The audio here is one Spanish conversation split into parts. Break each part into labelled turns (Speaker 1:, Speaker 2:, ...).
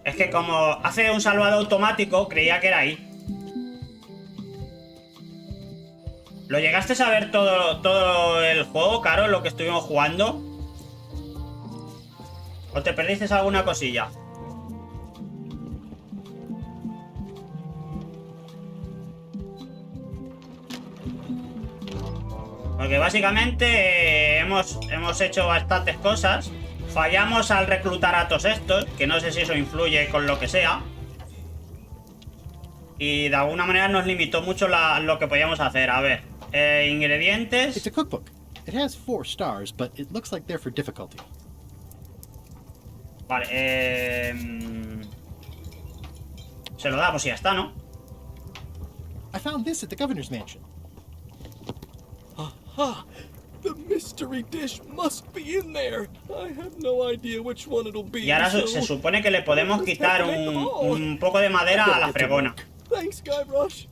Speaker 1: Es que como hace un salvado automático, creía que era ahí. ¿Lo llegaste a ver todo el juego, Caro, lo que estuvimos jugando? ¿O te perdiste alguna cosilla? Porque básicamente hemos hecho bastantes cosas. Fallamos al reclutar a todos estos, que no sé si eso influye con lo que sea. Y de alguna manera nos limitó mucho lo que podíamos hacer. A ver, ingredientes.
Speaker 2: It's a cookbook. It has 4 stars, but it looks like they're for difficulty.
Speaker 1: Vale, se lo damos y ya está, ¿no?
Speaker 2: I found this at the governor's mansion.
Speaker 3: Aha! The mystery dish must be in there. I have no idea which one it'll be.
Speaker 1: Y ahora se supone que le podemos quitar un poco de madera a la fregona.
Speaker 3: Thanks, Guybrush.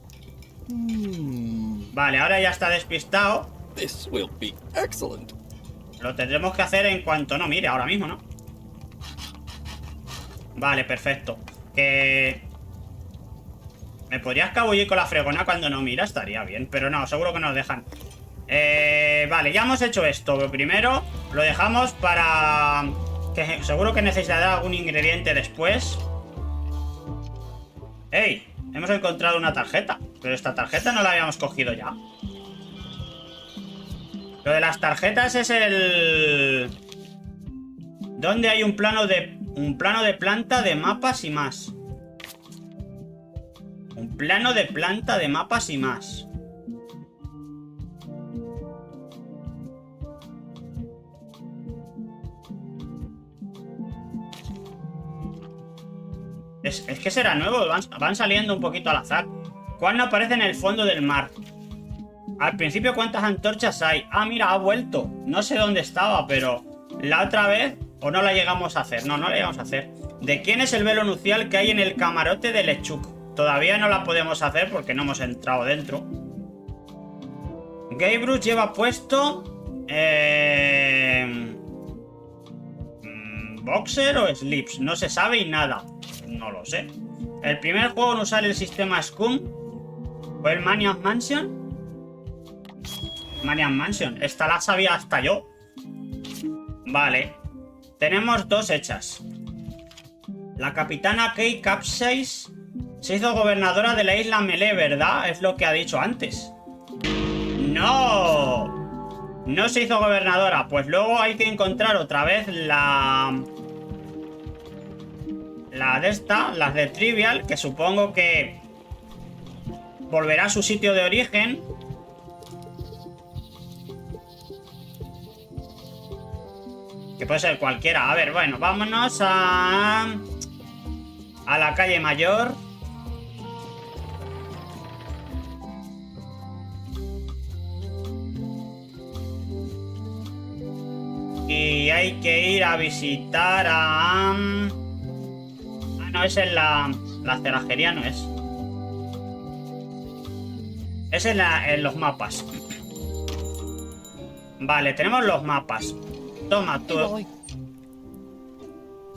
Speaker 1: Vale, ahora ya está despistado.
Speaker 3: This will be excellent.
Speaker 1: Lo tendremos que hacer en cuanto no mire, ahora mismo, ¿no? Vale, perfecto. Que... ¿Me podría escabullir con la fregona cuando no mira? Estaría bien, pero no, seguro que nos dejan. Vale, ya hemos hecho esto. Primero lo dejamos para... que seguro que necesitará algún ingrediente después. ¡Ey! Hemos encontrado una tarjeta. Pero esta tarjeta no la habíamos cogido ya. Lo de las tarjetas es el... ¿Dónde hay un plano de planta de mapas y más? Un plano de planta de mapas y más. Es que será nuevo, van saliendo un poquito al azar. ¿Cuál no aparece en el fondo del mar? Al principio, ¿cuántas antorchas hay? Ah, mira, ha vuelto. No sé dónde estaba, pero la otra vez... ¿O no la llegamos a hacer? No, no la llegamos a hacer. ¿De quién es el velo nupcial que hay en el camarote de LeChuck? Todavía no la podemos hacer porque no hemos entrado dentro. Guybrush lleva puesto... ¿Boxer o Slips? No se sabe y nada. No lo sé. El primer juego en usar el sistema Scum fue el Maniac Mansion. Maniac Mansion. Esta la sabía hasta yo. Vale. Tenemos 2 hechas. La capitana Kay Capsize se hizo gobernadora de la isla Melee, ¿verdad? Es lo que ha dicho antes. ¡No! No se hizo gobernadora. Pues luego hay que encontrar otra vez la de esta, las de Trivial, que supongo que volverá a su sitio de origen. Que puede ser cualquiera. A ver, bueno, vámonos a la calle mayor. Y hay que ir a visitar a... no, es en la cerrajería, no es. Es en los mapas. Vale, tenemos los mapas. Toma, tú.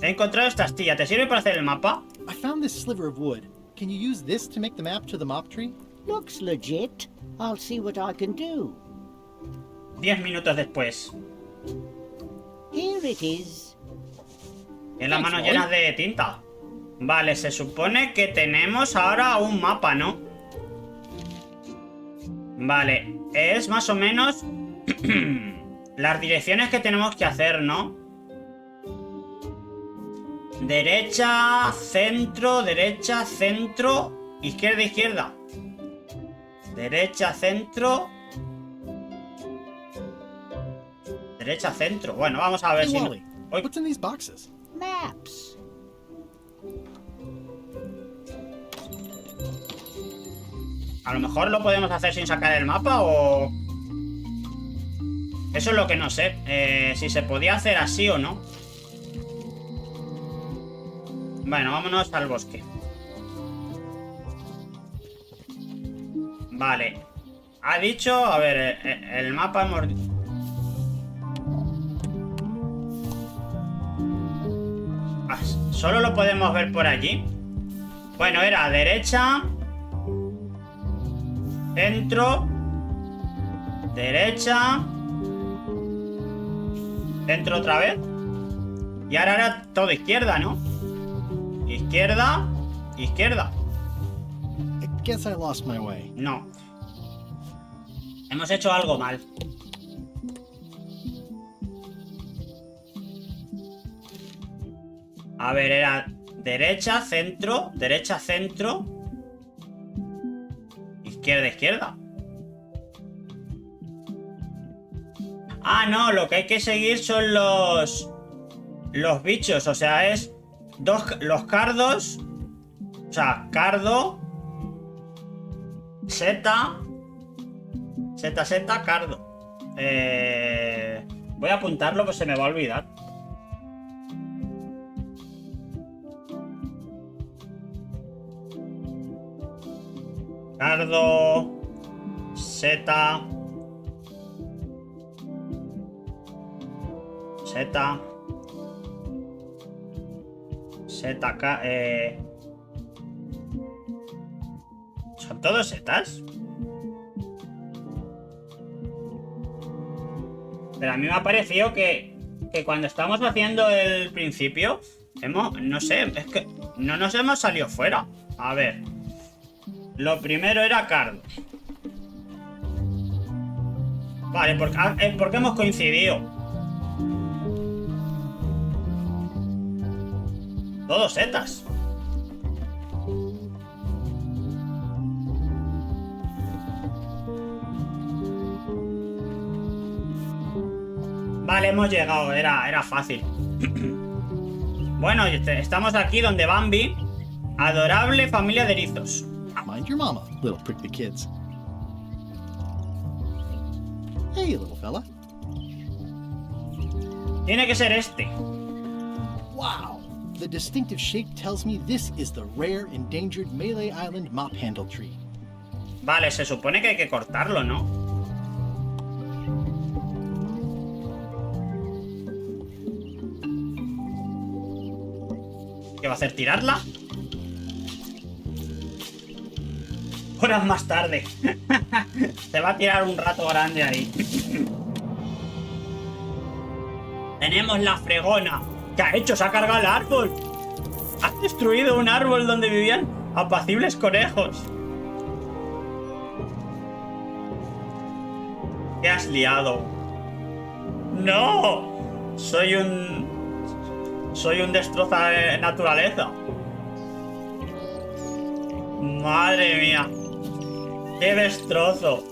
Speaker 1: He encontrado esta astilla. ¿Te sirve para hacer el mapa?
Speaker 2: I found this sliver of wood. Can you use this to make the map to the mop tree?
Speaker 4: Looks legit. I'll see what I can do.
Speaker 1: 10 minutos después.
Speaker 4: Here it is.
Speaker 1: Tiene las manos llenas de tinta. Vale, se supone que tenemos ahora un mapa, ¿no? Vale, es más o menos las direcciones que tenemos que hacer, ¿no? Derecha, centro, izquierda, izquierda. Derecha, centro. Derecha, centro. Bueno, vamos a ver
Speaker 2: Hey,
Speaker 1: si...
Speaker 2: Wally, what's in these boxes?
Speaker 4: Maps.
Speaker 1: A lo mejor lo podemos hacer sin sacar el mapa o... Eso es lo que no sé. Si se podía hacer así o no. Bueno, vámonos al bosque. Vale. Ha dicho... A ver, el mapa hemos... Solo lo podemos ver por allí. Bueno, era derecha, centro, derecha, centro otra vez. Y ahora era todo izquierda, ¿no? Izquierda, izquierda.
Speaker 2: I guess I lost my way.
Speaker 1: No. Hemos hecho algo mal. A ver, era derecha, centro, izquierda, izquierda. Ah, no, lo que hay que seguir son los bichos, o sea, es los cardos, o sea, cardo, seta, cardo. Voy a apuntarlo, pues se me va a olvidar. Cardo, seta, ¿son todos setas? Pero a mí me ha parecido que cuando estamos haciendo el principio, no sé, es que no nos hemos salido fuera. A ver. Lo primero era cardo. Vale, porque hemos coincidido. Todos setas. Vale, hemos llegado. Era fácil. Bueno, estamos aquí donde Bambi. Adorable familia de erizos.
Speaker 2: Mind your mama, little prickly kids. Hey, little fella.
Speaker 1: Tiene que ser este.
Speaker 2: Wow! The distinctive shape tells me this is the rare, endangered Malay Island mop handle tree.
Speaker 1: Vale, se supone que hay que cortarlo, ¿no? ¿Qué va a hacer? ¿Tirarla? Horas más tarde. Se va a tirar un rato grande ahí. Tenemos la fregona. ¿Qué ha hecho? Se ha cargado el árbol. Ha destruido un árbol donde vivían apacibles conejos. ¿Qué has liado? ¡No! Soy un destroza de naturaleza. Madre mía. ¡Qué destrozo!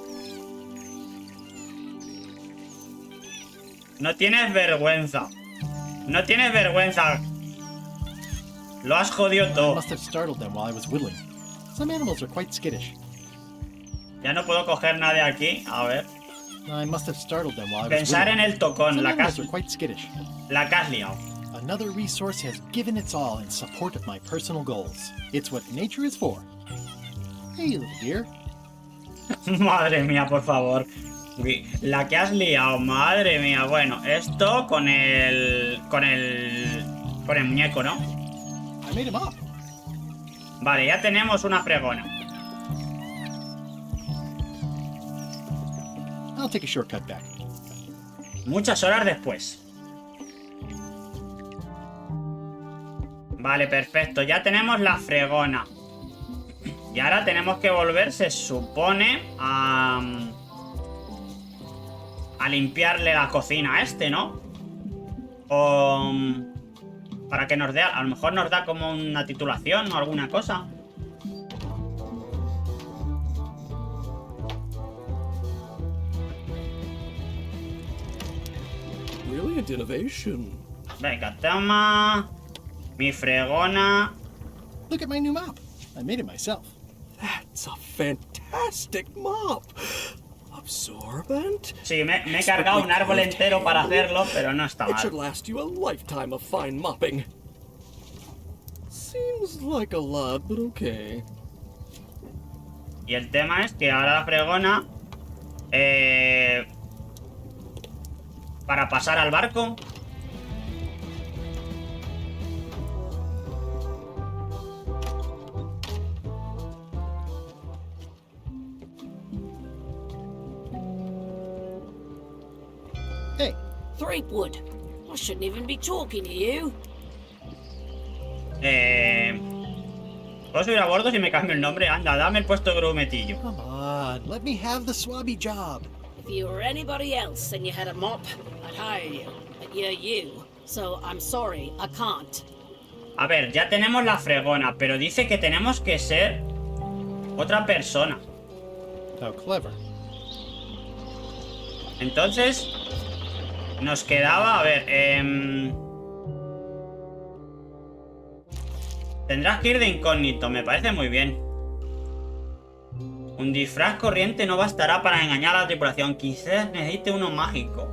Speaker 1: No tienes vergüenza. No tienes vergüenza. Lo has jodido
Speaker 2: I
Speaker 1: todo.
Speaker 2: must have startled them while I was whittling. Some animals are quite skittish.
Speaker 1: Ya no puedo coger nada de aquí. A ver.
Speaker 2: I must have startled them while I was
Speaker 1: Pensar en
Speaker 2: whittling.
Speaker 1: el tocón.
Speaker 2: Some
Speaker 1: La que
Speaker 2: animals
Speaker 1: has,
Speaker 2: are quite skittish.
Speaker 1: la que has liado.
Speaker 2: Another resource has given its all in support of my personal goals. It's what nature is for. Hey, little dear.
Speaker 1: Madre mía, por favor. La que has liado, madre mía. Bueno, esto con el muñeco, ¿no?
Speaker 2: I made him up.
Speaker 1: Vale, ya tenemos una fregona.
Speaker 2: I'll take a shortcut back.
Speaker 1: Muchas horas después. Vale, perfecto. Ya tenemos la fregona. Y ahora tenemos que volver, se supone, a limpiarle la cocina a este, ¿no? O para que nos dé, a lo mejor nos da como una titulación o alguna cosa.
Speaker 3: Brilliant innovation.
Speaker 1: Venga, toma mi fregona.
Speaker 2: Look at my new mop. I made it myself.
Speaker 3: That's a fantastic mop. Absorbent?
Speaker 1: Sí, me he cargado un árbol entero para hacerlo, pero no está
Speaker 3: It should
Speaker 1: mal.
Speaker 3: last you a lifetime of fine mopping. Seems like a lot, but okay.
Speaker 1: Y el tema es que ahora la fregona, para pasar al barco.
Speaker 5: Threepwood. I shouldn't even be talking to you.
Speaker 1: ¿Puedo subir a bordo si me cambio el nombre? Anda, dame el puesto de grumetillo.
Speaker 2: Come on, let me have the swabby job.
Speaker 5: If you were anybody else and you had a mop, I'd hire you. But you're you. So I'm sorry, I can't.
Speaker 1: A ver, ya tenemos la fregona, pero dice que tenemos que ser otra persona.
Speaker 2: How clever.
Speaker 1: Entonces, nos quedaba, a ver, tendrás que ir de incógnito, me parece muy bien. Un disfraz corriente no bastará para engañar a la tripulación. Quizás necesite uno mágico.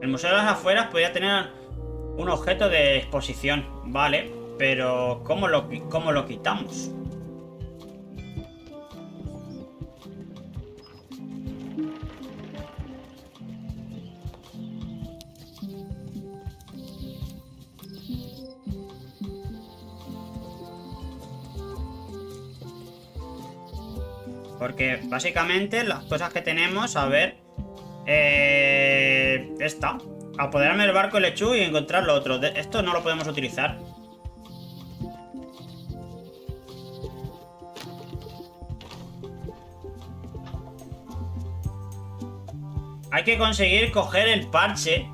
Speaker 1: El Museo de las Afueras podría tener un objeto de exposición, vale, pero ¿cómo lo quitamos? Porque básicamente las cosas que tenemos, a ver, esta, apoderarme del barco LeChuck y encontrar lo otro. Esto no lo podemos utilizar. Hay que conseguir coger el parche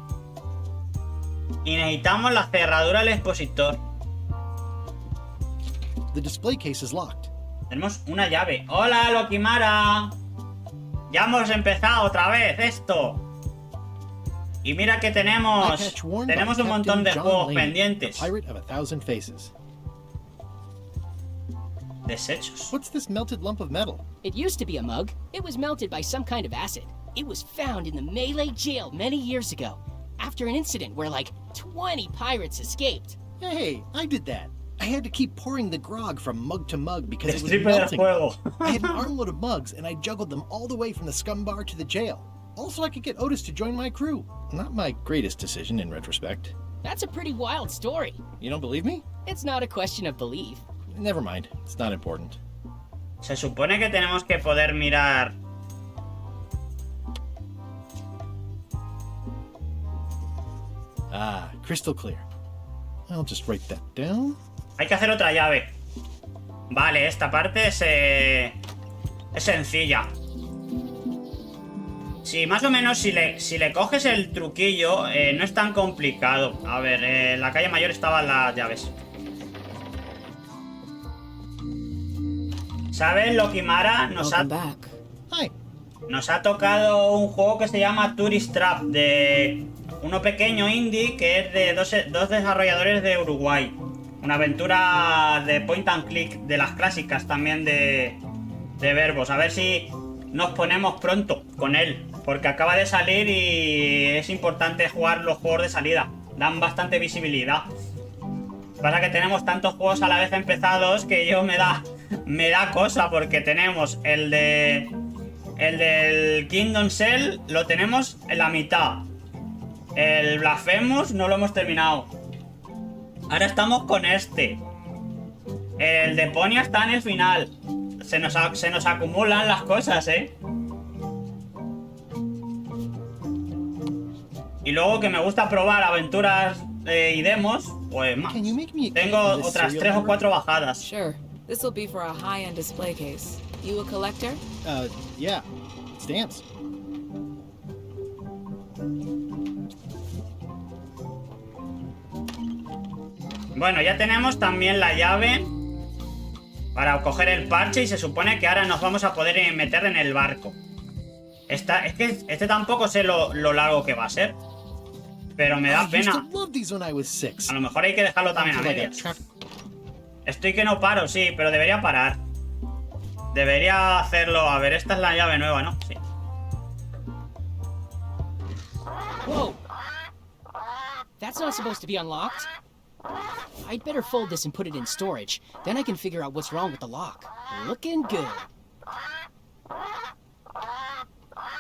Speaker 1: y necesitamos la cerradura del expositor.
Speaker 2: The display case is locked.
Speaker 1: Tenemos una llave. ¡Hola, Lokimara! Ya hemos empezado otra vez esto. Y mira que tenemos un montón de juegos pendientes.
Speaker 2: Pirate of 1,000 faces.
Speaker 1: Desechos.
Speaker 2: What's this melted lump of metal?
Speaker 6: It used to be a mug. It was melted by some kind of acid. It was found in the Malay jail many years ago, after an incident where like 20 pirates escaped.
Speaker 2: Hey, I did that. I had to keep pouring the grog from mug to mug because it was
Speaker 1: Stripper del
Speaker 2: melting.
Speaker 1: juego.
Speaker 2: I had an armload of mugs and I juggled them all the way from the scum bar to the jail. Also, I could get Otis to join my crew. Not my greatest decision in retrospect.
Speaker 6: That's a pretty wild story.
Speaker 2: You don't believe me?
Speaker 6: It's not a question of belief.
Speaker 2: Never mind. It's not important.
Speaker 1: Se supone que tenemos que poder mirar.
Speaker 2: Ah, crystal clear. I'll just write that down.
Speaker 1: Hay que hacer otra llave. Vale, esta parte es sencilla. Sí, más o menos si le coges el truquillo, no es tan complicado. A ver, en la calle mayor estaban las llaves. ¿Sabes, Lokimara? Nos ha tocado un juego que se llama Tourist Trap, de uno pequeño indie que es de dos desarrolladores de Uruguay. Una aventura de point and click, de las clásicas también de verbos. A ver si nos ponemos pronto con él, porque acaba de salir y es importante jugar los juegos de salida. Dan bastante visibilidad. Pasa que tenemos tantos juegos a la vez empezados que yo me da cosa, porque tenemos el del Kingdom Cell, lo tenemos en la mitad. El Blasphemous no lo hemos terminado. Ahora estamos con este. El de Ponia está en el final. Se nos acumulan las cosas, Y luego que me gusta probar aventuras y demos, pues más. Tengo otras 3 o 4 bajadas.
Speaker 7: Sure. This will be for a high-end display case. You a collector?
Speaker 2: Yeah. Stamps.
Speaker 1: Bueno, ya tenemos también la llave para coger el parche y se supone que ahora nos vamos a poder meter en el barco. Es que este tampoco sé lo largo que va a ser, pero me da pena. A lo mejor hay que dejarlo también a medias. Estoy que no paro, sí, pero debería parar. Debería hacerlo. A ver, esta es la llave nueva, ¿no? Sí.
Speaker 6: Whoa! That's not supposed to be unlocked. I'd better fold this and put it in storage. Then I can figure out what's wrong with the lock. Looking good.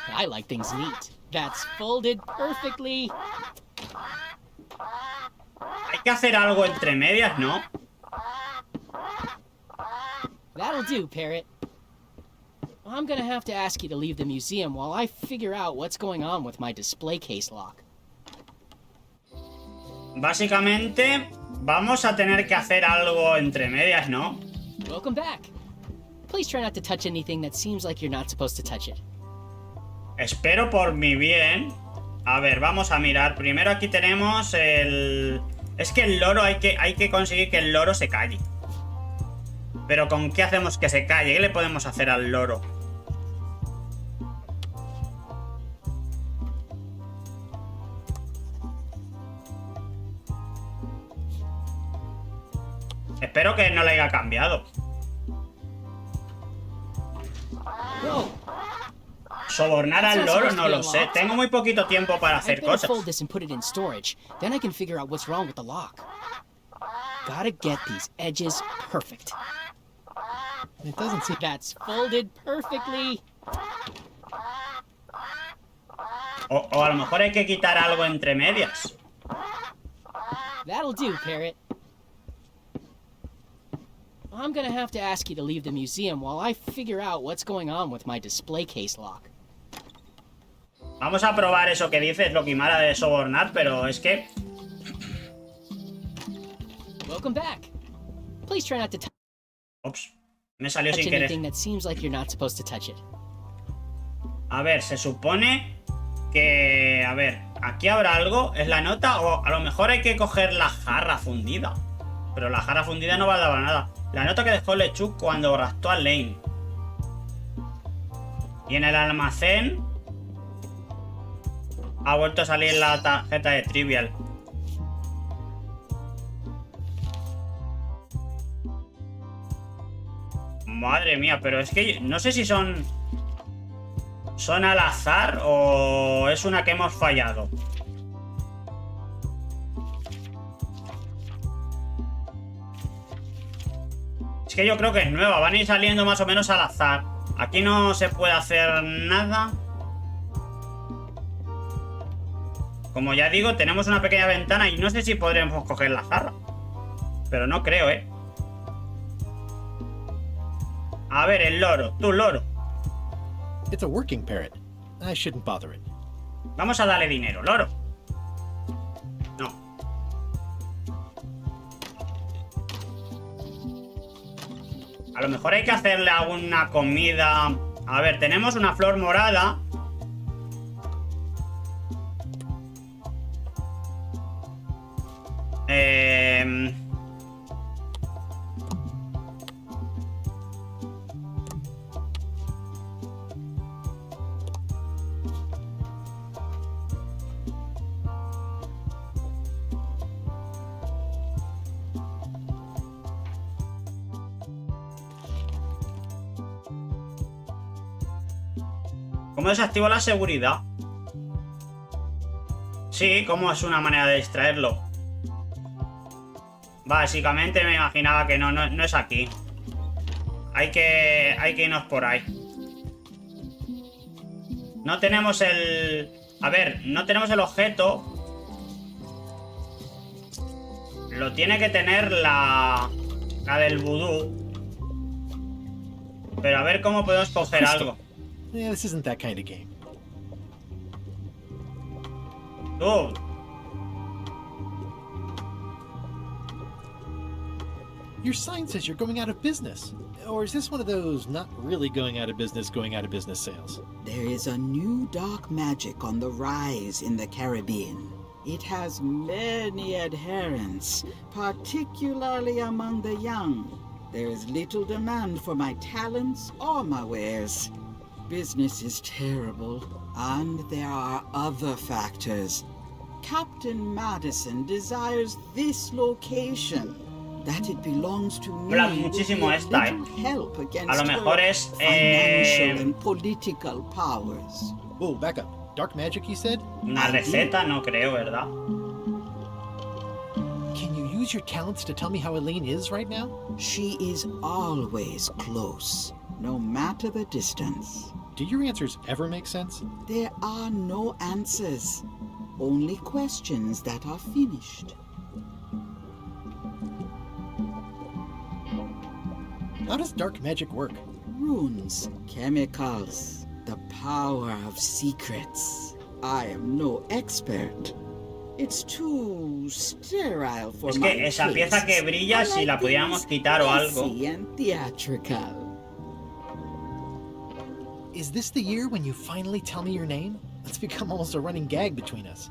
Speaker 6: I like things neat. That's folded perfectly.
Speaker 1: Hay que hacer algo entre medias, ¿no?
Speaker 6: That'll do, Parrot. I'm gonna have to ask you to leave the museum while I figure out what's going on with my display case lock.
Speaker 1: Básicamente, vamos a tener que hacer algo entre medias, ¿no?
Speaker 6: Welcome back. Please try not to touch anything that seems like you're not supposed to touch it.
Speaker 1: Espero por mi bien. A ver, vamos a mirar. Primero aquí tenemos el... Es que el loro hay que conseguir que el loro se calle. Pero ¿con qué hacemos que se calle? ¿Qué le podemos hacer al loro? Espero que no le haya cambiado. Sobornar al loro no lo sé. Tengo muy poquito tiempo para hacer cosas.
Speaker 6: Fold this and put it in storage. Then I can figure out what's wrong with the lock. Gotta get these edges perfect.
Speaker 2: It doesn't seem...
Speaker 6: That's folded perfectly.
Speaker 1: O a lo mejor hay que quitar algo entre medias.
Speaker 6: That'll do, Parrot. I'm gonna have to ask you to leave the museum while I figure out what's going on with my display case lock.
Speaker 1: Vamos a probar eso que dices, Lokimara, de sobornar, pero es que...
Speaker 6: Welcome back. Please try not to
Speaker 1: Ops, me salió
Speaker 6: touch
Speaker 1: sin querer.
Speaker 6: anything that seems like you're not supposed to touch it.
Speaker 1: A ver, se supone que... A ver, ¿aquí habrá algo? ¿Es la nota? O a lo mejor hay que coger la jarra fundida. Pero la jarra fundida no va a dar nada. La nota que dejó LeChuck cuando raptó a Lane. Y en el almacén... Ha vuelto a salir la tarjeta de Trivial. Madre mía, pero es que no sé si son al azar o es una que hemos fallado. Es que yo creo que es nueva, van a ir saliendo más o menos al azar. Aquí no se puede hacer nada. Como ya digo, tenemos una pequeña ventana y no sé si podremos coger la jarra. Pero no creo, ¿eh? A ver, el loro. Tú, loro.
Speaker 2: It's a working parrot. I shouldn't bother it.
Speaker 1: Vamos a darle dinero, loro. No. A lo mejor hay que hacerle alguna comida. A ver, tenemos una flor morada. ¿Cómo desactivo la seguridad? Sí, ¿cómo es una manera de distraerlo? Básicamente me imaginaba que no es aquí. Hay que irnos por ahí. No tenemos el... A ver, no tenemos el objeto. Lo tiene que tener la del vudú. Pero a ver cómo podemos coger algo.
Speaker 2: Yeah, this isn't that kind of game.
Speaker 1: Tú.
Speaker 2: Your sign says you're going out of business. Or is this one of those not really going out of business sales?
Speaker 8: There is a new dark magic on the rise in the Caribbean. It has many adherents, particularly among the young. There is little demand for my talents or my wares. Business is terrible, and there are other factors. Captain Madison desires this location. That it belongs to me.
Speaker 1: Mola muchísimo esta,
Speaker 8: help against
Speaker 1: a lo mejor es
Speaker 8: financial and political powers.
Speaker 2: Oh, back up. Dark magic, you said?
Speaker 1: Una receta, no creo, ¿verdad?
Speaker 2: Can you use your talents to tell me how Elaine is right now?
Speaker 8: She is always close, no matter the distance.
Speaker 2: Do your answers ever make sense?
Speaker 8: There are no answers, only questions that are finished.
Speaker 2: How does dark magic work?
Speaker 8: runes, chemicals, the power of secrets. I am no expert. It's too sterile for
Speaker 1: Es
Speaker 8: my
Speaker 1: que esa pieza que
Speaker 8: tastes.
Speaker 1: brilla,
Speaker 8: I
Speaker 1: si la
Speaker 8: like
Speaker 1: pudiéramos
Speaker 8: things
Speaker 1: quitar o algo.
Speaker 8: messy and theatrical.
Speaker 2: Is this the year when you finally tell me your name? It's become almost a running gag between us.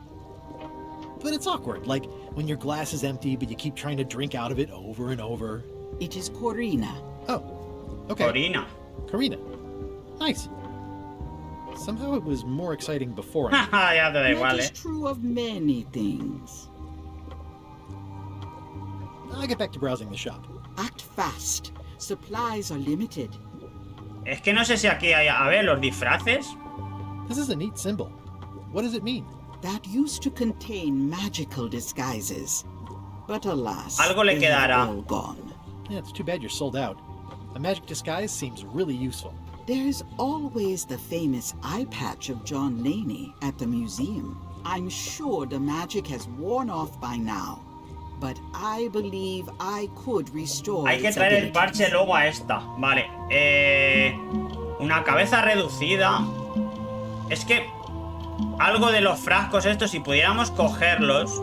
Speaker 2: But it's awkward, like when your glass is empty but you keep trying to drink out of it over and over.
Speaker 8: It is Corina.
Speaker 2: Oh, okay.
Speaker 1: Corina.
Speaker 2: Karina. Nice. Somehow it was more exciting before.
Speaker 1: Haha, ya te da
Speaker 8: That
Speaker 1: igual,
Speaker 8: is true of many things.
Speaker 2: I'll get back to browsing the shop.
Speaker 8: Act fast. Supplies are limited.
Speaker 1: Es que no sé si aquí hay... A ver, los disfraces.
Speaker 2: This is a neat symbol. What does it mean?
Speaker 8: That used to contain magical disguises. But alas,
Speaker 1: Algo le
Speaker 8: they have
Speaker 1: quedará.
Speaker 8: all gone.
Speaker 2: Yeah, it's too bad you're sold out. A magic disguise seems really useful.
Speaker 8: There's always the famous eye patch of John Laney at the museum. I'm sure the magic has worn off by now, but I believe I could restore
Speaker 1: Hay que
Speaker 8: its
Speaker 1: traer el
Speaker 8: abilities.
Speaker 1: parche luego a esta. Vale. Una cabeza reducida. Es que... Algo de los frascos estos, si pudiéramos cogerlos...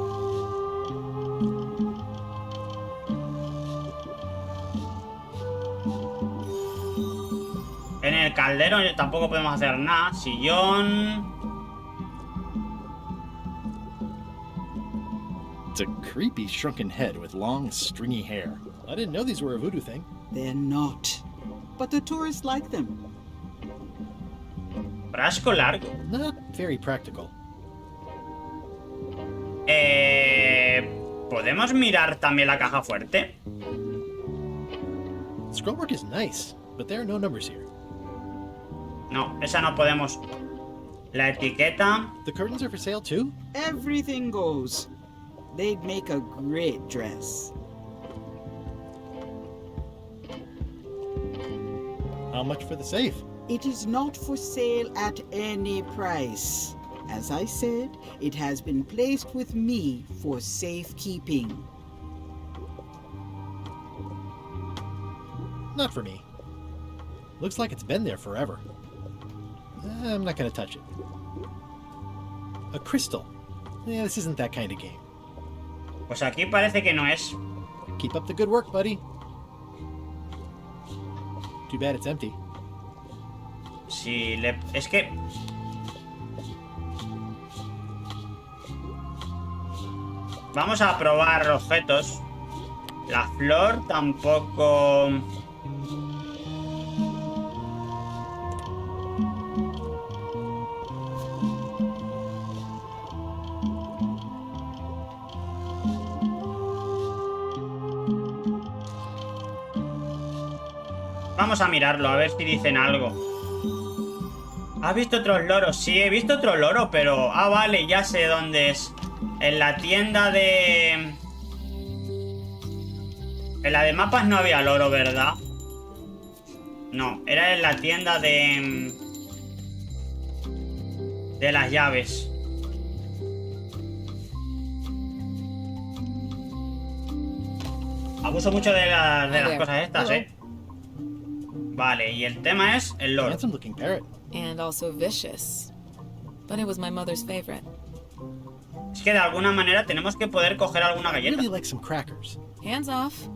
Speaker 1: En el caldero tampoco podemos hacer nada. Sillón...
Speaker 2: It's a creepy shrunken head with long, stringy hair. I didn't know these were a voodoo thing.
Speaker 8: They're not, but the tourists like them.
Speaker 1: Frasco largo.
Speaker 2: Not very practical.
Speaker 1: ¿Podemos mirar también la caja fuerte?
Speaker 2: Scrollwork is nice, but there are no numbers here.
Speaker 1: No, esa no podemos. La etiqueta...
Speaker 2: The curtains are for sale too?
Speaker 8: Everything goes. They'd make a great dress.
Speaker 2: How much for the safe?
Speaker 8: It is not for sale at any price. As I said, it has been placed with me for safekeeping.
Speaker 2: Not for me. Looks like it's been there forever. I'm not gonna touch it. A crystal. Yeah, this isn't that kind of game.
Speaker 1: Pues aquí parece que no es.
Speaker 2: Keep up the good work, buddy. Too bad it's empty.
Speaker 1: Si le... Es que... Vamos a probar objetos. La flor tampoco... Vamos a mirarlo, a ver si dicen algo. ¿Has visto otros loros? Sí, he visto otro loro, pero... Ah, vale, ya sé dónde es. En la tienda de... En la de mapas no había loro, ¿verdad? No, era en la tienda de... De las llaves. Abuso mucho de las cosas estas, Vale, y el tema es el loro.
Speaker 2: Handsome looking parrot.
Speaker 7: And also vicious. But it was my mother's favorite.
Speaker 1: Es que de alguna manera tenemos que poder coger alguna
Speaker 2: I'd
Speaker 1: galleta.
Speaker 2: really like some crackers.
Speaker 7: Hands off.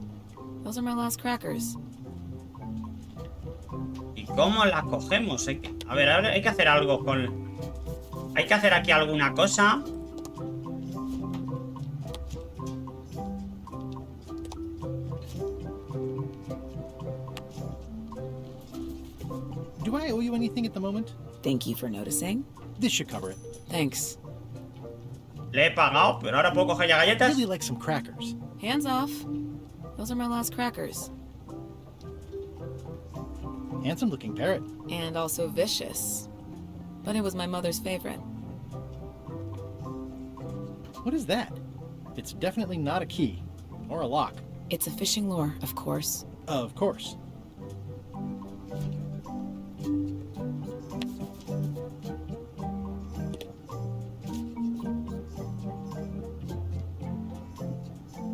Speaker 7: Those are my last crackers.
Speaker 1: ¿Y cómo las cogemos? A ver, ahora hay que hacer algo con... Hay que hacer aquí alguna cosa.
Speaker 2: Do I owe you anything at the moment?
Speaker 7: Thank you for noticing.
Speaker 2: This should cover it.
Speaker 7: Thanks.
Speaker 1: Le he pagado, pero ahora puedo coger ya
Speaker 2: I'd
Speaker 1: galletas.
Speaker 2: really like some crackers.
Speaker 7: Hands off. Those are my last crackers.
Speaker 2: Handsome looking parrot.
Speaker 7: And also vicious. But it was my mother's favorite.
Speaker 2: What is that? It's definitely not a key. Or a lock.
Speaker 7: It's a fishing lure, of course.
Speaker 2: Of course.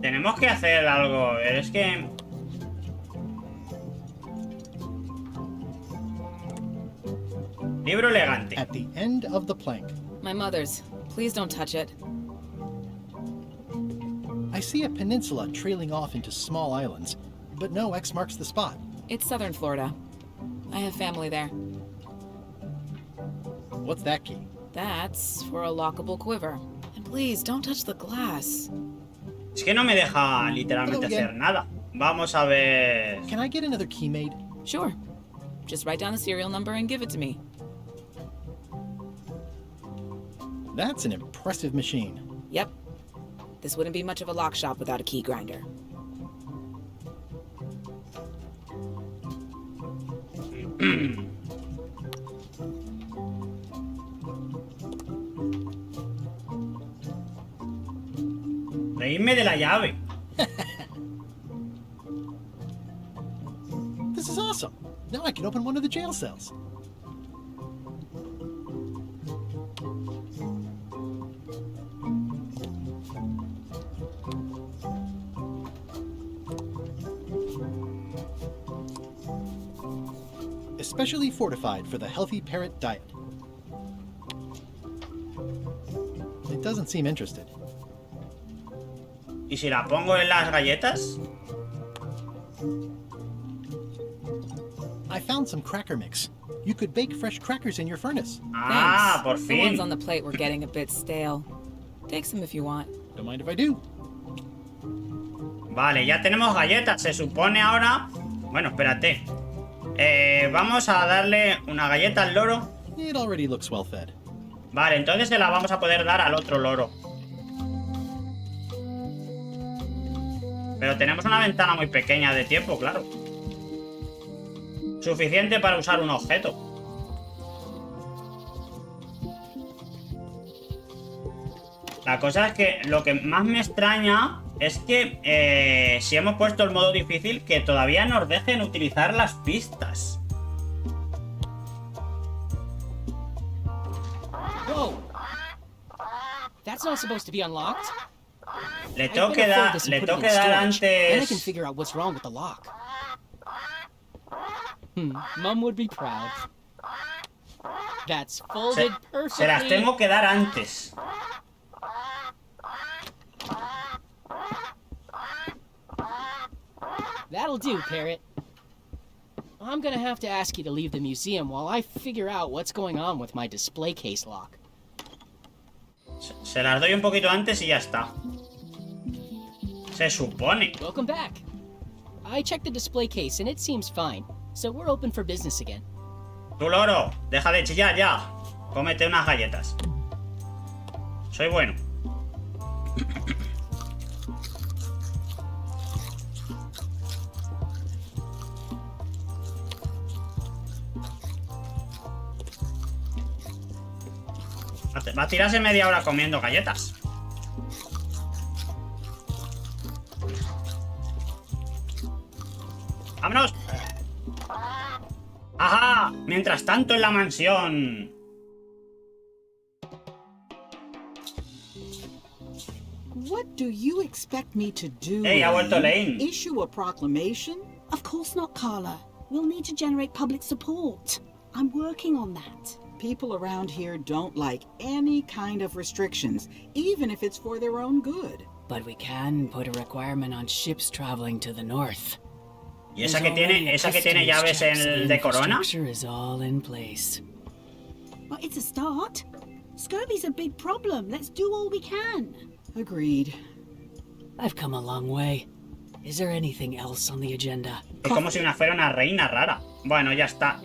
Speaker 1: Tenemos que hacer algo. Es que... Libro elegante.
Speaker 2: At the end of the plank.
Speaker 7: My mother's. Please don't touch it.
Speaker 2: I see a peninsula trailing off into small islands, but no X marks the spot.
Speaker 7: It's southern Florida. I have family there.
Speaker 2: What's that key?
Speaker 7: That's for a lockable quiver. And please, don't touch the glass.
Speaker 1: Es que no me deja literalmente hacer nada. Vamos a ver...
Speaker 2: Can I get another key made?
Speaker 7: Sure. Just write down the serial number and give it to me.
Speaker 2: That's an impressive machine.
Speaker 7: Yep. This wouldn't be much of a lock shop without a key grinder.
Speaker 1: Reírme de la llave.
Speaker 2: This is awesome. Now I can open one of the jail cells. Especially fortified for the healthy parrot diet. It doesn't seem interested.
Speaker 1: ¿Y si la pongo en las galletas?
Speaker 2: I found some cracker mix. You could bake fresh crackers in your furnace.
Speaker 1: Ah,
Speaker 7: Thanks.
Speaker 1: por
Speaker 7: The ones
Speaker 1: fin.
Speaker 7: on the plate were getting a bit stale. Take some if you want.
Speaker 2: Don't mind if I do.
Speaker 1: Vale, ya tenemos galletas. Se supone ahora... Bueno, espérate. Vamos a darle una galleta al loro.
Speaker 2: It already looks well fed.
Speaker 1: Vale, entonces se la vamos a poder dar al otro loro. Pero tenemos una ventana muy pequeña de tiempo, claro. Suficiente para usar un objeto. La cosa es que lo que más me extraña es que si hemos puesto el modo difícil, que todavía nos dejen utilizar las pistas.
Speaker 6: Whoa! That's not supposed to be unlocked.
Speaker 1: Le
Speaker 6: I'd
Speaker 1: tengo
Speaker 6: better
Speaker 1: que
Speaker 6: fold
Speaker 1: dar,
Speaker 6: this and
Speaker 1: le
Speaker 6: put
Speaker 1: tengo
Speaker 6: it
Speaker 1: que
Speaker 6: in
Speaker 1: dar
Speaker 6: storage. Then I can
Speaker 1: antes.
Speaker 6: figure out what's wrong with the lock. Mom would be proud. That's folded perfectly.
Speaker 1: Se las tengo que dar antes.
Speaker 6: That'll do, Parrot. I'm gonna have to ask you to leave the museum while I figure out what's going on with my display case lock.
Speaker 1: Se las doy un poquito antes y ya está. Se supone.
Speaker 6: Welcome back. I checked the display case and it seems fine, so we're open for business again.
Speaker 1: Tú, loro, deja de chillar ya. Cómete unas galletas. Soy bueno. Va a tirarse media hora comiendo galletas. ¡Vámonos! ¡Ajá! Mientras tanto en la mansión.
Speaker 8: What do you expect me to do?
Speaker 1: Hey, ha vuelto Lane.
Speaker 8: Issue a proclamation?
Speaker 5: Of course not, Carla. We'll need to generate public support. I'm working on that.
Speaker 8: People around here don't like any kind of restrictions, even if it's for their own good.
Speaker 9: But we can put a requirement on ships traveling to the north.
Speaker 1: ¿Y esa que tiene llaves en el de corona?
Speaker 9: Infrastructure is all in place.
Speaker 5: Well, it's a start. Scurvy's a big problem. Let's do all we can.
Speaker 8: Agreed.
Speaker 9: I've come a long way. Is there anything else on the agenda?
Speaker 1: Es como si fuera una reina rara. Bueno, ya está.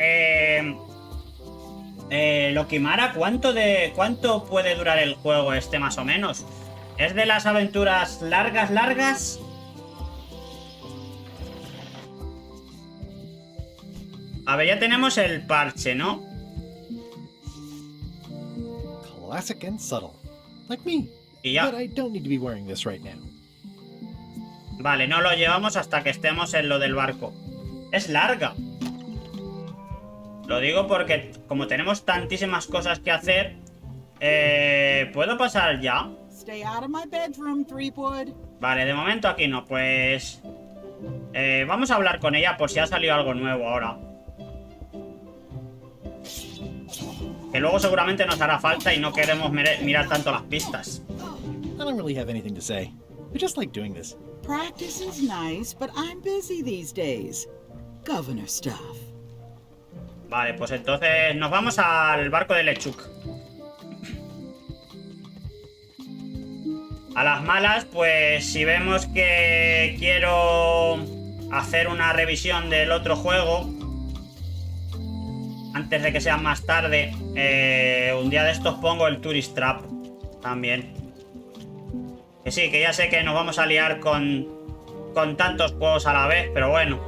Speaker 1: Lokimara, ¿cuánto puede durar el juego este más o menos? ¿Es de las aventuras largas? A ver, ya tenemos el parche, ¿no?
Speaker 2: Classic and subtle. Like me.
Speaker 1: Y ya.
Speaker 2: But I don't need to be wearing this right now.
Speaker 1: Vale, no lo llevamos hasta que estemos en lo del barco. Es larga. Lo digo porque como tenemos tantísimas cosas que hacer, ¿puedo pasar ya?
Speaker 8: Stay out of my bedroom, Threepwood.
Speaker 1: Vale, de momento aquí no, pues... vamos a hablar con ella por si ha salido algo nuevo ahora. Que luego seguramente nos hará falta y no queremos mirar tanto las pistas.
Speaker 2: I don't really have anything to say. I just like doing this.
Speaker 8: Practice is nice, but I'm busy these days. Governor stuff.
Speaker 1: Vale, pues entonces nos vamos al barco de LeChuck. A las malas, pues si vemos que quiero hacer una revisión del otro juego antes de que sea más tarde, un día de estos pongo el Tourist Trap también. Que sí, que ya sé que nos vamos a liar con tantos juegos a la vez, pero bueno.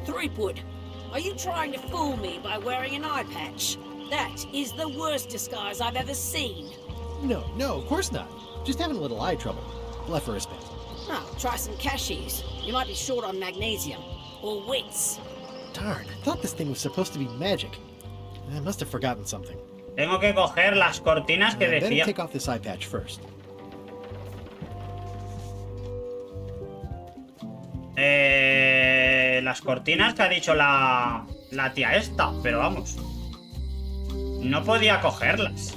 Speaker 5: Threepwood, are you trying to fool me by wearing an eye patch? That is the worst disguise I've ever seen.
Speaker 2: No, of course not. Just having a little eye trouble. Blepharispan.
Speaker 5: Oh, try some cashews. You might be short on magnesium. Or wits.
Speaker 2: Darn, I thought this thing was supposed to be magic. I must have forgotten something.
Speaker 1: Tengo que coger las cortinas que
Speaker 2: Better
Speaker 1: decía.
Speaker 2: take off this eye patch first.
Speaker 1: Las cortinas que ha dicho la tía esta, pero vamos. No podía cogerlas.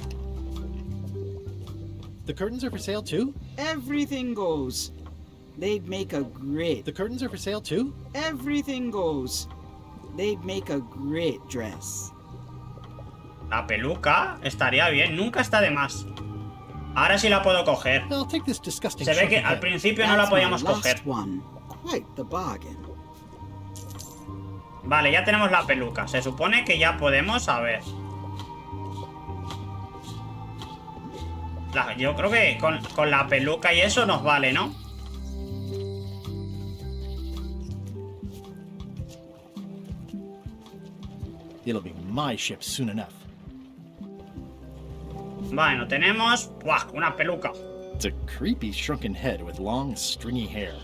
Speaker 2: The curtains are for sale too?
Speaker 8: Everything goes. They'd make a great.
Speaker 2: The curtains are for sale too?
Speaker 8: Everything goes. They'd make a great dress.
Speaker 1: La peluca estaría bien, nunca está de más. Ahora sí la puedo coger.
Speaker 2: I'll take this disgusting
Speaker 1: Se ve que
Speaker 2: shrunken
Speaker 1: al
Speaker 2: head.
Speaker 1: principio no la
Speaker 8: That's my
Speaker 1: podíamos
Speaker 8: last
Speaker 1: coger.
Speaker 8: one. Quite the bargain.
Speaker 1: Vale, ya tenemos la peluca. Se supone que ya podemos, a ver. Yo creo que con la peluca y eso nos vale, ¿no?
Speaker 2: It'll be my ship soon enough.
Speaker 1: Bueno, tenemos... ¡Buah! Una peluca.
Speaker 2: It's a creepy shrunken head with long, stringy hair.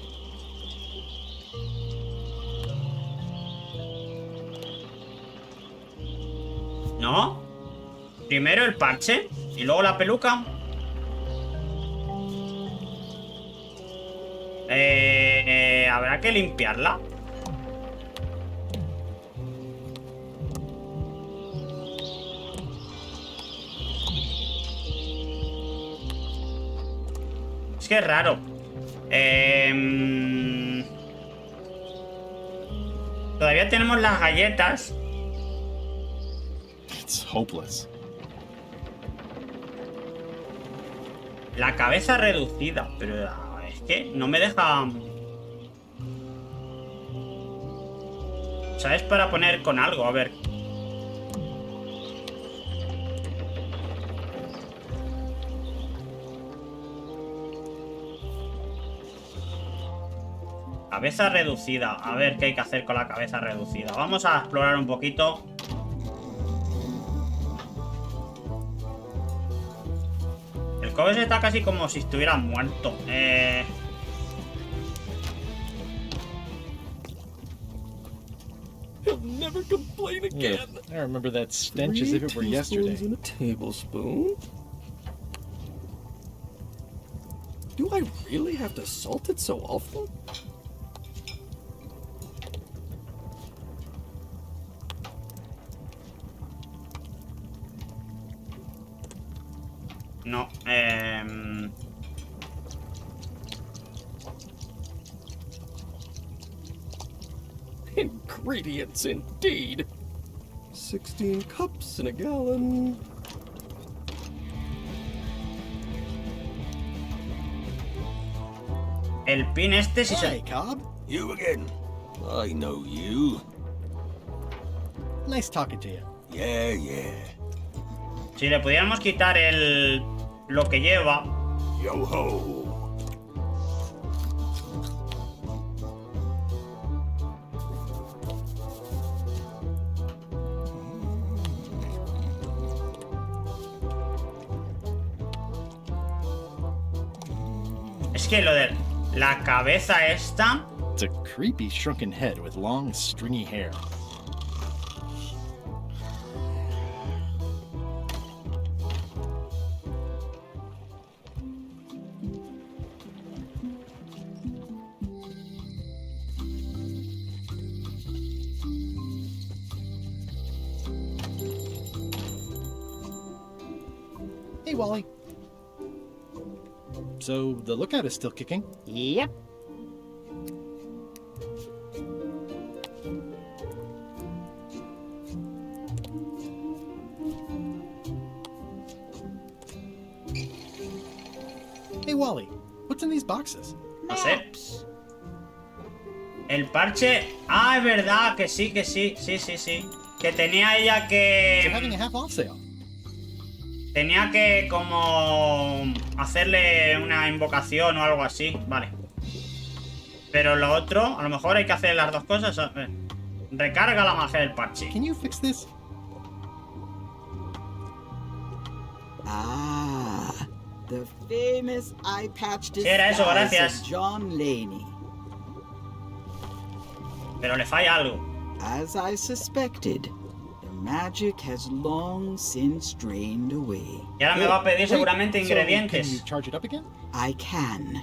Speaker 1: ¿No? Primero el parche y luego la peluca. Habrá que limpiarla. Es que es raro. Todavía tenemos las galletas.
Speaker 2: It's hopeless.
Speaker 1: La cabeza reducida, pero es que no me deja... ¿Sabes? Para poner con algo, a ver. Cabeza reducida. A ver qué hay que hacer con la cabeza reducida. Vamos a explorar un poquito. El Cobes está casi como si estuviera muerto.
Speaker 3: He'll never complain again.
Speaker 2: I remember that stench as if it were
Speaker 3: 3
Speaker 2: yesterday.
Speaker 3: teaspoons in a tablespoon. Do I really have to salt it so often?
Speaker 1: No,
Speaker 3: Ingredients indeed. 16 cups in a gallon.
Speaker 1: el pin este si
Speaker 2: Hey,
Speaker 1: se...
Speaker 2: Cobb.
Speaker 3: You again. I know you.
Speaker 2: Nice talking to you.
Speaker 3: Yeah, yeah.
Speaker 1: Si le pudiéramos quitar lo que lleva.
Speaker 3: Yo ho.
Speaker 1: Es que lo de la cabeza esta...
Speaker 2: It's a creepy shrunken head with long, stringy hair. Hey, Wally. So, the lookout is still kicking?
Speaker 4: Yep.
Speaker 2: Hey, Wally. What's in these boxes?
Speaker 1: No sé.
Speaker 4: Maps.
Speaker 1: El parche... Ah, es verdad, que sí, sí. Que tenía ella
Speaker 2: They're having
Speaker 1: que...
Speaker 2: a half-off sale.
Speaker 1: Tenía que como... hacerle una invocación o algo así. Vale. Pero lo otro, a lo mejor hay que hacer las dos cosas. Recarga la magia del parche.
Speaker 2: Can you fix this?
Speaker 8: Ah, the famous eye patch
Speaker 1: Sí, era eso,
Speaker 8: disguise
Speaker 1: gracias.
Speaker 8: of John Laney.
Speaker 1: Pero le falla algo.
Speaker 8: As I suspected, the magic has long since drained away.
Speaker 1: Y ahora me va a pedir
Speaker 2: Wait,
Speaker 1: seguramente
Speaker 2: so can
Speaker 1: ingredientes.
Speaker 2: you charge it up again?
Speaker 8: I can,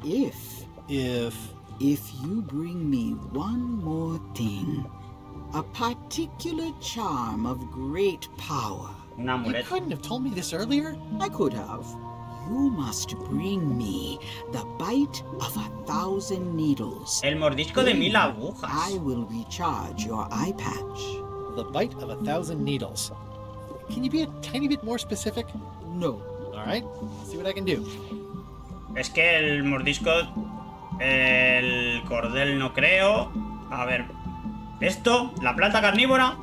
Speaker 8: if you bring me one more thing, a particular charm of great power.
Speaker 1: Un
Speaker 2: You
Speaker 1: amuleto.
Speaker 2: couldn't have told me this earlier.
Speaker 8: I could have. You must bring me the bite of 1,000 needles.
Speaker 1: El mordisco de 1000
Speaker 8: I
Speaker 1: agujas.
Speaker 8: will recharge your eye patch.
Speaker 2: The bite of 1,000 needles. Can you be a tiny bit more specific?
Speaker 8: No.
Speaker 2: All right, see what I can do.
Speaker 1: Es que el mordisco... El cordel no creo. A ver. Esto, la planta carnívora.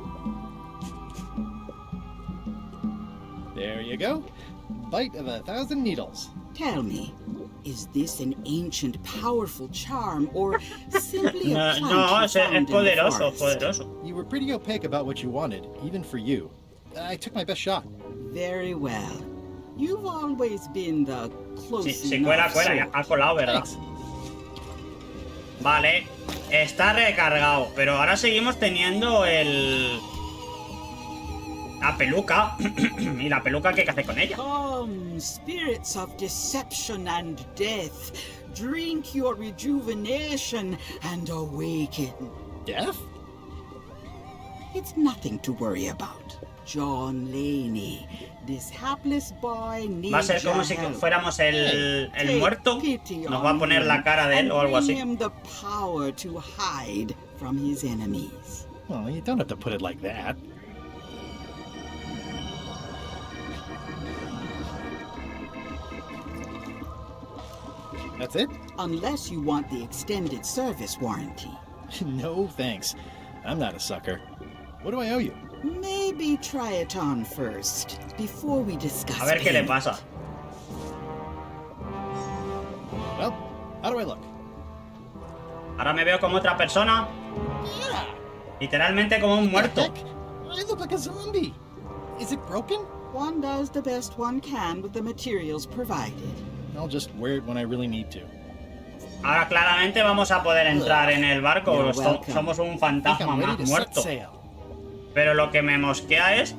Speaker 2: There you go. Bite of 1,000 needles.
Speaker 8: Tell me, is this an ancient, powerful charm, or simply a plant
Speaker 1: No,
Speaker 8: you
Speaker 1: es
Speaker 8: found in the
Speaker 1: poderoso,
Speaker 8: forest?
Speaker 1: poderoso.
Speaker 2: You were pretty opaque about what you wanted, even for you. I took my best shot.
Speaker 8: Very well. You've always been the close
Speaker 1: Si cuela,
Speaker 8: enough
Speaker 1: cuela, ya
Speaker 8: sort.
Speaker 1: ha colado, ¿verdad?
Speaker 2: Thanks.
Speaker 1: Vale, está recargado, pero ahora seguimos teniendo el... La peluca. ¿Y la peluca qué hace con ella?
Speaker 8: Come, spirits of deception and death, drink your rejuvenation and awaken.
Speaker 2: Death?
Speaker 8: It's nothing to worry about. John Laney, this hapless boy needs
Speaker 1: Va a ser como
Speaker 8: your
Speaker 1: si
Speaker 8: help.
Speaker 1: fuéramos el
Speaker 8: Take
Speaker 1: muerto.
Speaker 8: pity
Speaker 1: Nos va a
Speaker 8: on
Speaker 1: poner
Speaker 8: him
Speaker 1: la cara de él
Speaker 8: and
Speaker 1: o algo
Speaker 8: bring
Speaker 1: así.
Speaker 8: him the power to hide from his enemies.
Speaker 2: Well, you don't have to put it like that. That's it?
Speaker 8: Unless you want the extended service warranty.
Speaker 2: No, thanks. I'm not a sucker. What do I owe you?
Speaker 8: Maybe try it on first, before we discuss
Speaker 1: A ver qué le
Speaker 8: payment.
Speaker 1: pasa.
Speaker 2: Well, how do I look?
Speaker 1: Ahora me veo como otra persona. Literalmente como un muerto.
Speaker 2: Heck, I look like a zombie. Is it broken?
Speaker 8: One does the best one can with the materials provided.
Speaker 2: I'll just wear it when I really need to.
Speaker 1: Ahora claramente vamos a poder entrar en el barco.
Speaker 8: You're welcome.
Speaker 1: Somos un
Speaker 2: I think
Speaker 1: fantasma
Speaker 2: I'm ready
Speaker 1: más
Speaker 2: to set
Speaker 1: muerto.
Speaker 2: sail.
Speaker 1: Pero lo que me mosquea es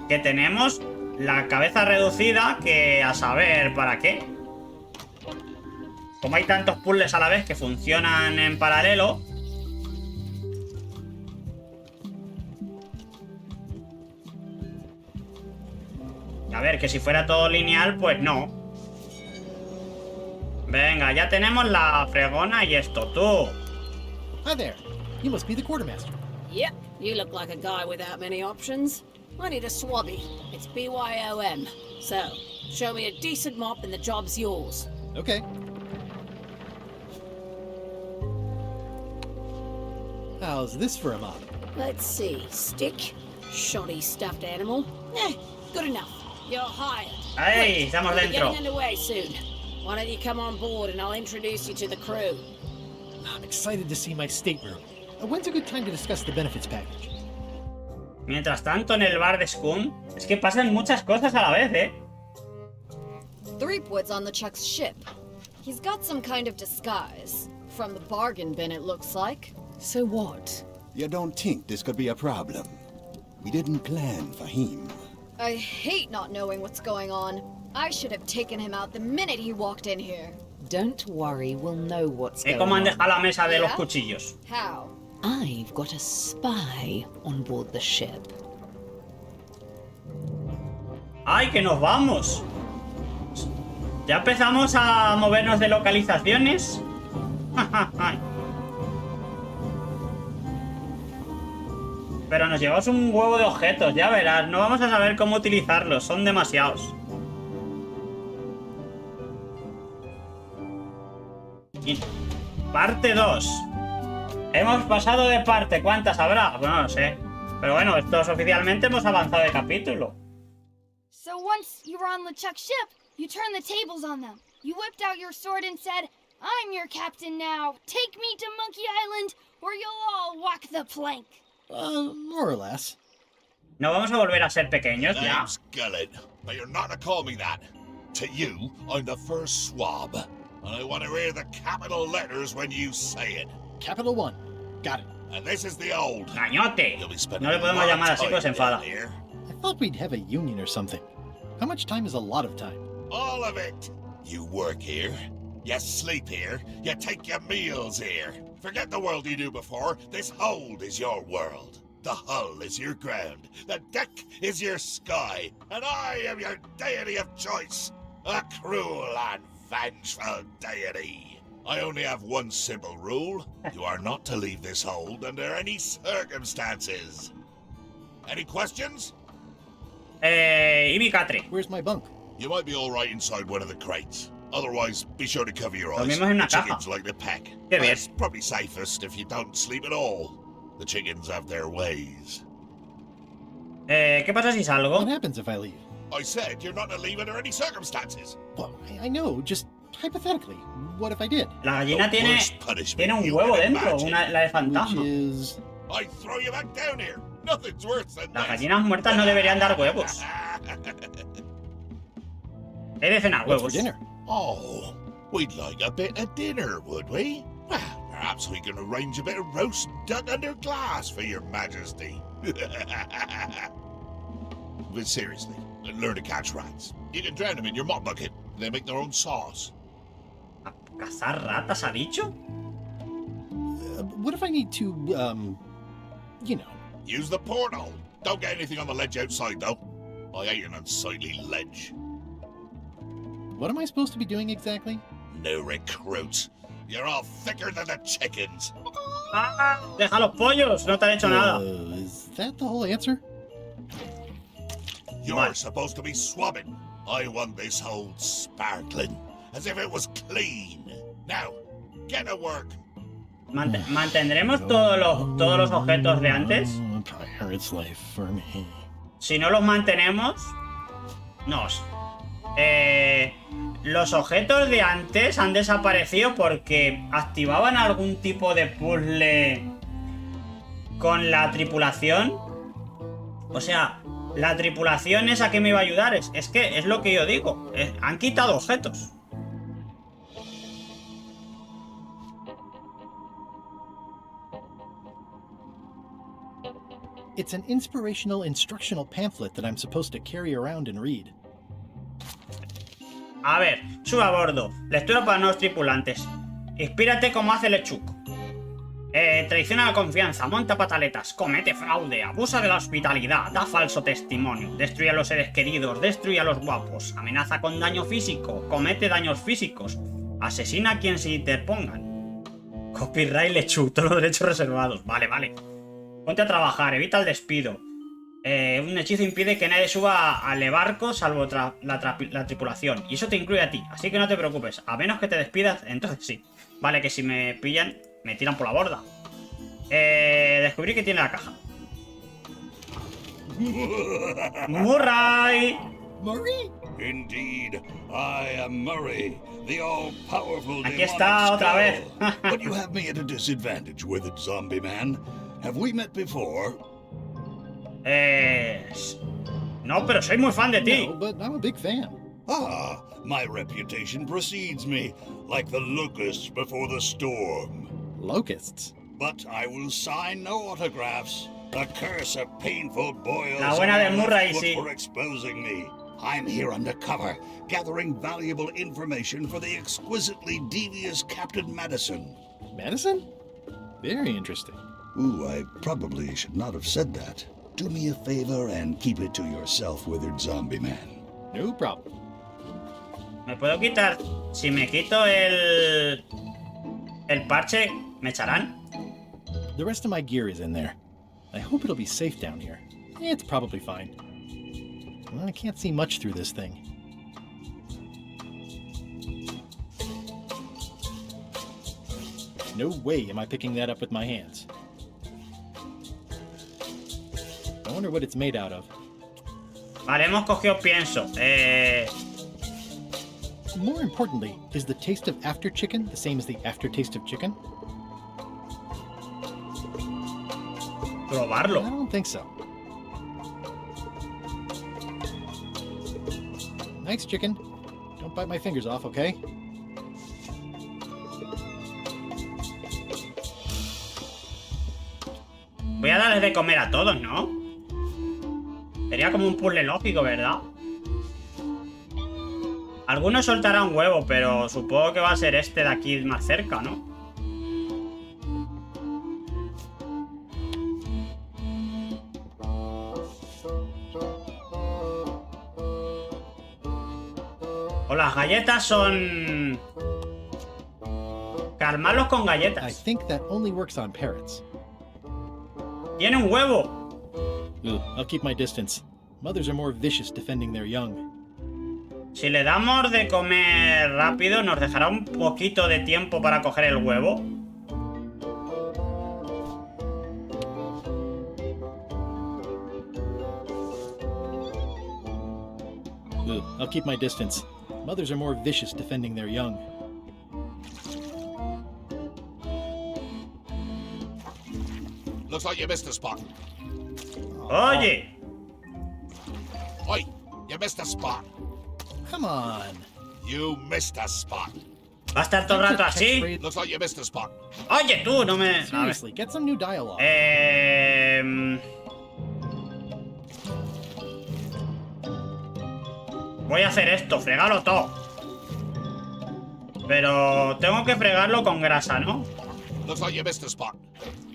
Speaker 1: que tenemos la cabeza reducida, que a saber para qué. Como hay tantos puzzles a la vez que funcionan en paralelo. A ver, que si fuera todo lineal, pues no. Venga, ya tenemos la fregona y esto, tú.
Speaker 2: Hi there. You must be the quartermaster.
Speaker 5: Yep, you look like a guy without many options. I need a swabby. It's BYOM. So, show me a decent mop and the job's yours.
Speaker 2: Okay. How's this for a mop?
Speaker 5: Let's see. Stick. Shoddy stuffed animal. Good enough. You're hired.
Speaker 1: Hey,
Speaker 5: Quick,
Speaker 1: estamos
Speaker 5: we're
Speaker 1: dentro.
Speaker 5: getting underway soon. Why don't you come on board and I'll introduce you to the crew?
Speaker 2: I'm excited to see my stateroom. When's a good time to discuss the benefits package?
Speaker 1: Mientras tanto, en el bar de Scum, es que pasan muchas cosas a la vez, ¿eh?
Speaker 10: Threepwood's on LeChuck's ship. He's got some kind of disguise. From the bargain bin, it looks like.
Speaker 9: So what?
Speaker 3: You don't think this could be a problem? We didn't plan for him.
Speaker 10: I hate not knowing what's going on. I should have taken him out the minute he walked in here.
Speaker 9: Don't worry, we'll know what's going
Speaker 1: Cómo han
Speaker 9: on.
Speaker 1: dejado la mesa de los
Speaker 10: ¿Ya?
Speaker 1: cuchillos.
Speaker 10: How?
Speaker 9: I've got a spy on board the ship.
Speaker 1: ¡Ay, que nos vamos! Ya empezamos a movernos de localizaciones. Pero nos llevamos un huevo de objetos, ya verás. No vamos a saber cómo utilizarlos, son demasiados. Y parte 2. Hemos pasado de parte. ¿Cuántas habrá? Bueno, no lo sé. Pero bueno, estos oficialmente hemos avanzado de capítulo.
Speaker 11: So once you were on LeChuck's ship, you turned the tables on them. You whipped out your sword and said, "I'm your captain now. Take me to Monkey Island, or you'll all walk the plank."
Speaker 2: More or less.
Speaker 1: ¿No vamos a volver a ser pequeños ya?
Speaker 12: Name's Gullet, but you're not to call me that. To you, I'm the first swab, and I want to hear the capital letters when you say it.
Speaker 2: Capital 1. Got it.
Speaker 12: And this is the old.
Speaker 1: ¡Gañote!
Speaker 12: You'll be spending
Speaker 1: No le podemos
Speaker 12: a lot
Speaker 1: llamar
Speaker 12: of
Speaker 1: así, pues se
Speaker 12: time down
Speaker 1: enfada.
Speaker 12: here.
Speaker 2: I thought we'd have a union or something. How much time is a lot of time?
Speaker 12: All of it. You work here, you sleep here, you take your meals here. Forget the world you knew before. This hold is your world. The hull is your ground. The deck is your sky. And I am your deity of choice. A cruel and vengeful deity. I only have one simple rule. You are not to leave this hold under any circumstances. Any questions?
Speaker 1: Y mi catre.
Speaker 2: Where's my bunk?
Speaker 12: You might be all right inside one of the crates. Otherwise, be sure to cover your eyes.
Speaker 1: Dormimos en una
Speaker 12: The
Speaker 1: caja.
Speaker 12: chickens like to peck.
Speaker 1: Qué bien.
Speaker 12: It's probably safest if you don't sleep at all. The chickens have their ways.
Speaker 1: ¿Qué pasa si salgo?
Speaker 2: What happens if I leave?
Speaker 12: I said you're not to leave under any circumstances.
Speaker 2: Well, I know, just hypothetically. What if I did?
Speaker 1: La gallina
Speaker 12: The
Speaker 1: tiene
Speaker 12: worst punishment
Speaker 1: un
Speaker 12: you
Speaker 1: huevo
Speaker 12: can
Speaker 1: dentro,
Speaker 12: imagine.
Speaker 1: la de
Speaker 2: Which
Speaker 1: fantasma.
Speaker 2: is...
Speaker 12: I throw you back down here. Nothing's worse than
Speaker 1: Las
Speaker 12: this.
Speaker 1: gallinas muertas no deberían dar huevos. He de cenar
Speaker 2: What's for
Speaker 1: huevos.
Speaker 2: dinner?
Speaker 12: Oh, we'd like a bit of dinner, would we? Well, perhaps we can arrange a bit of roast duck under glass for your majesty. But seriously, learn to catch rats. You can drown them in your mop bucket. They make their own sauce.
Speaker 1: ¿A cazar ratas ha dicho?
Speaker 2: What if I need to, you know...
Speaker 12: Use the portal. Don't get anything on the ledge outside, though. I hate an unsightly ledge.
Speaker 2: What am I supposed to be doing exactly?
Speaker 12: No recruits. You're all thicker than the chickens.
Speaker 1: ¡Ah! ¡Deja los pollos! No te han hecho nada.
Speaker 2: Is that the whole answer?
Speaker 12: You're
Speaker 1: Vale.
Speaker 12: supposed to be swabbing. I want this hold sparkling, as if it was clean. Now, get to work.
Speaker 1: ¿Mantendremos todos los objetos de antes?
Speaker 2: Pirate's life for me.
Speaker 1: Si no los mantenemos... No. Los objetos de antes han desaparecido porque activaban algún tipo de puzzle con la tripulación. O sea, la tripulación esa que me iba a ayudar. Es que es lo que yo digo. Han quitado objetos.
Speaker 2: It's an inspirational instructional pamphlet that I'm supposed to carry around and read.
Speaker 1: A ver, sube a bordo. Lectura para nuevos tripulantes. Inspírate como hace LeChuck. Traiciona la confianza, monta pataletas, comete fraude, abusa de la hospitalidad, da falso testimonio, destruye a los seres queridos, destruye a los guapos, amenaza con daño físico, comete daños físicos, asesina a quien se interpongan. Copyright LeChuck, todos los derechos reservados. Vale, vale. Ponte a trabajar, evita el despido. Un hechizo impide que nadie suba al barco salvo la tripulación. Y eso te incluye a ti, así que no te preocupes. A menos que te despidas, entonces sí. Vale, que si me pillan, me tiran por la borda. Descubrí que tiene la caja. ¡Murray!
Speaker 13: Murray? Indeed, I am Murray, the all-powerful
Speaker 1: Aquí está otra vez.
Speaker 13: But you have me at a disadvantage with it, zombie man. Have we met before?
Speaker 1: No, pero soy muy fan de ti.
Speaker 2: No, but I'm a big fan.
Speaker 13: Ah, my reputation precedes me, like the locusts before the storm.
Speaker 2: Locusts?
Speaker 13: But I will sign no autographs. The curse of painful boils
Speaker 1: La buena de
Speaker 13: on my
Speaker 1: Murray,
Speaker 13: foot
Speaker 1: sí.
Speaker 13: for exposing me. I'm here undercover, gathering valuable information for the exquisitely devious Captain Madison.
Speaker 2: Madison? Very interesting.
Speaker 13: Ooh, I probably should not have said that. Do me a favor and keep it to yourself, withered zombie man.
Speaker 2: No problem.
Speaker 1: ¿Me puedo quitar? Si me quito el parche, ¿me echarán?
Speaker 2: The rest of my gear is in there. I hope it'll be safe down here. It's probably fine. Well, I can't see much through this thing. No way am I picking that up with my hands. I wonder what it's made out of.
Speaker 1: Vale, hemos cogido pienso.
Speaker 2: More importantly, is the taste of after chicken the same as the aftertaste of chicken?
Speaker 1: Probarlo.
Speaker 2: I don't think so. Thanks, chicken. Don't bite my fingers off, okay?
Speaker 1: Voy a darles de comer a todos, ¿no? Sería como un puzzle lógico, ¿verdad? Algunos soltarán huevo, pero supongo que va a ser este de aquí más cerca, ¿no? O las galletas son... calmarlos con galletas.
Speaker 2: I think that only works on parrots.
Speaker 1: ¡Tiene un huevo!
Speaker 2: I'll keep my distance. Mothers are more vicious defending their young.
Speaker 1: Si le damos de comer rápido, ¿nos dejará un poquito de tiempo para coger el huevo?
Speaker 2: I'll keep my distance. Mothers are more vicious defending their young.
Speaker 12: Looks like you missed a spot.
Speaker 1: Oye.
Speaker 12: Oi, you missed a spot.
Speaker 2: Come on.
Speaker 12: You missed a spot.
Speaker 1: ¿Va a estar todo el rato así?
Speaker 12: Looks like you missed a spot.
Speaker 1: Oye, tú, no me...
Speaker 2: Seriously, get some new dialogue.
Speaker 1: Voy a hacer esto, fregarlo todo. Pero tengo que fregarlo con grasa, ¿no?
Speaker 12: Looks like you missed a spot.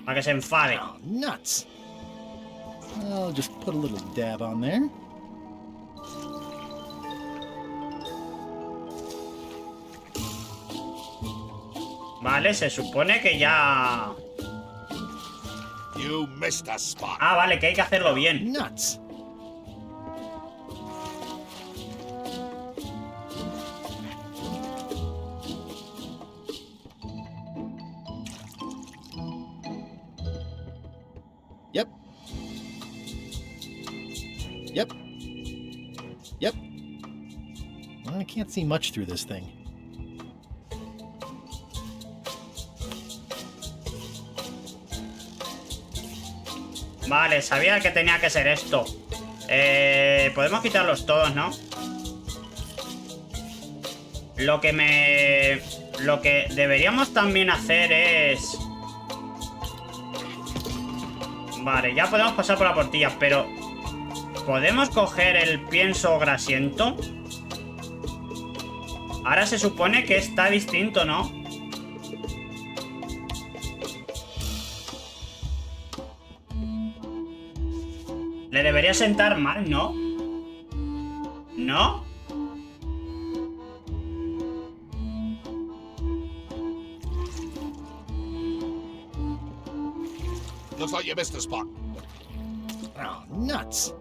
Speaker 1: Para que se enfade.
Speaker 2: Oh, nuts. I'll just put a little dab on there.
Speaker 1: Vale, se supone que ya...
Speaker 12: You missed a spot.
Speaker 1: Ah, vale, que hay que hacerlo bien.
Speaker 2: Nuts. Yep. Yep. Yep. Well, I can't see much through this thing.
Speaker 1: Vale, sabía que tenía que ser esto. Podemos quitarlos todos, ¿no? Lo que deberíamos también hacer es... Vale, ya podemos pasar por la portilla, pero... ¿podemos coger el pienso grasiento? Ahora se supone que está distinto, ¿no? Le debería sentar mal, ¿no? ¿No?
Speaker 12: Looks like you missed a spot.
Speaker 2: Oh, nuts.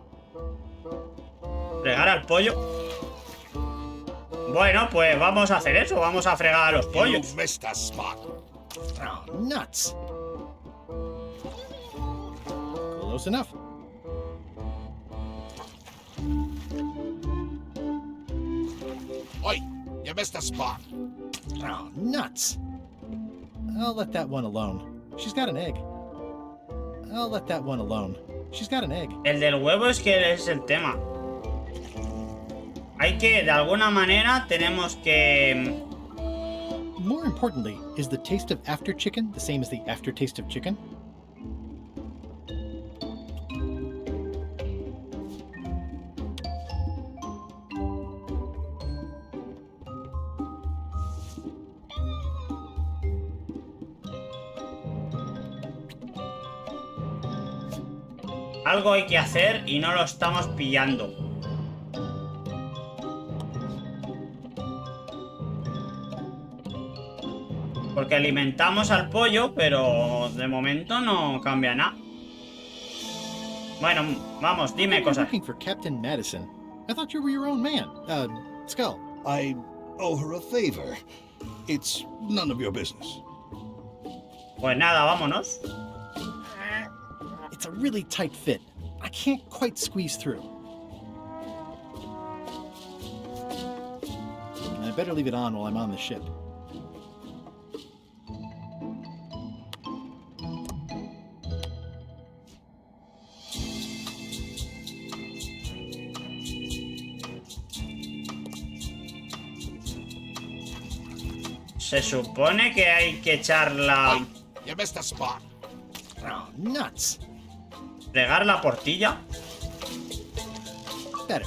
Speaker 1: Fregar al pollo. Bueno, pues vamos a hacer eso. Vamos a fregar a los pollos.
Speaker 12: You missed a spot.
Speaker 2: Oh, nuts. Close enough.
Speaker 12: Oi, you missed a spot.
Speaker 2: Oh, nuts. I'll let that one alone. She's got an egg. I'll let that one alone. She's got an egg.
Speaker 1: El del huevo es que es el tema. Hay que, de alguna manera, tenemos que...
Speaker 2: More importantly, is the taste of after chicken the same as the aftertaste of chicken?
Speaker 1: Algo hay que hacer y no lo estamos pillando. Porque alimentamos al pollo, pero de momento no cambia nada. Bueno, vamos, dime cosas.
Speaker 2: Looking for Captain Madison. I thought you were your own man. Skull.
Speaker 13: I owe her a favor. It's none of your business.
Speaker 1: Pues nada, vámonos.
Speaker 2: It's a really tight fit. I can't quite squeeze through. I better leave it on while I'm on the ship.
Speaker 1: Se supone que hay que echarla...
Speaker 12: You missed a spot.
Speaker 2: Oh, nuts.
Speaker 1: Fregar la portilla.
Speaker 2: Better.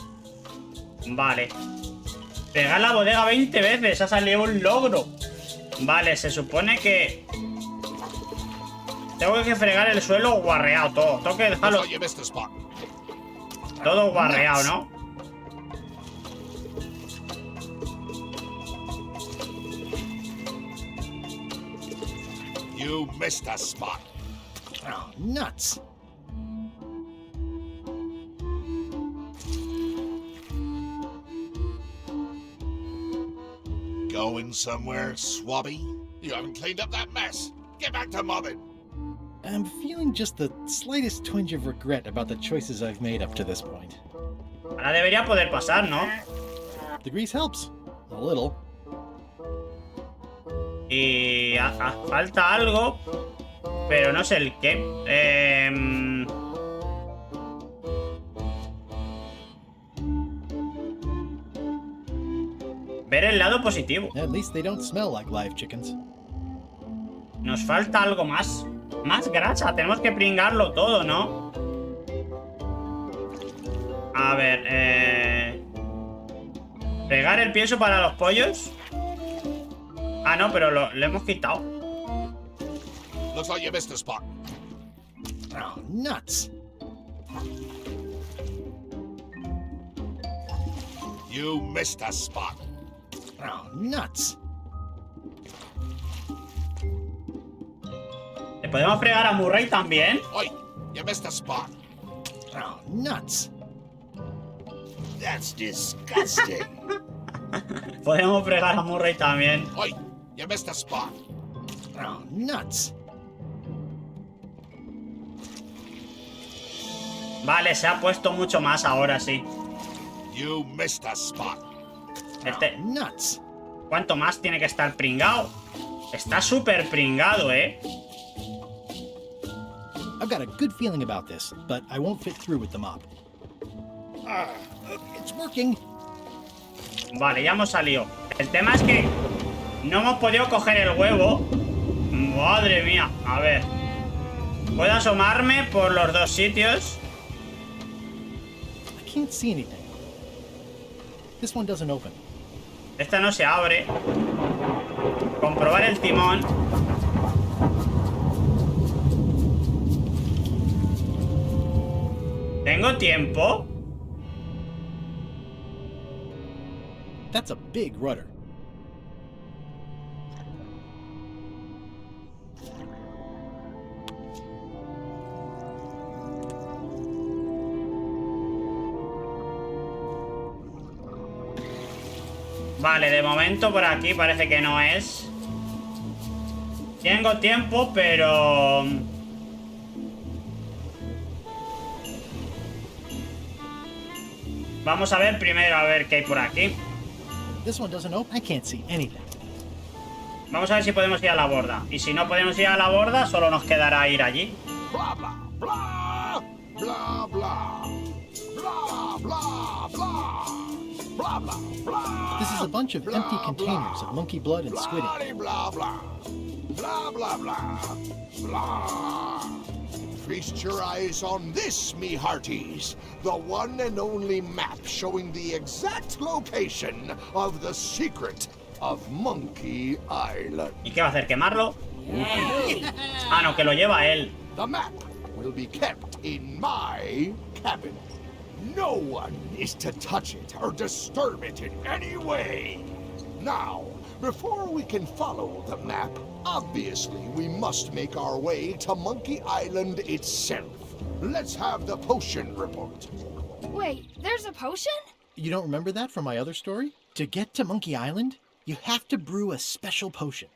Speaker 1: Vale. Fregar la bodega 20 veces. Ha salido un logro. Vale, se supone que... Tengo que fregar el suelo guarreado todo. Tengo que dejarlo... Todo guarreado, ¿no?
Speaker 12: You missed a spot.
Speaker 2: Oh, nuts.
Speaker 12: Going somewhere, Swabby? You haven't cleaned up that mess. Get back to mobbing.
Speaker 2: I'm feeling just the slightest twinge of regret about the choices I've made up to this point.
Speaker 1: Ahora debería poder pasar, ¿no?
Speaker 2: The grease helps. A little.
Speaker 1: Y falta algo, pero no sé el qué. Ver el lado positivo.
Speaker 2: At least they don't smell like live chickens.
Speaker 1: Nos falta algo más. Más grasa. Tenemos que pringarlo todo, ¿no? A ver, pegar el pienso para los pollos. Ah, no, pero lo hemos quitado.
Speaker 12: Looks like you missed a spot.
Speaker 2: Oh, nuts.
Speaker 12: You missed a spot.
Speaker 2: Oh, nuts.
Speaker 1: ¿Le podemos fregar a Murray también?
Speaker 12: Oi, you missed a spot.
Speaker 2: Oh, nuts.
Speaker 13: That's disgusting.
Speaker 1: Podemos fregar a Murray también.
Speaker 12: Oi, you missed a spot.
Speaker 2: Oh, nuts.
Speaker 1: Vale, se ha puesto mucho más ahora, sí.
Speaker 12: You missed a spot.
Speaker 1: Este...
Speaker 2: Oh, nuts.
Speaker 1: ¿Cuánto más tiene que estar pringado? Está súper pringado, ¿eh?
Speaker 2: I've got a good feeling about this, but I won't fit through with the mop. It's working.
Speaker 1: Vale, ya hemos salido. El tema es que no hemos podido coger el huevo. Madre mía, a ver. Puedo asomarme por los dos sitios.
Speaker 2: I can't see anything. This one doesn't open.
Speaker 1: Esta no se abre. Comprobar el timón. ¿Tengo tiempo?
Speaker 2: That's a big rudder.
Speaker 1: Vale, de momento por aquí parece que no es. Tengo tiempo, pero... Vamos a ver primero a ver qué hay por aquí.
Speaker 2: This one doesn't open. I can't see anything.
Speaker 1: Vamos a ver si podemos ir a la borda. Y si no podemos ir a la borda, solo nos quedará ir allí.
Speaker 12: Blah, blah, blah. Blah, blah. Blah, blah, blah. Blah, blah, blah.
Speaker 2: This is a bunch of empty containers of monkey blood and squid ink.
Speaker 12: Blah, blah. Blah, blah, blah. Blah. Feast your eyes on this, me hearties. The one and only map showing the exact location of the secret of Monkey Island.
Speaker 1: ¿Y qué va a hacer? ¿Quemarlo? Ah, no, que lo lleva él.
Speaker 12: The map will be kept in my cabin. No one is to touch it or disturb it in any way. Now,
Speaker 14: Before we can follow the map, obviously we must make our way to Monkey Island itself. Let's have the potion report.
Speaker 11: Wait, there's a potion?
Speaker 2: You don't remember that from my other story? To get to Monkey Island, you have to brew a special potion.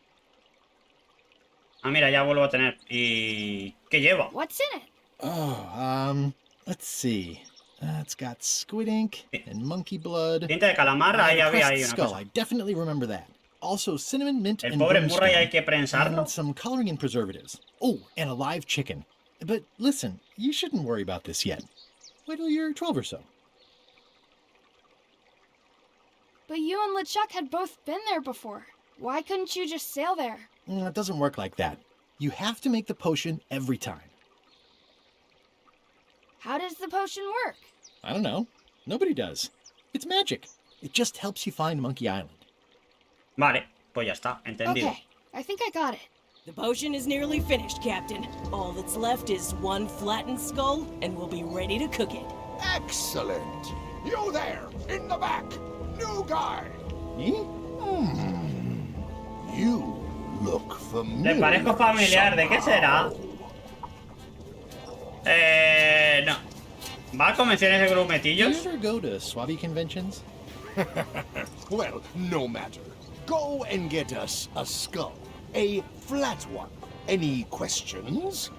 Speaker 1: Ah, mira, ya vuelvo a tener. ¿Y qué lleva?
Speaker 11: What's in it?
Speaker 2: Oh, let's see. It's got squid ink and monkey blood.
Speaker 1: Tinta de calamar, ahí había ahí una
Speaker 2: skull.
Speaker 1: cosa.
Speaker 2: I definitely remember that. Also cinnamon, mint,
Speaker 1: El
Speaker 2: and
Speaker 1: pobre
Speaker 2: brimstone,
Speaker 1: Murray hay que prensarlo.
Speaker 2: and some coloring and preservatives. Oh, and a live chicken. But listen, you shouldn't worry about this yet. Wait till you're 12 or so.
Speaker 11: But you and LeChuck had both been there before. Why couldn't you just sail there?
Speaker 2: It doesn't work like that. You have to make the potion every time.
Speaker 11: How does the potion work?
Speaker 2: I don't know. Nobody does. It's magic. It just helps you find Monkey Island.
Speaker 1: Vale, pues ya está, entendido.
Speaker 11: Okay, I think I got it.
Speaker 15: The potion is nearly finished, Captain. All that's left is one flattened skull, and we'll be ready to cook it.
Speaker 14: Excellent. You there, in the back. New guy.
Speaker 2: Me?
Speaker 14: You look familiar.
Speaker 1: Le parezco familiar, ¿de qué será? No. ¿Va a convenciones de
Speaker 2: Do
Speaker 1: grumetillos?
Speaker 2: you ever go to Swabby conventions?
Speaker 14: Well, no matter. Go and get us a skull. A flat one. Any questions?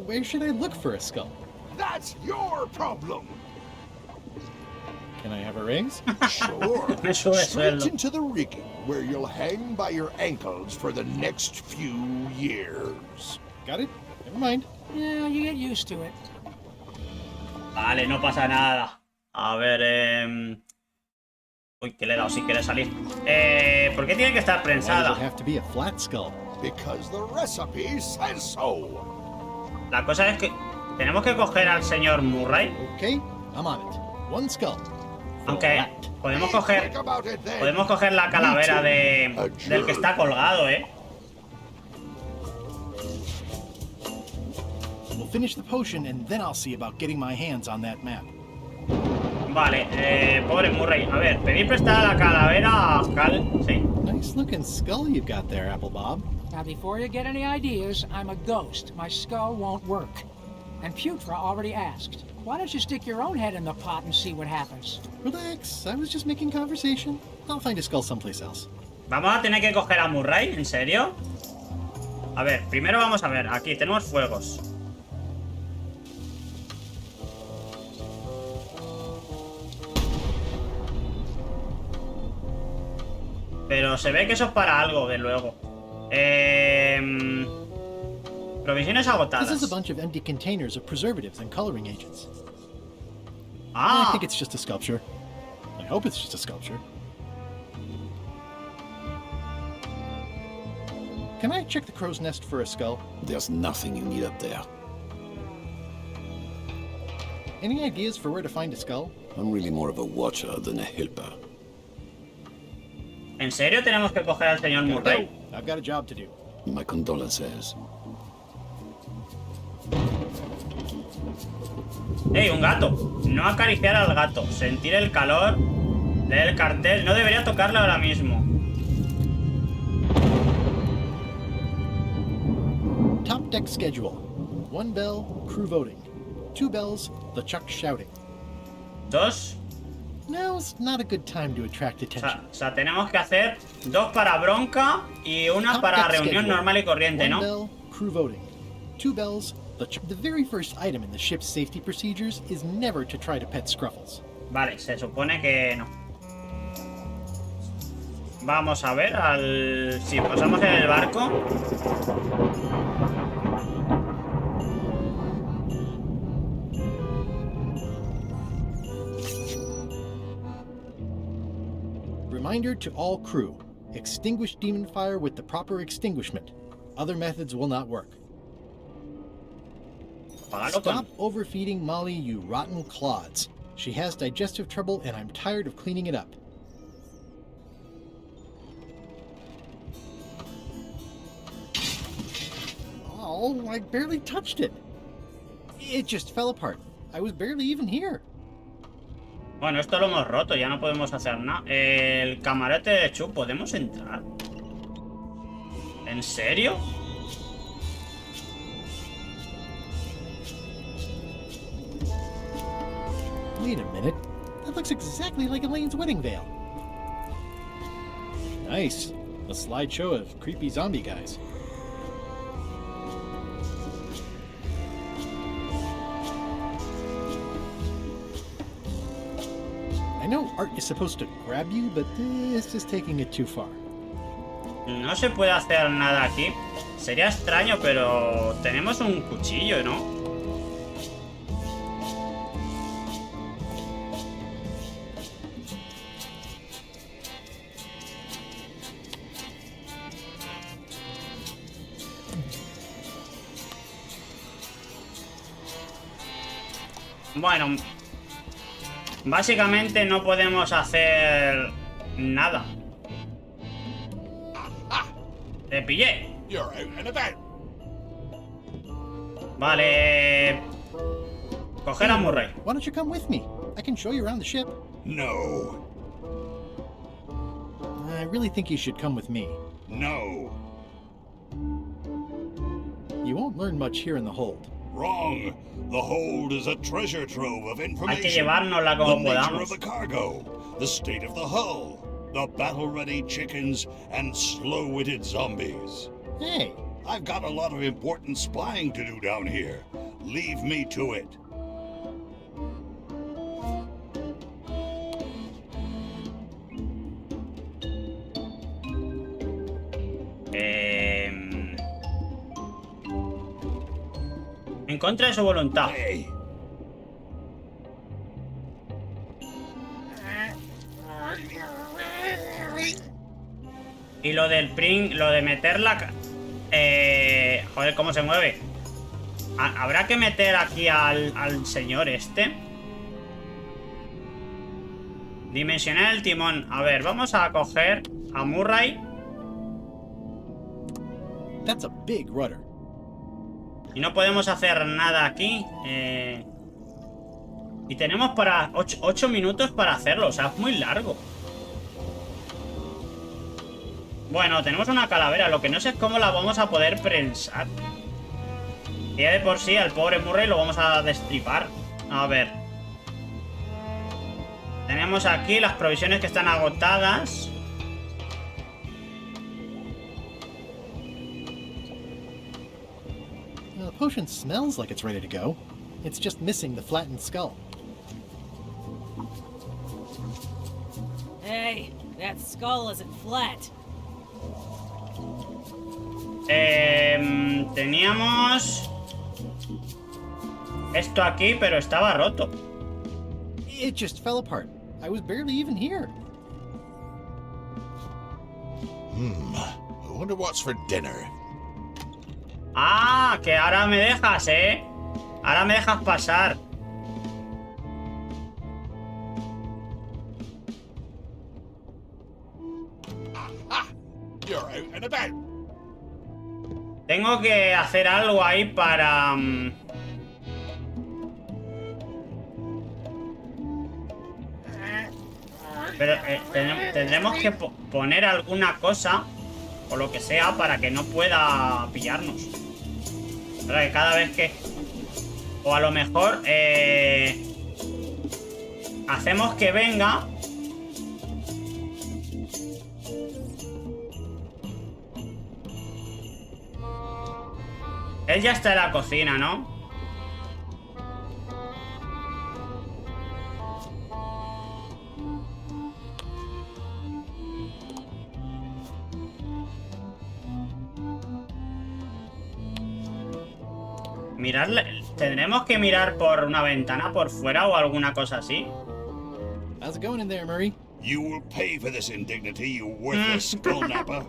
Speaker 2: Where should I look for a skull?
Speaker 14: That's your problem.
Speaker 2: Can I have a rings?
Speaker 14: Sure.
Speaker 1: Me sube el
Speaker 14: Straight
Speaker 1: sueldo.
Speaker 14: into the rigging, where you'll hang by your ankles for the next few years.
Speaker 2: Got it? Never mind.
Speaker 6: Yeah, you get used to it.
Speaker 1: Vale, no pasa nada. A ver, Uy, que le he dado sin querer salir. ¿Por qué tiene que estar
Speaker 2: Why does
Speaker 1: prensada?
Speaker 2: it have to be a flat skull?
Speaker 14: Because the recipe says so.
Speaker 1: La cosa es que tenemos que coger al señor Murray.
Speaker 2: Okay, I'm on it. One skull.
Speaker 1: Aunque podemos coger la calavera del que está colgado, ¿eh?
Speaker 2: We'll finish the potion and then I'll see about getting my hands on that map.
Speaker 1: Vale, pobre Murray. A ver, pedir prestada la calavera a Cal. Sí.
Speaker 2: Nice looking skull you've got there, Apple Bob.
Speaker 16: Now, before you get any ideas, I'm a ghost. My skull won't work. And Putra already asked. Why don't you stick your own head in the pot and see what happens?
Speaker 2: Relax, I was just making conversation. I'll find a skull someplace else.
Speaker 1: Vamos a tener que coger a Murray, ¿en serio? A ver, primero vamos a ver. Aquí tenemos fuegos. Pero se ve que eso es para algo, de luego. Provisiones
Speaker 2: This is a
Speaker 1: agotadas.
Speaker 2: bunch of empty containers of preservatives and coloring agents.
Speaker 1: Ah,
Speaker 2: I think it's just a sculpture. I hope it's just a sculpture. Can I check the crow's nest for a skull?
Speaker 3: There's nothing you need up there.
Speaker 2: Any ideas for where to find a skull?
Speaker 3: I'm really more of a watcher than a helper.
Speaker 1: ¿en serio tenemos que coger al señor Murray?
Speaker 2: I've got a job to do.
Speaker 3: My condolences.
Speaker 1: ¡Ey, un gato! No acariciar al gato. Sentir el calor. Leer el cartel. No debería tocarlo ahora mismo.
Speaker 2: Top deck schedule. 1 bell, crew voting. 2 bells, LeChuck shouting.
Speaker 1: 2.
Speaker 2: Now's not a good time to attract attention.
Speaker 1: O sea, tenemos que hacer 2 para bronca y una
Speaker 2: Top
Speaker 1: para
Speaker 2: deck
Speaker 1: reunión
Speaker 2: schedule.
Speaker 1: normal y corriente,
Speaker 2: 1
Speaker 1: ¿no?
Speaker 2: bell, crew voting. 2 bells, LeChuck. The very first item in the ship's safety procedures is never to try to pet Scruffles.
Speaker 1: Vale, se supone que no. Vamos a ver al... Si pasamos en el barco.
Speaker 2: Reminder to all crew. Extinguish demon fire with the proper extinguishment. Other methods will not work. Stop overfeeding Molly, you rotten clods. She has digestive trouble and I'm tired of cleaning it up. Oh, I barely touched it. It just fell apart. I was barely even here.
Speaker 1: Bueno, esto lo hemos roto, ya no podemos hacer nada. El camarote de LeChuck, ¿podemos entrar? ¿En serio?
Speaker 2: Wait a minute. That looks exactly like Elaine's wedding veil. Nice. A slideshow of creepy zombie guys. I know art is supposed to grab you, but this is taking it too far.
Speaker 1: No se puede hacer nada aquí. Sería extraño, pero tenemos un cuchillo, ¿no? Bueno, básicamente no podemos hacer nada. ¡Te pillé! Vale. Coger a Murray.
Speaker 2: Why don't you come with me? I can show you around the ship.
Speaker 13: No.
Speaker 2: I really think you should come with me.
Speaker 13: No.
Speaker 2: You won't learn much here in the hold.
Speaker 13: Wrong. The hold is a treasure trove of information.
Speaker 1: Hay que llevárnosla como
Speaker 13: the nature
Speaker 1: podamos.
Speaker 13: of the cargo, the state of the hull, the battle-ready chickens, and slow-witted zombies.
Speaker 2: Hey,
Speaker 13: I've got a lot of important spying to do down here. Leave me to it.
Speaker 1: En contra de su voluntad.
Speaker 13: Hey.
Speaker 1: Y lo del print, lo de meterla... joder, ¿cómo se mueve? Habrá que meter aquí al señor este. Dimensionar el timón. A ver, vamos a coger a Murray.
Speaker 2: That's a big rudder.
Speaker 1: Y no podemos hacer nada aquí. Y tenemos para 8 minutos para hacerlo. O sea, es muy largo. Bueno, tenemos una calavera. Lo que no sé es cómo la vamos a poder prensar. Y ya de por sí al pobre Murray lo vamos a destripar. A ver. Tenemos aquí las provisiones que están agotadas.
Speaker 2: The potion smells like it's ready to go. It's just missing the flattened skull.
Speaker 15: Hey, that skull isn't flat.
Speaker 1: Teníamos esto aquí, pero estaba roto.
Speaker 2: It just fell apart. I was barely even here.
Speaker 12: I wonder what's for dinner.
Speaker 1: Ah, que ahora me dejas, ¿eh? Ahora me dejas pasar.
Speaker 12: You're out and about.
Speaker 1: Tengo que hacer algo ahí para... Pero tendremos que poner alguna cosa o lo que sea para que no pueda pillarnos. Para que cada vez que... O a lo mejor hacemos que venga. Él ya está en la cocina, ¿no? Mirarle, tendremos que mirar por una ventana por fuera o alguna cosa así.
Speaker 2: How's it going in there, Murray?
Speaker 13: You will pay for this indignity, you worthless skull napper.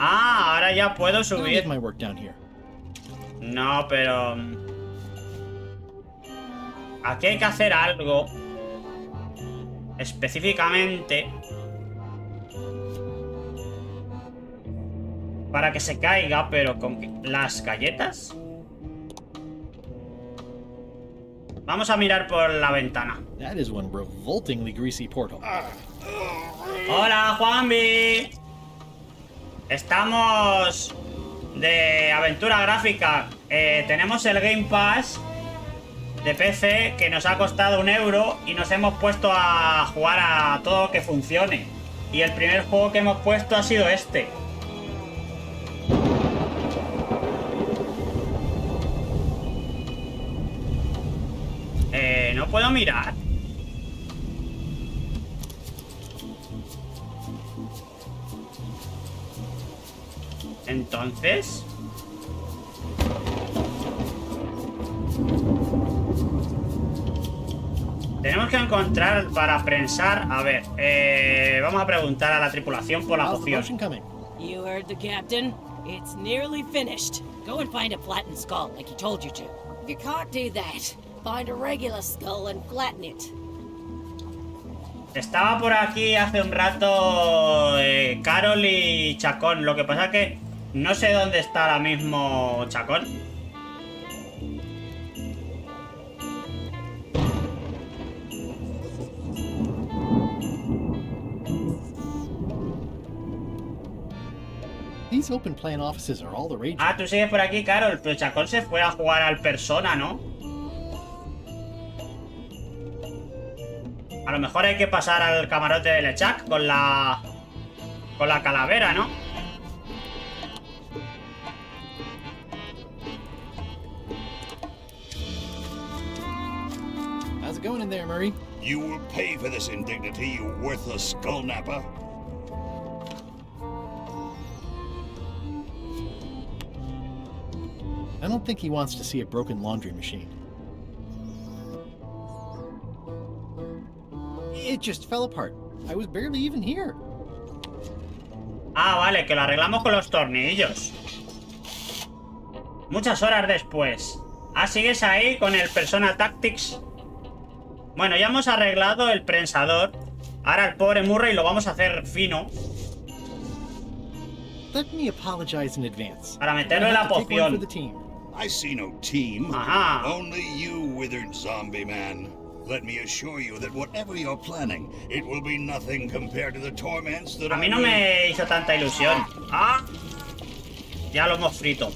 Speaker 1: Ah, ahora ya puedo subir.
Speaker 2: My work down here.
Speaker 1: No, pero... Aquí hay que hacer algo específicamente Para que se caiga, pero con las galletas. Vamos a mirar por la ventana.
Speaker 2: That is one revoltingly greasy portal.
Speaker 1: Hola, Juanvi. Estamos de aventura gráfica. Tenemos el Game Pass de PC que nos ha costado €1 y nos hemos puesto a jugar a todo que funcione. Y el primer juego que hemos puesto ha sido este. No puedo mirar. Entonces... tenemos que encontrar para prensar... A ver, vamos a preguntar a la tripulación por la poción.
Speaker 15: You heard the captain. It's nearly finished.
Speaker 5: Go and find a flattened skull, like he told you to. If you can't do that, find a regular skull and flatten it.
Speaker 1: Estaba por aquí hace un rato Carol y Chacón. Lo que pasa es que no sé dónde está ahora mismo Chacón.
Speaker 2: These open plan offices are all the rage.
Speaker 1: Ah, tú sigues por aquí, Carol, pero Chacón se fue a jugar al Persona, ¿no? A lo mejor hay que pasar al camarote de LeChuck con la calavera, ¿no?
Speaker 2: How's it going in there, Murray?
Speaker 13: You will pay for this indignity, you worthless skull napper.
Speaker 2: I don't think he wants to see a broken laundry machine. It just fell apart. I was barely even here.
Speaker 1: Ah, vale, que lo arreglamos con los tornillos. Muchas horas después. Ah, ¿sigues ahí con el Persona Tactics? Bueno, ya hemos arreglado el prensador. Ahora el pobre Murray lo vamos a hacer fino.
Speaker 2: Let me apologize in advance.
Speaker 1: Para meterlo en la poción.
Speaker 13: I see no team.
Speaker 1: Ajá.
Speaker 13: Only you, withered zombie man. Let me assure you that whatever you're planning, it will be nothing compared to the torments that
Speaker 1: A mí no me hizo tanta ilusión. Ah, ya lo hemos frito.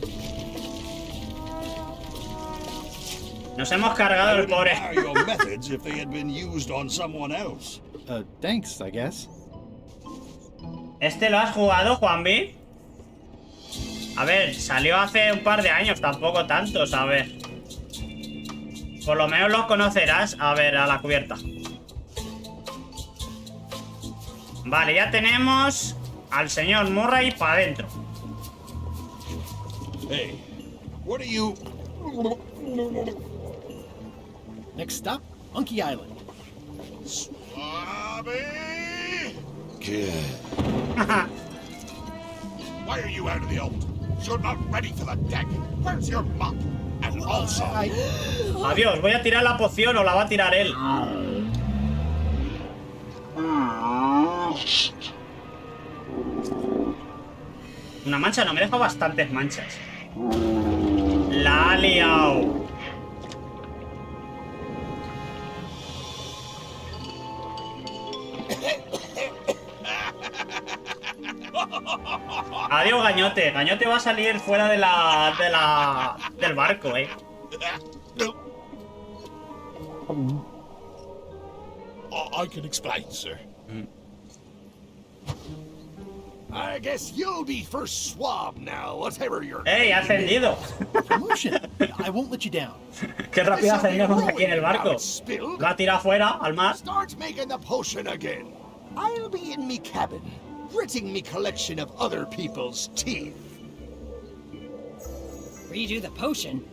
Speaker 1: Nos hemos cargado el pobre.
Speaker 13: your methods if they had been used on someone else.
Speaker 2: Thanks, I guess.
Speaker 1: ¿Este lo has jugado, Juanvi? A ver, salió hace un par de años, tampoco tantos, a ver. Por lo menos los conocerás. A ver, a la cubierta. Vale, ya tenemos al señor Murray para adentro.
Speaker 13: Hey, what are you...
Speaker 2: Next stop, Monkey Island.
Speaker 12: Why are you out of the old? You're not ready for the deck. Where's your mop? And also...
Speaker 1: Adiós, voy a tirar la poción o la va a tirar él. Una mancha, no me deja bastantes manchas. La ha liado. Adiós, Gañote. Gañote va a salir fuera del barco,
Speaker 14: I can explain, sir. I guess you'll be first swab now, whatever your
Speaker 1: ¡Ey, ha ascendido!
Speaker 2: Promotion. I won't let you down.
Speaker 1: ¡Qué rápido ascendemos aquí en el barco! Lo ha tirado fuera, al mar.
Speaker 14: Start making the potion again. I'll be in me cabin, gritting me collection of other people's teeth.
Speaker 5: Redo the potion?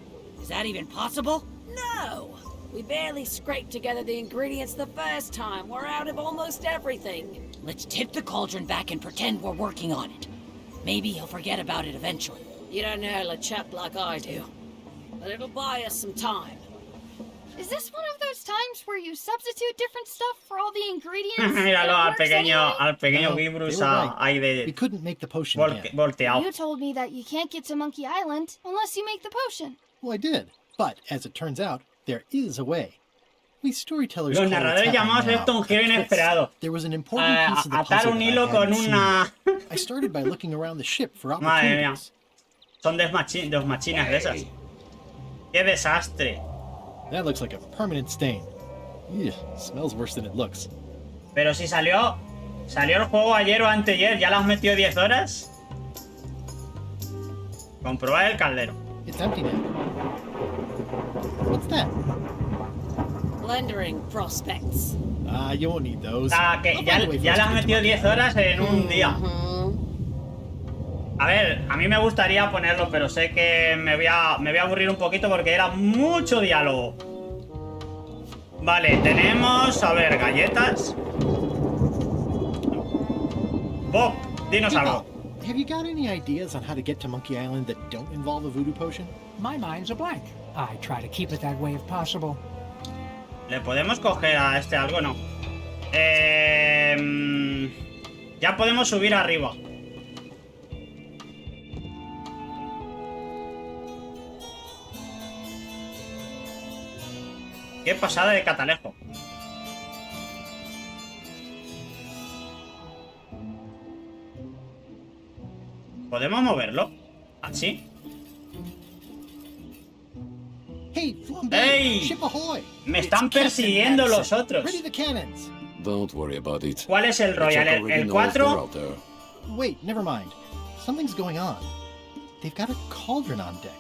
Speaker 5: Is that even possible? No! We barely scraped together the ingredients the first time. We're out of almost everything. Let's tip the cauldron back and pretend we're working on it. Maybe he'll forget about it eventually. You don't know LeChuck like I do. But it'll buy us some time.
Speaker 11: Is this one of those times where you substitute different stuff for all the ingredients?
Speaker 1: Míralo al pequeño Gibrus ahí
Speaker 2: We
Speaker 1: de
Speaker 2: couldn't make the potion again.
Speaker 1: volteado.
Speaker 11: You told me that you can't get to Monkey Island unless you make the potion.
Speaker 2: Well, I did. But, as it turns out, there is a way. We storytellers
Speaker 1: Los
Speaker 2: call it
Speaker 1: narradores
Speaker 2: tapping
Speaker 1: llamamos
Speaker 2: now,
Speaker 1: esto un giro
Speaker 2: a twist.
Speaker 1: inesperado.
Speaker 2: There was an important piece of the
Speaker 1: Atar
Speaker 2: puzzle
Speaker 1: un
Speaker 2: that I
Speaker 1: hilo con
Speaker 2: hadn't seen
Speaker 1: una...
Speaker 2: yet. I started by looking around the ship for
Speaker 1: Madre mía.
Speaker 2: opportunities.
Speaker 1: Son dos machinas de esas. ¡Qué desastre!
Speaker 2: That looks like a permanent stain. Ew, smells worse than it looks.
Speaker 1: Pero si salió el juego ayer o anteayer, ¿ya lo has metido 10 horas? Comprobar el caldero.
Speaker 2: It's empty now. What's that?
Speaker 5: Plundering prospects.
Speaker 2: You won't need those.
Speaker 1: Que ya le has metido 10 horas en un día. A ver, a mí me gustaría ponerlo, pero sé que me voy a aburrir un poquito porque era mucho diálogo. Vale, tenemos, a ver, galletas. Bob, dinos algo.
Speaker 2: Have you got any ideas on how to get to Monkey Island that don't involve a voodoo potion?
Speaker 16: My mind's a blank. I try to keep it that way if possible.
Speaker 1: ¿Le podemos coger a este algo? No. Ya podemos subir arriba. Qué pasada de catalejo. ¿Podemos moverlo? ¿Así?
Speaker 2: Hey, Flambe,
Speaker 1: ¡Ey!
Speaker 2: ship ahoy.
Speaker 1: Me están persiguiendo los otros.
Speaker 2: Ready the cannons.
Speaker 17: Don't worry about it.
Speaker 1: ¿Cuál es el Royal? ¿El 4?
Speaker 2: Wait, never mind. Something's going on. They've got a cauldron on deck.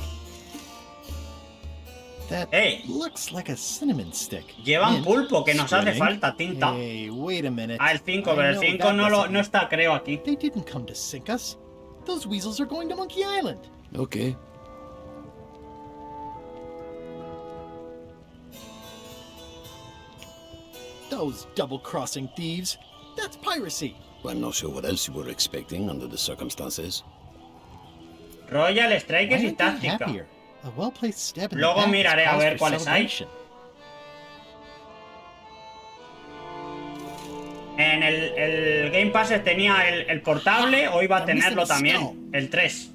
Speaker 2: That looks like a cinnamon stick.
Speaker 1: Llevan pulpo, que nos hace falta tinta.
Speaker 2: Hey, wait a minute.
Speaker 1: El 5, pero el 5 no está, creo, aquí.
Speaker 2: They didn't come to sink us. Those weasels are going to Monkey Island.
Speaker 17: Okay.
Speaker 2: Those double-crossing thieves. That's piracy.
Speaker 17: I'm not sure what else you were expecting under the circumstances.
Speaker 1: Royal Strikers y táctica.
Speaker 2: A well-placed step in
Speaker 1: Luego
Speaker 2: the back
Speaker 1: miraré
Speaker 2: is
Speaker 1: a
Speaker 2: cause
Speaker 1: ver
Speaker 2: for
Speaker 1: cuáles hay.
Speaker 2: celebration.
Speaker 1: En el Game Pass tenía el portable, o iba a tenerlo también. El 3.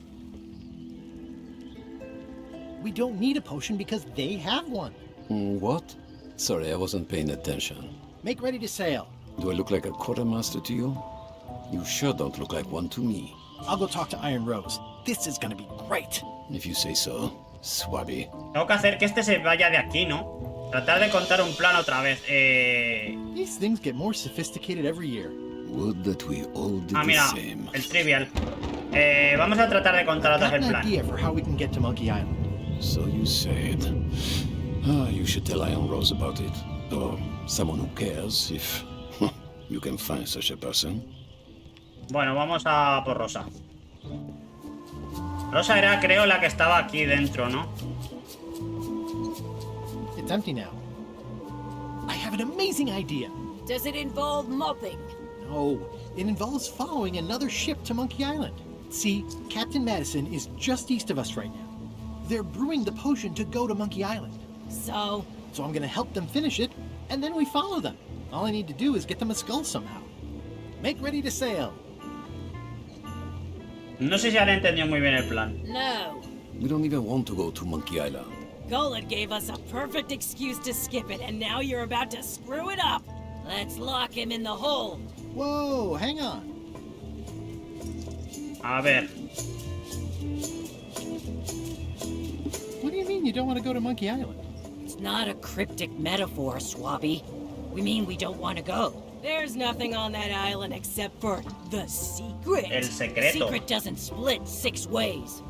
Speaker 2: We don't need a potion because they have one.
Speaker 17: What? Sorry, I wasn't paying attention.
Speaker 2: Make ready to sail.
Speaker 17: Do I look like a quartermaster to you? You sure don't look like one to me.
Speaker 2: I'll go talk to Iron Rose. This is gonna be great.
Speaker 17: If you say so, Swabby.
Speaker 1: Tengo que hacer que este se vaya de aquí, ¿no? Tratar de contar un plan otra vez.
Speaker 2: These things get more sophisticated every year.
Speaker 17: Would that we all did
Speaker 1: mira,
Speaker 17: the same.
Speaker 1: el trivial. Vamos a tratar de contar otra vez el plan.
Speaker 2: Idea for how we can get to Monkey Island.
Speaker 17: So you said. You should tell Iron Rose about it. Or someone who cares, if you can find such a person.
Speaker 1: Bueno, vamos a por Rosa. Rosa era, creo, la que estaba aquí dentro, ¿no?
Speaker 2: It's empty now. I have an amazing idea.
Speaker 5: Does it involve mopping?
Speaker 2: No, it involves following another ship to Monkey Island. See, Captain Madison is just east of us right now. They're brewing the potion to go to Monkey Island.
Speaker 5: So
Speaker 2: I'm gonna help them finish it, and then we follow them. All I need to do is get them a skull somehow. Make ready to sail.
Speaker 1: No sé si ahora entendió muy bien el plan.
Speaker 5: No.
Speaker 17: We don't even want to go to Monkey Island.
Speaker 15: Golan gave us a perfect excuse to skip it, and now you're about to screw it up.
Speaker 5: Let's lock him in the hole.
Speaker 2: Whoa, hang on.
Speaker 1: A ver.
Speaker 2: What do you mean you don't want to go to Monkey Island?
Speaker 5: It's not a cryptic metaphor, Swabby. We mean we don't want to go.
Speaker 15: There's nothing on that island except for the secret.
Speaker 1: El secreto.
Speaker 5: The secret doesn't split 6 ways.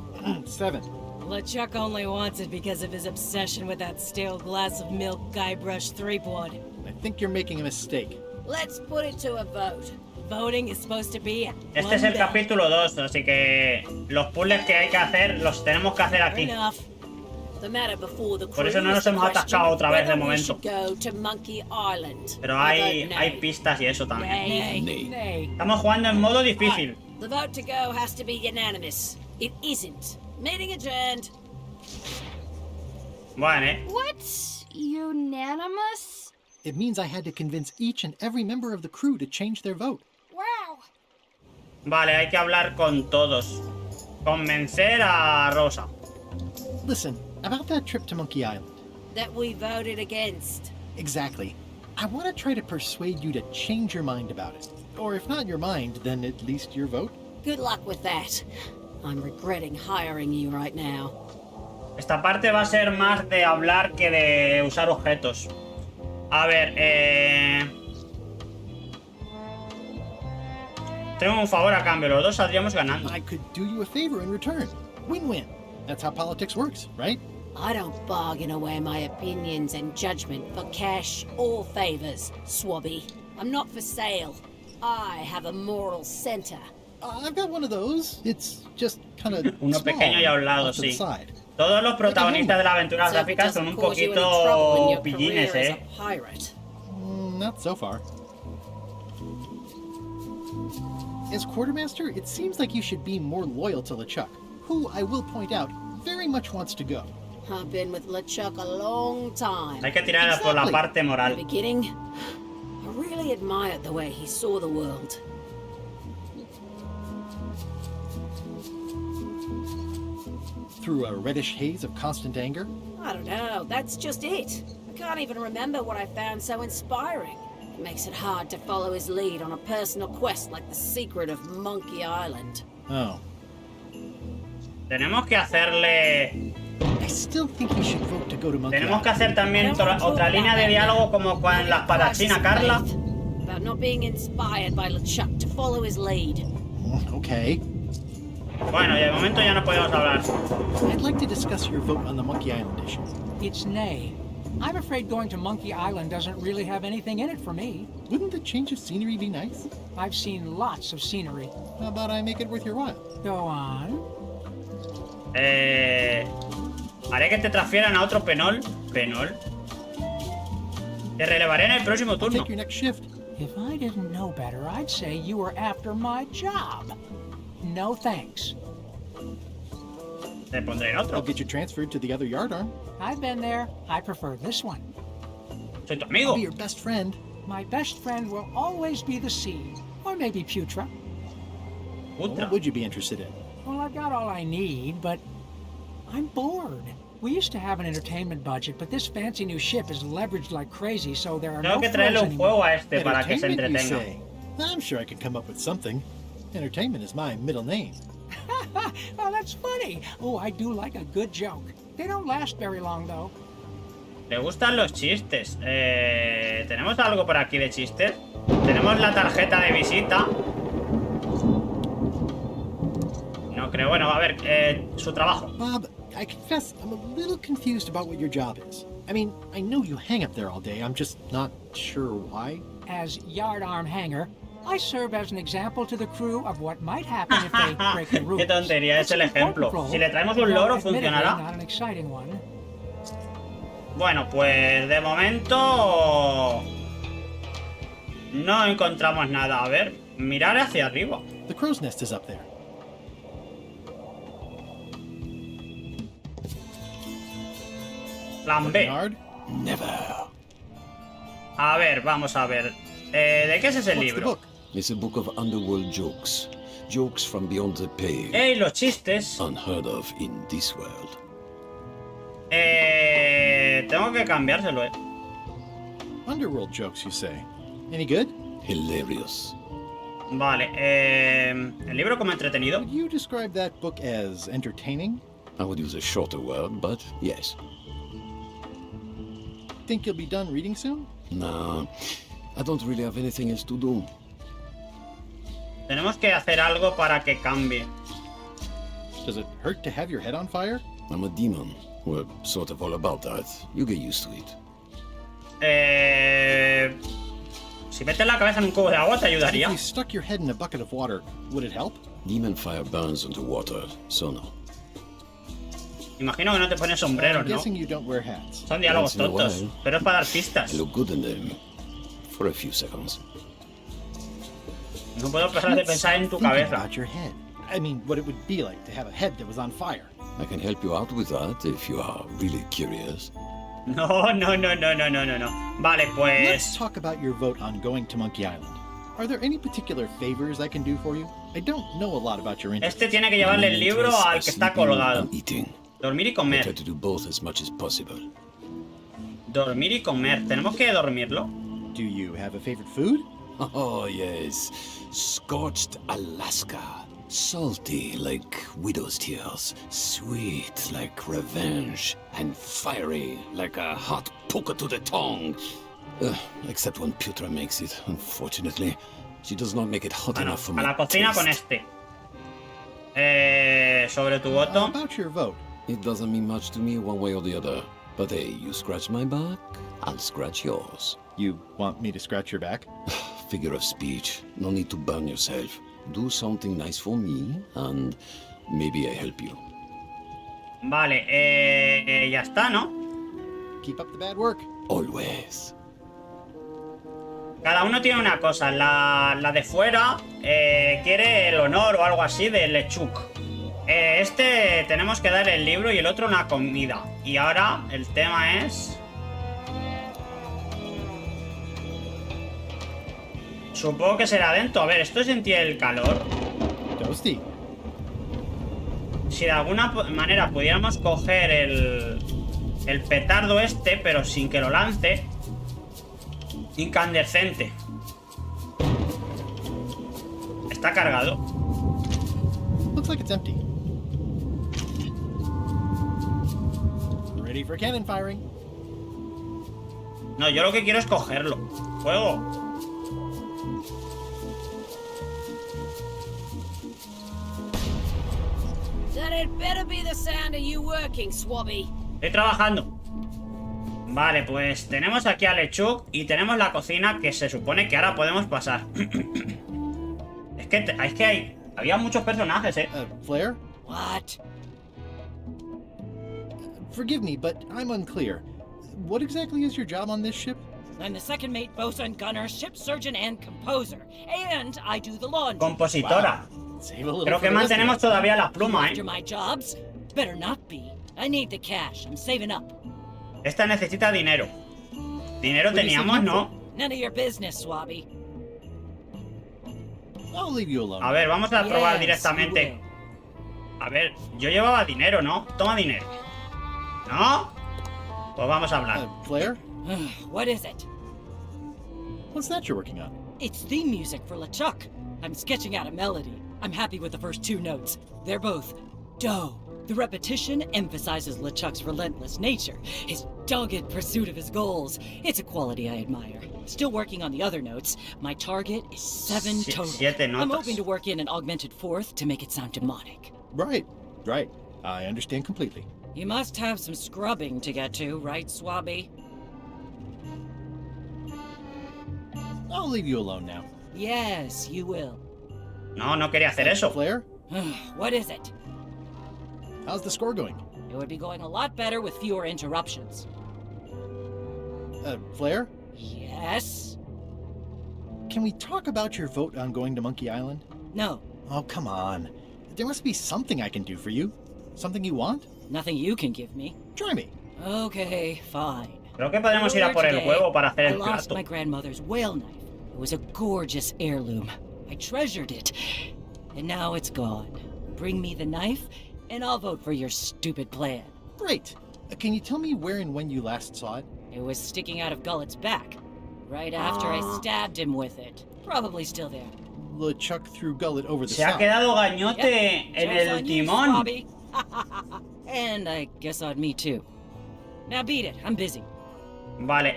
Speaker 2: 7.
Speaker 15: LeChuck only wants it because of his obsession with that stale glass of milk Guybrush Threepwood.
Speaker 2: I think you're making a mistake.
Speaker 5: Let's put it to a vote.
Speaker 15: Voting is supposed to be at
Speaker 1: Este es el capítulo 2, así que los puzzles que hay que hacer los tenemos que hacer aquí. Por eso no nos hemos atascado otra vez de momento. Pero hay pistas y eso también. Estamos jugando en modo difícil.
Speaker 5: The vote to go has to be unanimous. It isn't. Meeting adjourned.
Speaker 1: Bueno,
Speaker 11: What? Unanimous?
Speaker 2: It means I had to convince each and every member of the crew to change their vote.
Speaker 11: Wow.
Speaker 1: Vale, hay que hablar con todos. Convencer a Rosa.
Speaker 2: Listen, about that trip to Monkey Island.
Speaker 5: That we voted against.
Speaker 2: Exactly. I want to try to persuade you to change your mind about it. Or if not your mind, then at least your vote.
Speaker 5: Good luck with that. I'm regretting hiring you right now.
Speaker 1: Esta parte va a ser más de hablar que de usar objetos. A ver, tengo un favor a cambio, los dos saldríamos ganando.
Speaker 2: I could do you a favor in return. Win-win. That's how politics works, right?
Speaker 5: I don't bargain away my opinions and judgment for cash or favors, Swabby. I'm not for sale. I have a moral center.
Speaker 2: I've got one of those. It's just kind of
Speaker 1: Uno pequeño y a un lado, sí. Todos los protagonistas de la aventura gráfica son un poquito pillines,
Speaker 2: Not so far. As quartermaster, it seems like you should be more loyal to LeChuck, who, I will point out, very much wants to go.
Speaker 5: I've been with LeChuck a long time.
Speaker 1: Hay que tirar por la parte moral.
Speaker 5: In the beginning, I really admired the way he saw the world.
Speaker 2: Through a reddish haze of constant anger?
Speaker 5: I don't know, that's just it. I can't even remember what I found so inspiring. It makes it hard to follow his lead on a personal quest like the secret of Monkey Island.
Speaker 2: Oh.
Speaker 1: Tenemos que hacerle...
Speaker 2: I still think you should vote to go to Monkey
Speaker 1: Tenemos que
Speaker 2: Island.
Speaker 1: hacer también otra línea de diálogo como con la espadachina Carla.
Speaker 5: About not being inspired by LeChuck to follow his lead.
Speaker 2: Okay.
Speaker 1: Bueno, y de momento ya no podemos hablar.
Speaker 2: I'd like to discuss your vote on the Monkey Island issue.
Speaker 16: It's nay. I'm afraid going to Monkey Island doesn't really have anything in it for me.
Speaker 2: Wouldn't the change of scenery be nice?
Speaker 16: I've seen lots of scenery.
Speaker 2: How about I make it worth your while?
Speaker 16: Go on.
Speaker 1: Haré que te transfieran a otro penol. ¿Penol? Te relevaré en el próximo turno.
Speaker 2: Take your next shift.
Speaker 16: If I didn't know better, I'd say you were after my job. No thanks.
Speaker 1: Te pondré en otro.
Speaker 2: I'll get you transferred to the other yardarm.
Speaker 16: I've been there. I prefer this one.
Speaker 1: Soy tu amigo.
Speaker 2: I'll be your best friend.
Speaker 16: My best friend will always be the sea. Or maybe Putra.
Speaker 2: What would you be interested in?
Speaker 16: Well, I've got all I need, but I'm bored. We used to have an entertainment budget, but this fancy new ship is leveraged like crazy, so there are no
Speaker 1: Tengo que traerle un juego a este para que se
Speaker 2: Entertainment, you
Speaker 1: entretenga.
Speaker 2: say? I'm sure I could come up with something. Entertainment is my middle name.
Speaker 16: Well, that's funny. Oh, I do like a good joke. They don't last very long, though.
Speaker 1: Le gustan los chistes. ¿Tenemos algo por aquí de chistes? Tenemos la tarjeta de visita. No creo. Bueno, a ver, su trabajo.
Speaker 2: Bob, I confess I'm a little confused about what your job is. I mean, I know you hang up there all day. I'm just not sure why.
Speaker 16: As yardarm hanger, I serve as an example to the crew of what might happen if they break the rules.
Speaker 1: Qué tontería es el ejemplo. Si le traemos un loro, funcionará.
Speaker 16: Not an exciting one.
Speaker 1: Bueno, pues de momento no encontramos nada. A ver, mirar hacia arriba.
Speaker 2: The crow's nest is up there.
Speaker 1: Plan B.
Speaker 17: Never.
Speaker 1: A ver, vamos a ver. ¿De qué es ese libro?
Speaker 17: It's a book of underworld jokes. Jokes from beyond the pale.
Speaker 1: ¡Ey, los chistes!
Speaker 17: Unheard of in this world.
Speaker 1: Tengo que cambiárselo,
Speaker 2: Underworld jokes, you say? Any good?
Speaker 17: Hilarious.
Speaker 1: Vale, el libro como entretenido.
Speaker 2: Would you describe that book as entertaining?
Speaker 17: I would use a shorter word, but yes.
Speaker 2: Think you'll be done reading soon?
Speaker 17: Nah, I don't really have anything else to do.
Speaker 1: Tenemos que hacer algo para que cambie.
Speaker 2: Does it hurt to have your head on fire?
Speaker 17: I'm a demon. We're sort of all about that. You get used to it.
Speaker 1: Si metes la cabeza en un cubo de agua, ¿te ayudaría?
Speaker 2: If you stuck your head in a bucket of water, would it help?
Speaker 17: Demon fire burns underwater, so no.
Speaker 1: Imagino que no te pones sombreros,
Speaker 2: I'm
Speaker 1: ¿no?
Speaker 2: guessing you don't wear hats.
Speaker 1: Son diálogos
Speaker 17: Once in a
Speaker 1: tontos,
Speaker 17: while.
Speaker 1: pero es para dar pistas.
Speaker 17: I look good in them. For a few seconds.
Speaker 1: No puedo parar de pensar en tu cabeza.
Speaker 2: About your head. I mean, what it would be like to have a head that was on fire.
Speaker 17: I can help you out with that if you are really curious.
Speaker 1: No, no, no, no, no, no, no, no. Vale,
Speaker 2: Let's
Speaker 1: pues...
Speaker 2: talk about your vote on going to Monkey Island. Are there any particular favors I can do for you? I don't know a lot about your interests.
Speaker 1: Este tiene que llevarle el libro al que está colgado.
Speaker 17: Eating.
Speaker 1: Dormir y
Speaker 17: I
Speaker 1: comer.
Speaker 17: try to do both as much as possible.
Speaker 1: Dormir y comer. ¿Tenemos que dormirlo?
Speaker 2: Do you have a favorite food?
Speaker 17: Oh, yes. Scorched Alaska. Salty like widow's tears. Sweet like revenge. And fiery like a hot poker to the tongue. Except when Putra makes it, unfortunately. She does not make it hot enough for me.
Speaker 1: A la cocina con este. Sobre tu voto.
Speaker 2: About your vote.
Speaker 17: It doesn't mean much to me one way or the other. But hey, you scratch my back, I'll scratch yours.
Speaker 2: You want me to scratch your back?
Speaker 17: Figure of speech. No need to burn yourself. Do something nice for me, and maybe I help you.
Speaker 1: Vale, ya está, ¿no?
Speaker 2: Keep up the bad work.
Speaker 17: Always.
Speaker 1: Cada uno tiene una cosa. La de fuera quiere el honor o algo así de LeChuck. Este tenemos que dar el libro y el otro una comida. Y ahora el tema es... Supongo que será dentro. A ver, esto sentir el calor.
Speaker 2: Toasty.
Speaker 1: Si de alguna manera pudiéramos coger el petardo este, pero sin que lo lance. Incandescente. Está cargado.
Speaker 2: Looks like it's empty. Ready for cannon firing.
Speaker 1: No, yo lo que quiero es cogerlo. Fuego.
Speaker 5: Then it better be the sound of you working, Swabby.
Speaker 1: Estoy trabajando. Vale, pues tenemos aquí a LeChuck y tenemos la cocina que se supone que ahora podemos pasar. Es que había muchos personajes,
Speaker 2: Flair?
Speaker 5: What?
Speaker 2: Forgive me, but I'm unclear. What exactly is your job on this ship?
Speaker 15: I'm the second mate, bosun, gunner, ship surgeon, and composer. And I do the laundry.
Speaker 1: Compositora.
Speaker 2: Wow.
Speaker 1: Creo que mantenemos todavía la pluma,
Speaker 15: After my jobs? Better not be. I need the cash. I'm saving up.
Speaker 1: Esta necesita dinero. Dinero teníamos, ¿no?
Speaker 15: None of your business, Swabby.
Speaker 2: I'll leave you alone.
Speaker 1: A ver, vamos a probar directamente. A ver, yo llevaba dinero, ¿no? Toma dinero. ¿No? Pues vamos a hablar.
Speaker 2: Flair?
Speaker 15: What is it?
Speaker 2: What's that you're working on?
Speaker 15: It's theme music for LeChuck. I'm sketching out a melody. I'm happy with the first two notes. They're both do. The repetition emphasizes LeChuck's relentless nature, his dogged pursuit of his goals. It's a quality I admire. Still working on the other notes. My target is 7 total. I'm hoping to work in an augmented fourth to make it sound demonic.
Speaker 2: Right. I understand completely.
Speaker 15: You must have some scrubbing to get to, right, Swabby?
Speaker 2: I'll leave you alone now.
Speaker 15: Yes, you will.
Speaker 1: No quería hacer eso.
Speaker 2: Flair?
Speaker 15: What is it?
Speaker 2: How's the score going?
Speaker 15: It would be going a lot better with fewer interruptions.
Speaker 2: Flair?
Speaker 15: Yes?
Speaker 2: Can we talk about your vote on going to Monkey Island?
Speaker 15: No.
Speaker 2: Oh, come on. There must be something I can do for you. Something you want?
Speaker 15: Nothing you can give me.
Speaker 2: Try me.
Speaker 15: Okay, fine.
Speaker 1: Creo que podemos ir a por el huevo para hacer el
Speaker 15: I lost
Speaker 1: plato.
Speaker 15: my grandmother's whale knife. It was a gorgeous heirloom. I treasured it. And now it's gone. Bring me the knife, and I'll vote for your stupid plan.
Speaker 2: Great. Can you tell me where and when you last saw it?
Speaker 15: It was sticking out of Gullet's back. Right after I stabbed him with it. Probably still there.
Speaker 2: LeChuck threw Gullet over the
Speaker 1: Se ha
Speaker 2: side.
Speaker 1: quedado gañote en
Speaker 15: Joke's
Speaker 1: el
Speaker 15: on you,
Speaker 1: timón.
Speaker 15: Swabby. And I guess on me too. Now beat it, I'm busy.
Speaker 1: Vale,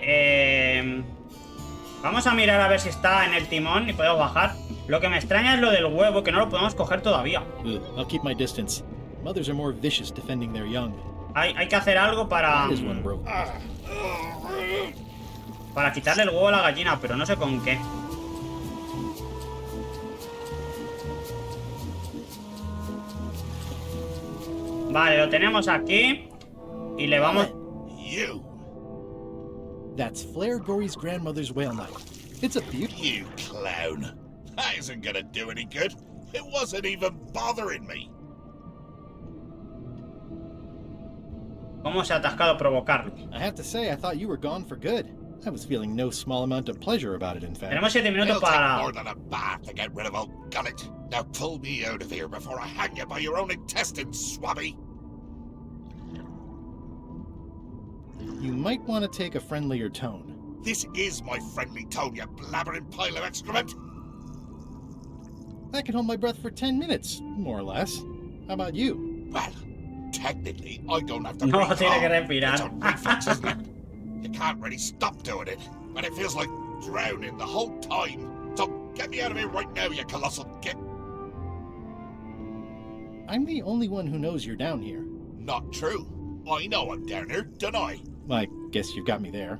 Speaker 1: vamos a mirar a ver si está en el timón y podemos bajar. Lo que me extraña es lo del huevo, que no lo podemos coger todavía.
Speaker 2: I'll keep my distance. Mothers are more vicious defending their young.
Speaker 1: Hay que hacer algo para...
Speaker 2: That is one broke.
Speaker 1: Para quitarle el huevo a la gallina, pero no sé con qué. Vale, lo tenemos aquí. Y le vamos...
Speaker 2: That's Flair Gory's grandmother's whale knife. It's a beauty.
Speaker 12: You clown. That isn't gonna do any good. It wasn't even bothering me.
Speaker 1: ¿Cómo se ha atascado provocarlo?
Speaker 2: I have to say, I thought you were gone for good. I was feeling no small amount of pleasure about it, in fact.
Speaker 1: Tenemos 7 minutos
Speaker 12: It'll take
Speaker 1: para...
Speaker 12: more than a bath to get rid of old gullet. Now pull me out of here before I hang you by your own intestines, swabby.
Speaker 2: You might want to take a friendlier tone.
Speaker 12: This is my friendly tone, you blabbering pile of excrement.
Speaker 2: I can hold my breath for 10 minutes, more or less. How about you?
Speaker 12: Well, technically, I don't have to
Speaker 1: No,
Speaker 12: breathe
Speaker 1: tiene que
Speaker 12: hard.
Speaker 1: respirar.
Speaker 12: It's a reflex, isn't it? You can't really stop doing it, and it feels like drowning the whole time. So get me out of here right now, you colossal git.
Speaker 2: I'm the only one who knows you're down here.
Speaker 12: Not true. I know I'm down here, don't I?
Speaker 2: I guess you've got me there.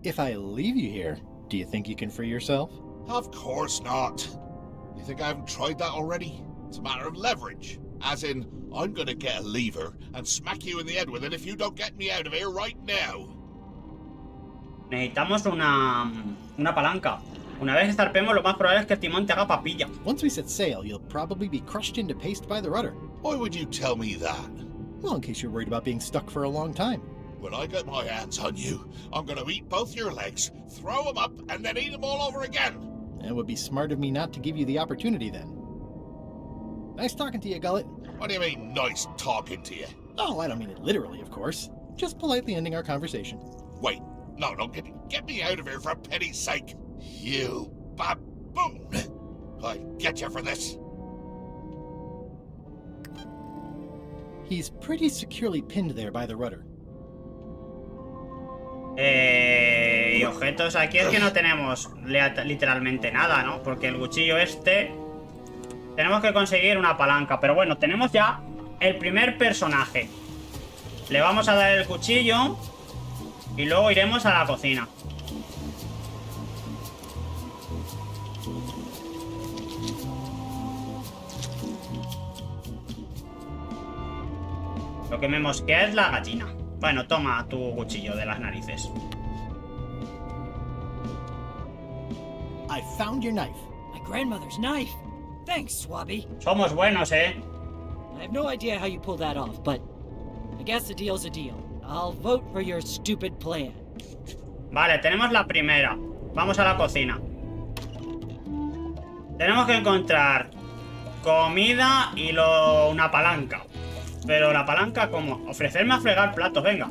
Speaker 2: If I leave you here, do you think you can free yourself?
Speaker 12: Of course not. You think I haven't tried that already? It's a matter of leverage. As in, I'm gonna get a lever and smack you in the head with it if you don't get me out of here right now.
Speaker 1: Necesitamos una palanca. Una vez que zarpemos, lo más probable es que el timón te haga papilla.
Speaker 2: Once we set sail, you'll probably be crushed into paste by the rudder.
Speaker 12: Why would you tell me that?
Speaker 2: Well, in case you're worried about being stuck for a long time.
Speaker 12: When I get my hands on you, I'm gonna eat both your legs, throw them up, and then eat them all over again.
Speaker 2: It would be smart of me not to give you the opportunity then. Nice talking to you, Gullet.
Speaker 12: What do you mean, nice talking to you?
Speaker 2: Oh, I don't mean it literally, of course. Just politely ending our conversation.
Speaker 12: Wait, no, get me out of here for pity's sake. You baboon! I'll get you for this.
Speaker 2: He's pretty securely pinned there by the rudder.
Speaker 1: Y objetos aquí es que no tenemos literalmente nada, ¿no? Porque el cuchillo este... Tenemos que conseguir una palanca. Pero bueno, tenemos ya el primer personaje. Le vamos a dar el cuchillo y luego iremos a la cocina. Lo que me mosquea es la gallina. Bueno, toma tu cuchillo de las narices.
Speaker 2: I found your knife.
Speaker 15: My grandmother's knife. Thanks, Swabby.
Speaker 1: Somos buenos, ¿eh?
Speaker 15: I have no idea how you pulled that off, but I guess a deal's a deal. I'll vote for your stupid plan.
Speaker 1: Vale, tenemos la primera. Vamos a la cocina. Tenemos que encontrar comida y una palanca. Pero la palanca, ¿cómo? Ofrecerme a fregar platos, venga.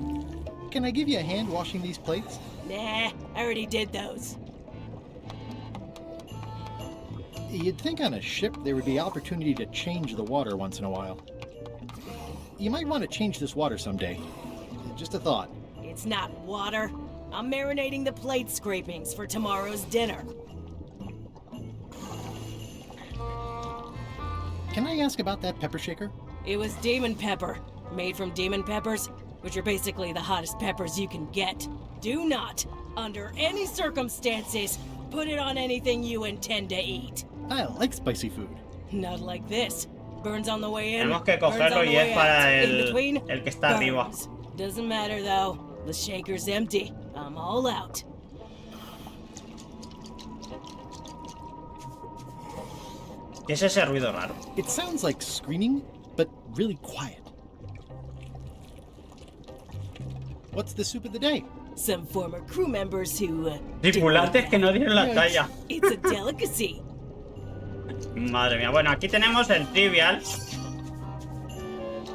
Speaker 2: Can I give you a hand washing these plates?
Speaker 15: Nah, I already did those.
Speaker 2: You'd think on a ship there would be opportunity to change the water once in a while. You might want to change this water someday. Just a thought.
Speaker 15: It's not water. I'm marinating the plate scrapings for tomorrow's dinner.
Speaker 2: Can I ask about that pepper shaker?
Speaker 15: It was demon pepper, made from demon peppers, which are basically the hottest peppers you can get. Do not, under any circumstances, put it on anything you intend to eat.
Speaker 2: I like spicy food.
Speaker 15: Not like this. Burns on the way in.
Speaker 1: Tenemos que cogerlo y es para el que está arriba.
Speaker 15: Doesn't matter though. The shaker's empty. I'm all out.
Speaker 1: ¿Qué es ese ruido raro?
Speaker 2: It sounds like screaming, but really quiet. What's the soup of the day?
Speaker 15: Some former crew members who...
Speaker 1: Tripulantes que no dieron la talla.
Speaker 15: It's a delicacy.
Speaker 1: Madre mía. Bueno, aquí tenemos el trivial.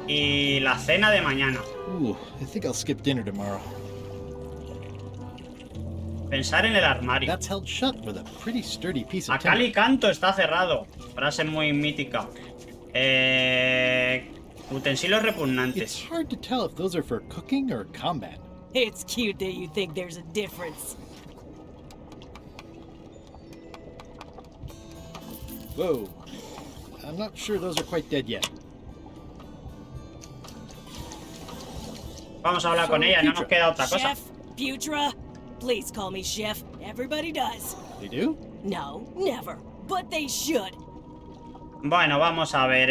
Speaker 1: Y la cena de mañana.
Speaker 2: Ooh, I think I'll skip dinner tomorrow.
Speaker 1: Pensar en el armario.
Speaker 2: That's held shut with a pretty sturdy piece of
Speaker 1: A cal y canto está cerrado. Frase muy mítica. Utensilios repugnantes.
Speaker 2: It's hard to tell if those are for cooking or combat.
Speaker 15: It's cute that you think there's a difference.
Speaker 2: Whoa. I'm not sure those are quite dead yet.
Speaker 1: Vamos a hablar con ella, no nos queda otra cosa.
Speaker 15: Chef, Putra, please call me Chef. Everybody does.
Speaker 2: They do?
Speaker 15: No, never. But they should.
Speaker 1: Bueno, vamos a ver.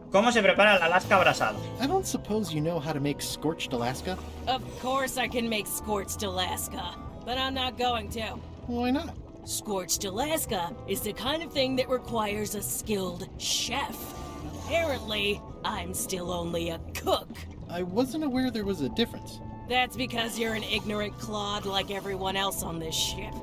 Speaker 1: ¿Cómo se prepara el Alaska abrasado?
Speaker 2: I don't suppose you know how to make scorched Alaska?
Speaker 15: Of course I can make scorched Alaska, but I'm not going to.
Speaker 2: Why not?
Speaker 15: Scorched Alaska is the kind of thing that requires a skilled chef. Apparently, I'm still only a cook.
Speaker 2: I wasn't aware there was a difference.
Speaker 15: That's because you're an ignorant clod like everyone else on this ship.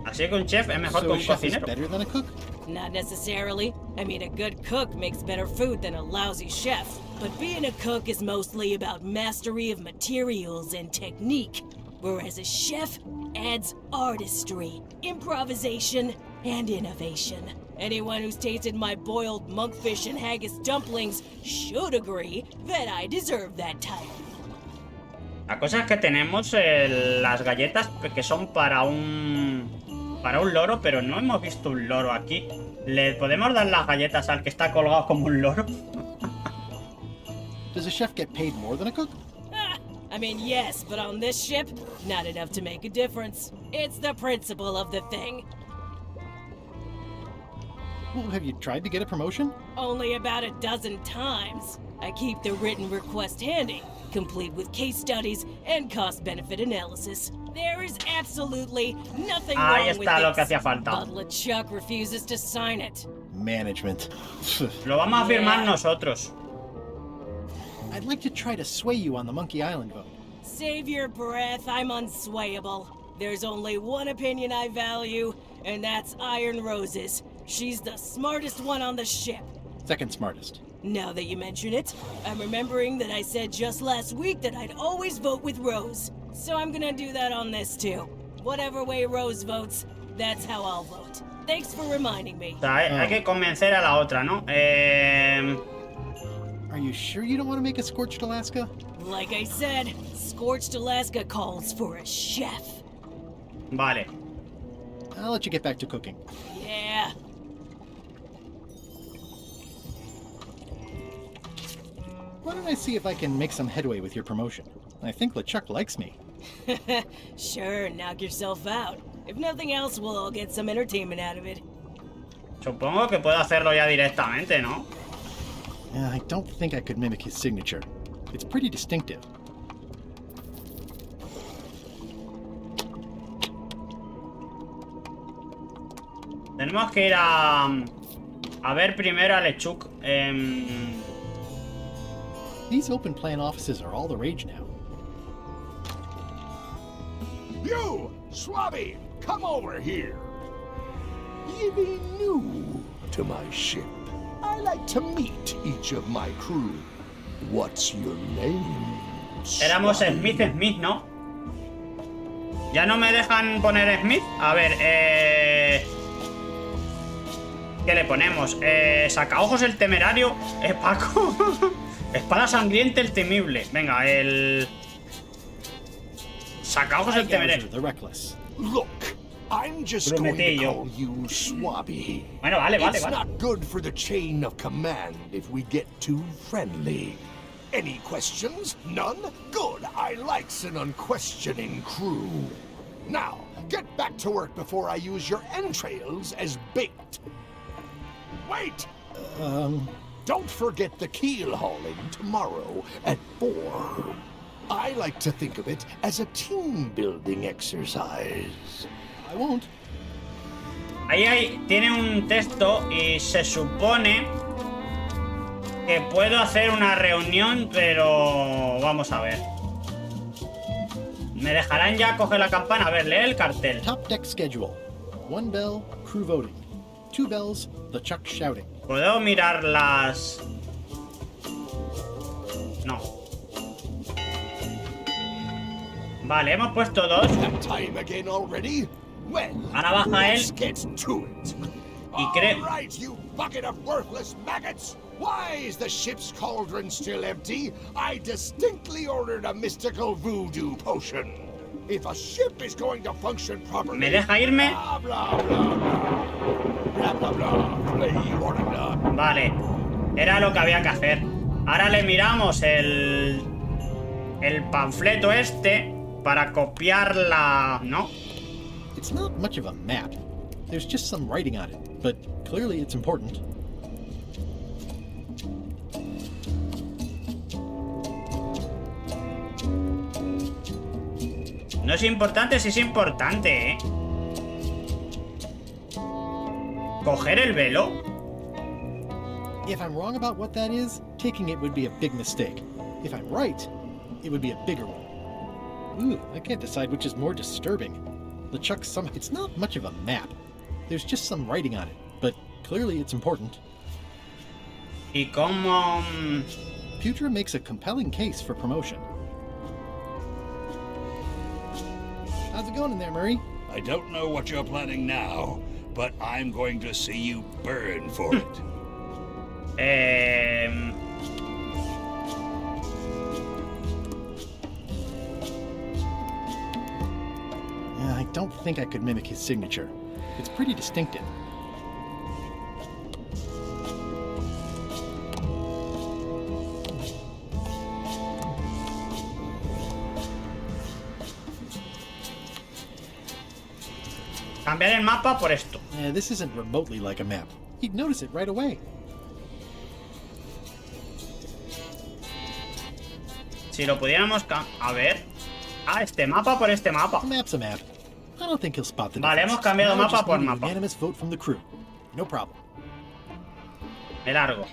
Speaker 1: Así que un chef es mejor
Speaker 2: So
Speaker 1: que
Speaker 2: a
Speaker 1: un
Speaker 2: chef is
Speaker 1: cocinero.
Speaker 2: better than a cook?
Speaker 15: Not necessarily. I mean, a good cook makes better food than a lousy chef. But being a cook is mostly about mastery of materials and technique, whereas a chef adds artistry, improvisation, and innovation. Anyone who's tasted my boiled monkfish and haggis dumplings should agree that I deserve that title.
Speaker 1: La cosa es que tenemos las galletas que son para un loro, pero no hemos visto un loro aquí. ¿Le podemos dar las galletas al que está colgado como un loro?
Speaker 2: Does a chef get paid more than a cook?
Speaker 15: I mean, yes, but on this ship, not enough to make a difference. It's the principle of the thing.
Speaker 2: Well, have you tried to get a promotion?
Speaker 15: Only about a dozen times. I keep the written request handy, complete with case studies and cost-benefit analysis. There is absolutely nothing
Speaker 1: Ahí
Speaker 15: wrong with
Speaker 1: está lo que
Speaker 15: this,
Speaker 1: hacía falta.
Speaker 15: but LeChuck refuses to sign it.
Speaker 2: Management.
Speaker 1: Lo vamos a firmar nosotros.
Speaker 2: I'd like to try to sway you on the Monkey Island vote.
Speaker 15: Save your breath, I'm unswayable. There's only one opinion I value, and that's Iron Rose's. She's the smartest one on the ship.
Speaker 2: Second smartest.
Speaker 15: Now that you mention it, I'm remembering that I said just last week that I'd always vote with Rose. So I'm gonna do that on this too. Whatever way Rose votes, that's how I'll vote. Thanks for reminding me.
Speaker 1: O sea, hay que convencer a la otra, ¿no?
Speaker 2: Are you sure you don't want to make a Scorched Alaska?
Speaker 15: Like I said, Scorched Alaska calls for a chef.
Speaker 1: Vale.
Speaker 2: I'll let you get back to cooking.
Speaker 15: Yeah.
Speaker 2: Why don't I see if I can make some headway with your promotion? I think LeChuck likes me.
Speaker 15: Sure, knock yourself out. If nothing else, we'll all get some entertainment out of it.
Speaker 1: Supongo que puedo hacerlo ya directamente, ¿no?
Speaker 2: I don't think I could mimic his signature. It's pretty distinctive.
Speaker 1: Tenemos que ir a ver primero a LeChuck.
Speaker 2: These open plan offices are all the rage now.
Speaker 14: You, Swabby, come over here. You be new to my ship. I like to meet each of my crew. What's your name?
Speaker 1: Éramos Smith, ¿no? ¿Ya no me dejan poner Smith? A ver, ¿qué le ponemos? Sacaojos el temerario. Paco. Espada sangrienta el temible. Venga, el... Sacaojos el temerario.
Speaker 14: Look, I'm just going to call you Swabby.
Speaker 1: Bueno, vale.
Speaker 14: It's not good for the chain of command if we get too friendly. Any questions? None? Good. I likes an unquestioning crew. Now, get back to work before I use your entrails as bait. Wait! Don't forget the keel hauling tomorrow at 4. I like to think of it as a team-building exercise.
Speaker 2: I won't.
Speaker 1: Ahí tiene un texto y se supone que puedo hacer una reunión, pero vamos a ver. ¿Me dejarán ya coger la campana? A ver, lee el cartel.
Speaker 2: Top deck schedule. 1 bell, crew voting. 2 bells, LeChuck shouting.
Speaker 1: ¿Puedo mirar las...? No. Vale, hemos puesto 2. Ahora baja él. Y creo...
Speaker 14: Right, you bucket of worthless maggots! Why is the ship's cauldron still empty? I distinctly ordered a mystical voodoo potion. If a ship is going to function properly...
Speaker 1: ¿Me deja irme?
Speaker 14: Blah, blah, blah, blah, blah, blah, play, blah.
Speaker 1: Vale. Era lo que había que hacer. Ahora le miramos el panfleto este para copiarla, ¿no?
Speaker 2: It's not much of a map. There's just some writing on it, but clearly it's important.
Speaker 1: No es importante, sí es importante, ¿eh? ¿Coger el velo?
Speaker 2: If I'm wrong about what that is, taking it would be a big mistake. If I'm right, it would be a bigger one. Ooh, I can't decide which is more disturbing. LeChuck it's not much of a map. There's just some writing on it, but clearly it's important.
Speaker 1: ¿Y cómo...?
Speaker 2: Putra makes a compelling case for promotion. How's it going in there, Murray?
Speaker 13: I don't know what you're planning now, but I'm going to see you burn for it.
Speaker 2: I don't think I could mimic his signature. It's pretty distinctive.
Speaker 1: Cambiar el mapa por esto.
Speaker 2: This isn't remotely like a map. You'd notice it right away.
Speaker 1: Si lo pudiéramos... A ver... Ah, este mapa por este mapa.
Speaker 2: A map's a map. I don't think he'll spot the
Speaker 1: Vale,
Speaker 2: difference.
Speaker 1: hemos cambiado
Speaker 2: Now I
Speaker 1: mapa
Speaker 2: just
Speaker 1: por
Speaker 2: need a
Speaker 1: mapa.
Speaker 2: unanimous vote from the crew. No problem.
Speaker 1: Me largo.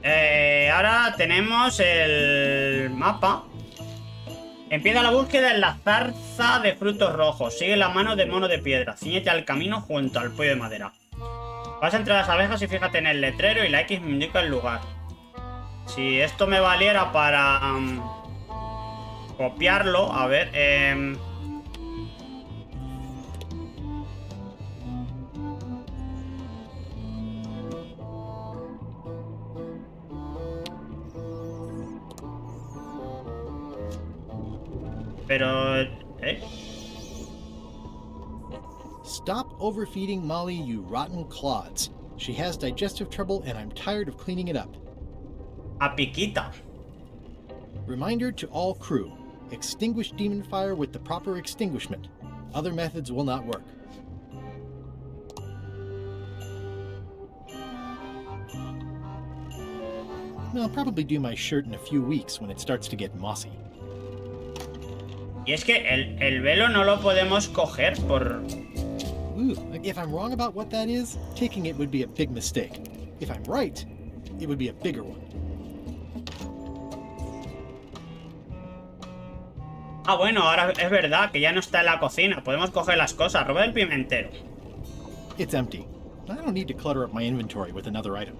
Speaker 1: Ahora tenemos el mapa. Empieza la búsqueda en la zarza de frutos rojos. Sigue la mano del mono de piedra. Cíñete al camino junto al pollo de madera. Pasa entre las abejas y fíjate en el letrero y la X me indica el lugar. Si esto me valiera para copiarlo, a ver... Pero...
Speaker 2: Stop overfeeding Molly, you rotten clods. She has digestive trouble and I'm tired of cleaning it up.
Speaker 1: A piquita.
Speaker 2: Reminder to all crew. Extinguish demon fire with the proper extinguishment. Other methods will not work. I'll probably do my shirt in a few weeks when it starts to get mossy.
Speaker 1: Y es que el velo no lo podemos coger por...
Speaker 2: Ooh, if I'm wrong about what that is, taking it would be a big mistake. If I'm right, it would be a bigger one.
Speaker 1: Ah, bueno, ahora es verdad que ya no está en la cocina. Podemos coger las cosas. Roba el pimentero.
Speaker 2: It's empty. I don't need to clutter up my inventory with another item.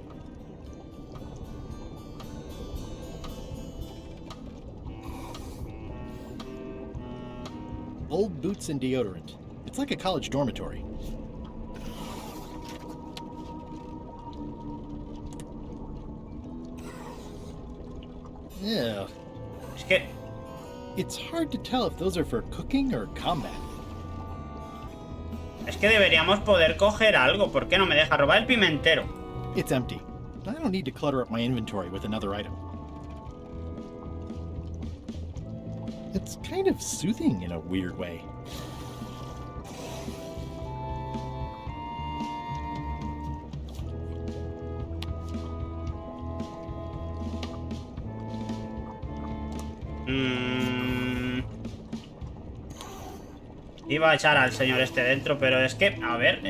Speaker 2: Old boots and deodorant. It's like a college dormitory. Yeah.
Speaker 1: Es que...
Speaker 2: It's hard to tell if those are for cooking or combat.
Speaker 1: Es que deberíamos poder coger algo. ¿Por qué no me deja robar el pimentero?
Speaker 2: It's empty. I don't need to clutter up my inventory with another item. It's kind of soothing in a weird way.
Speaker 1: Iba a echar al señor este dentro, pero es que, a ver...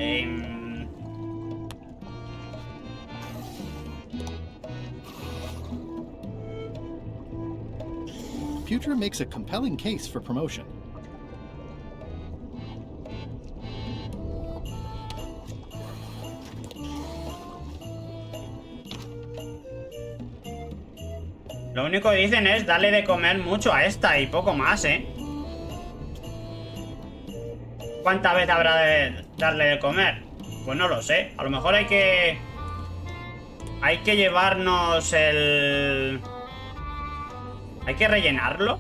Speaker 2: Putra makes a compelling case for promotion.
Speaker 1: Lo único que dicen es darle de comer mucho a esta y poco más, ¿eh? ¿Cuántas veces habrá de darle de comer? Pues no lo sé. A lo mejor hay que llevarnos el... ¿Hay que rellenarlo?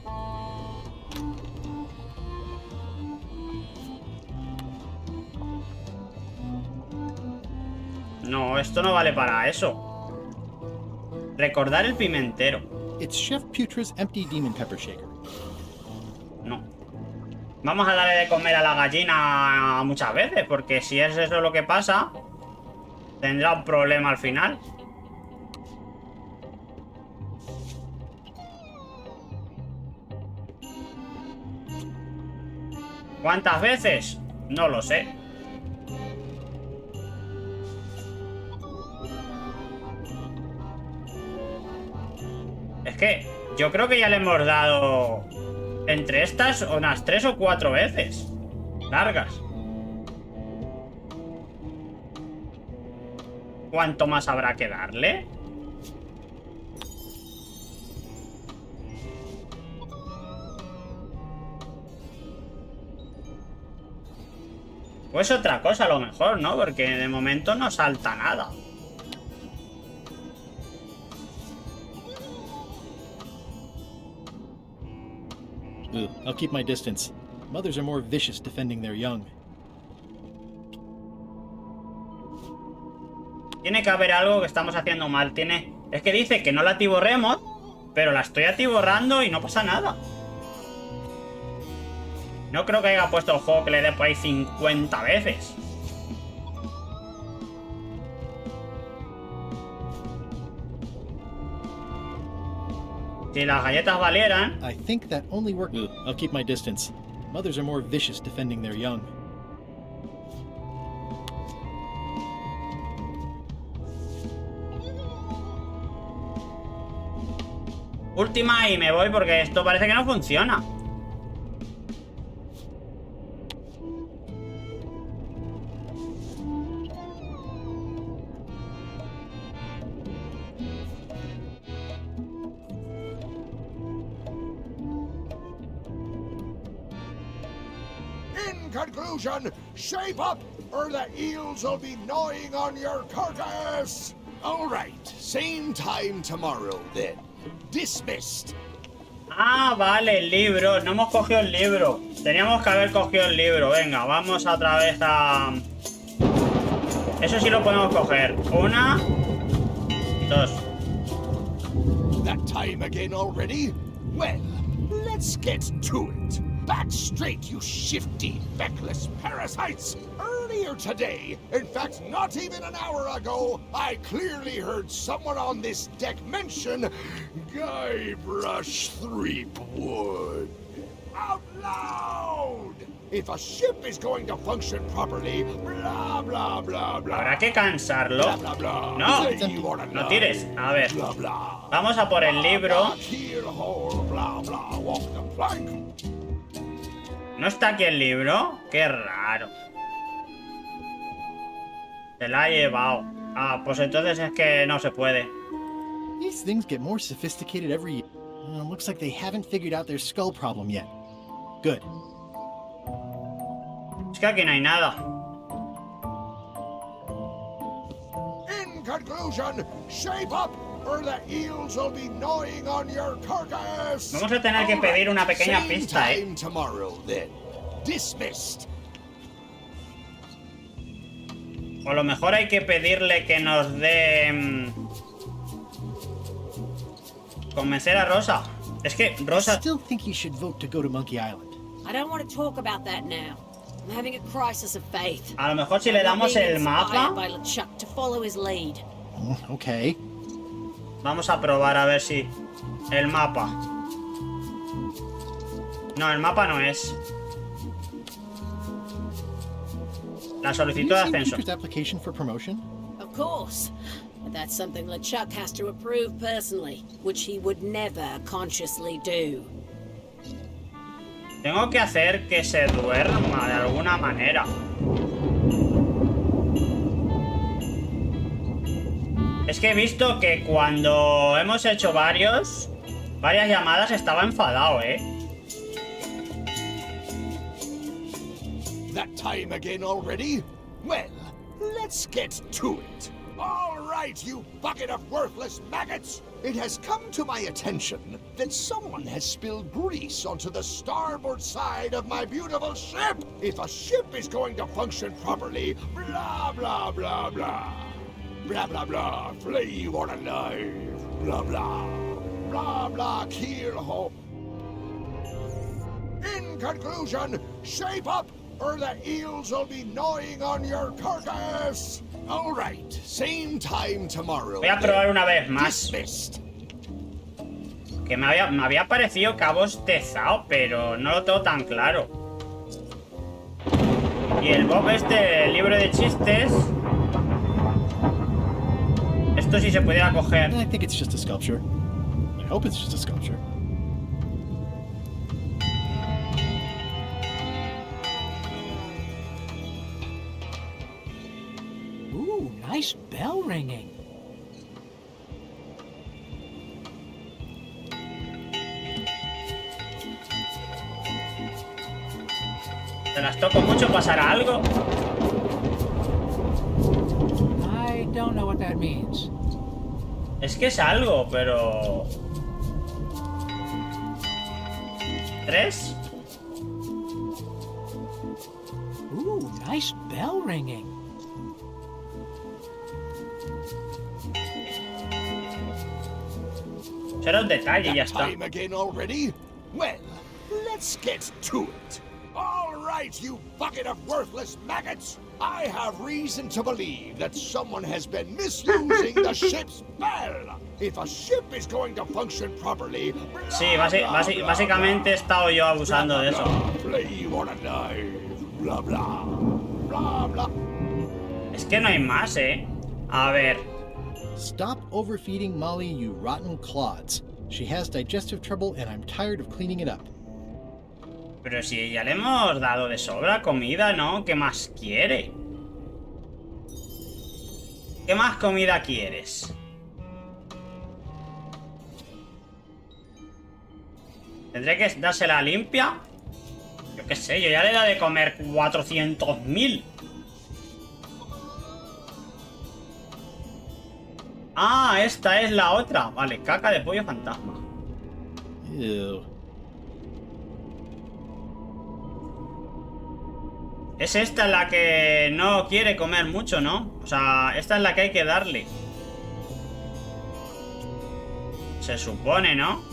Speaker 1: No, esto no vale para eso. Recordar el pimentero.
Speaker 2: It's Chef Putra's empty demon pepper shaker.
Speaker 1: No. Vamos a darle de comer a la gallina muchas veces, porque si es eso lo que pasa, tendrá un problema al final. ¿Cuántas veces? No lo sé. que yo creo que ya le hemos dado entre estas unas 3 o 4 veces. Largas. ¿Cuánto más habrá que darle? Pues otra cosa a lo mejor, ¿no? Porque de momento no salta nada.
Speaker 2: I'll keep my distance. Mothers are more vicious defending their young.
Speaker 1: Tiene que haber algo que estamos haciendo mal. Es que dice que no la atiborremos, pero la estoy atiborrando y no pasa nada. No creo que haya puesto el juego que le dé por ahí 50 veces. Si las galletas valieran...
Speaker 2: I think that only work. I'll keep my distance. Mothers are more vicious defending their young.
Speaker 1: Última y me voy porque esto parece que no funciona.
Speaker 14: In conclusion, shape up or the eels will be gnawing on your carcass. All right, same time tomorrow then. Dismissed.
Speaker 1: Ah, vale, el libro. No hemos cogido el libro. Teníamos que haber cogido el libro. Venga, vamos otra vez a... Eso sí lo podemos coger. 1, 2.
Speaker 14: That time again already? Well, let's get to it. Back straight, you shifty, feckless parasites! Earlier today, in fact, not even an hour ago, I clearly heard someone on this deck mention Guybrush Threepwood. Out loud! If a ship is going to function properly, blah, blah, blah, blah.
Speaker 1: ¿Habrá que cansarlo?
Speaker 14: Blah, blah, blah.
Speaker 1: No,
Speaker 14: Say you oughta
Speaker 1: no
Speaker 14: know.
Speaker 1: tires. A ver.
Speaker 14: Blah, blah.
Speaker 1: Vamos a por el libro.
Speaker 14: Keel-hole, blah, blah. Walk the plank.
Speaker 1: ¿No está aquí el libro? Qué raro. Se la ha llevado. Ah, pues entonces es que no se puede.
Speaker 2: These things get more sophisticated every year. Looks like they haven't figured out their skull problem yet. Good.
Speaker 1: Es que aquí no hay nada.
Speaker 14: In conclusion, shape up or the eels will be gnawing on your carcass.
Speaker 1: Vamos a tener que pedir una pequeña
Speaker 14: Same
Speaker 1: pista,
Speaker 14: time tomorrow, then. Dismissed.
Speaker 1: O a lo mejor hay que pedirle que nos dé... convencer a Rosa. Es que Rosa...
Speaker 2: I still think you should vote to go to Monkey Island.
Speaker 5: I don't want to talk about that now. I'm having a crisis of faith.
Speaker 1: A lo mejor si le damos el mapa...
Speaker 5: By LeChuck to follow his lead.
Speaker 2: Okay.
Speaker 1: Vamos a probar a ver si... El mapa. No, el mapa no es. La solicitud de ascenso.
Speaker 2: Application for promotion?
Speaker 5: Of course. But that's something LeChuck has to approve personally, which he would never consciously do.
Speaker 1: Tengo que hacer que se duerma de alguna manera. Es que he visto que cuando hemos hecho varias llamadas estaba enfadado,
Speaker 14: That time again already? Well, let's get to it. All right, you bucket of worthless maggots! It has come to my attention that someone has spilled grease onto the starboard side of my beautiful ship. If a ship is going to function properly, blah, blah, blah, blah. Blah, blah, blah, flame on a knife. Blah, blah. Blah, blah, keel-hole. In conclusion, shape up or the eels will be gnawing on your carcass. All right, same time tomorrow.
Speaker 1: Voy a probar una vez más. Que me había parecido que ha bostezado, pero no lo tengo tan claro. Y el Bob el libro de chistes... Esto sí se pudiera coger.
Speaker 2: I think it's just a sculpture. hope it's just a sculpture.
Speaker 16: Ooh, nice bell ringing.
Speaker 1: ¿Te las toco mucho? ¿Pasará algo?
Speaker 16: I don't know what that means.
Speaker 1: Es que es algo, pero... ¿3?
Speaker 16: Ooh, nice bell ringing.
Speaker 1: Será un detalle y ya está.
Speaker 14: Time again already? Well, let's get to it. All right, you bucket of worthless maggots. I have reason to believe that someone has been misusing the ship's bell. If a ship is going to function properly...
Speaker 1: Sí, básicamente he estado yo abusando de eso.
Speaker 14: Flame on a knife, bla bla, bla bla.
Speaker 1: Es que no hay más, A ver.
Speaker 2: Stop overfeeding Molly, you rotten clods. She has digestive trouble and I'm tired of cleaning it up.
Speaker 1: Pero si ya le hemos dado de sobra comida, ¿no? ¿Qué más quiere? ¿Qué más comida quieres? ¿Tendré que dársela limpia? Yo qué sé, yo ya le he dado de comer 400.000. Ah, esta es la otra. Vale, caca de pollo fantasma.
Speaker 2: Ew.
Speaker 1: Es esta la que no quiere comer mucho, ¿no? O sea, esta es la que hay que darle. Se supone, ¿no?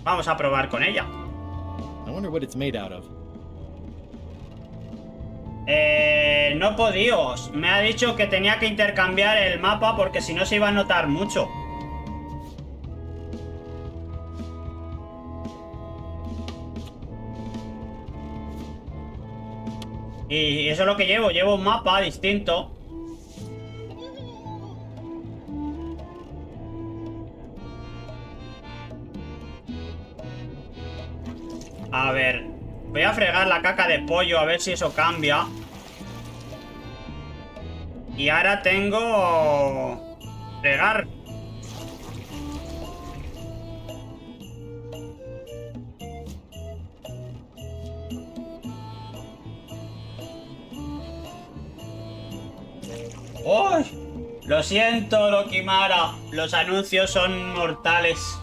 Speaker 1: Vamos a probar con ella.
Speaker 2: I wonder what it's made out of.
Speaker 1: No he podido. Me ha dicho que tenía que intercambiar el mapa porque si no se iba a notar mucho. Y eso es lo que llevo. Llevo un mapa distinto. A ver. Voy a fregar la caca de pollo a ver si eso cambia. Y ahora tengo... fregar. ¡Uy! Lo siento, Lokimara. Los anuncios son mortales.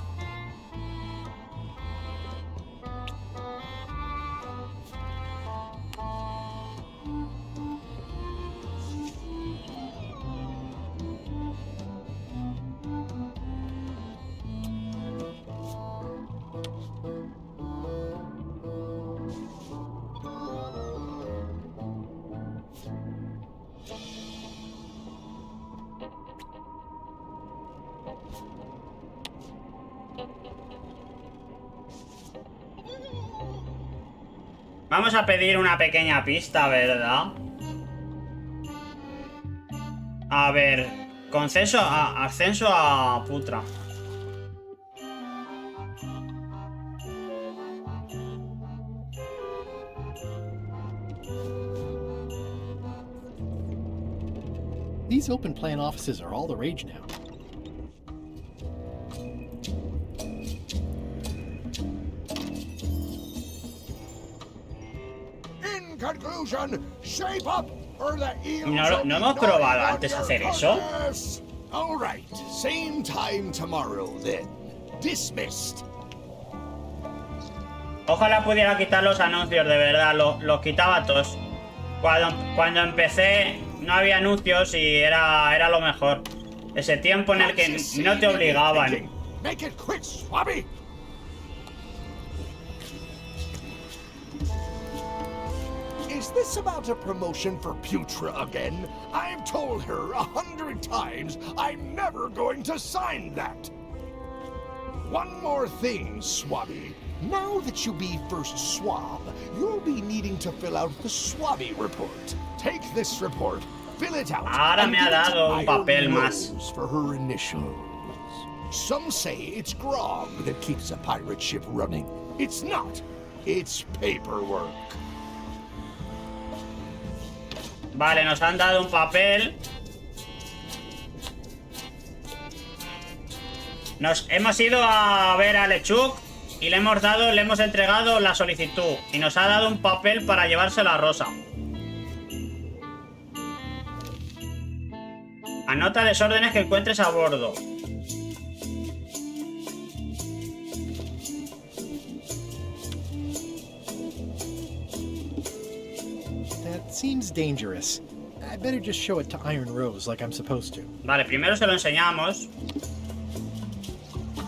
Speaker 1: Vamos a pedir una pequeña pista, ¿verdad? A ver, ascenso a Putra.
Speaker 2: These open plan offices are all the rage now.
Speaker 14: Conclusion, shape up or the
Speaker 1: ¿No hemos probado antes hacer eso?
Speaker 14: All right, same time tomorrow then. Dismissed.
Speaker 1: Ojalá pudiera quitar los anuncios, de verdad, los quitaba todos. Cuando empecé no había anuncios y era lo mejor. Ese tiempo en el que no te obligaban.
Speaker 14: Make it quick, Swabby. Is this about a promotion for Putra again? I've told her 100 times I'm never going to sign that. One more thing, Swabby. Now that you be first swab, you'll be needing to fill out the swabby report. Take this report, fill it out,
Speaker 1: Ahora me ha dado un papel más.
Speaker 14: for her initials. Some say it's grog that keeps a pirate ship running. It's not. It's paperwork.
Speaker 1: Vale, nos han dado un papel. Hemos ido a ver a LeChuck y le hemos entregado la solicitud. Y nos ha dado un papel para llevárselo a Rosa. Anota desórdenes que encuentres a bordo.
Speaker 2: That seems dangerous. I better just show it to Iron Rose like I'm supposed to.
Speaker 1: Vale, primero se lo enseñamos.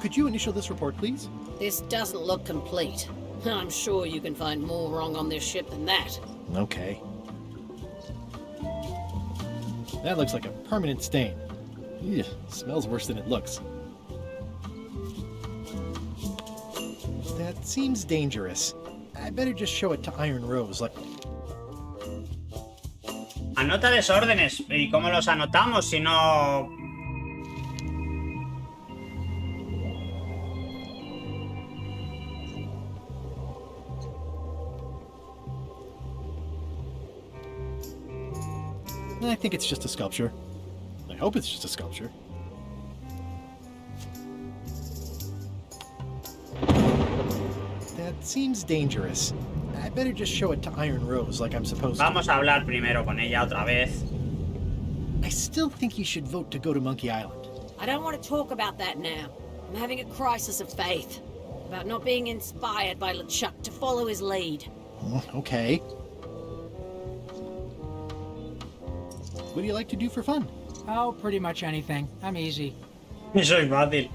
Speaker 2: Could you initial this report, please?
Speaker 5: This doesn't look complete. I'm sure you can find more wrong on this ship than that.
Speaker 2: Okay. That looks like a permanent stain. Ugh, smells worse than it looks. That seems dangerous. I better just show it to Iron Rose like...
Speaker 1: Anota desórdenes. ¿Y cómo los anotamos si no...?
Speaker 2: I think it's just a sculpture. I hope it's just a sculpture. That seems dangerous. I better just show it to Iron Rose like I'm supposed to.
Speaker 1: Vamos a hablar primero con ella otra vez.
Speaker 2: I still think you should vote to go to Monkey Island.
Speaker 5: I don't want to talk about that now. I'm having a crisis of faith. About not being inspired by LeChuck to follow his lead.
Speaker 2: Okay. What do you like to do for fun?
Speaker 16: Oh, pretty much anything. I'm easy.
Speaker 1: Eso es fácil.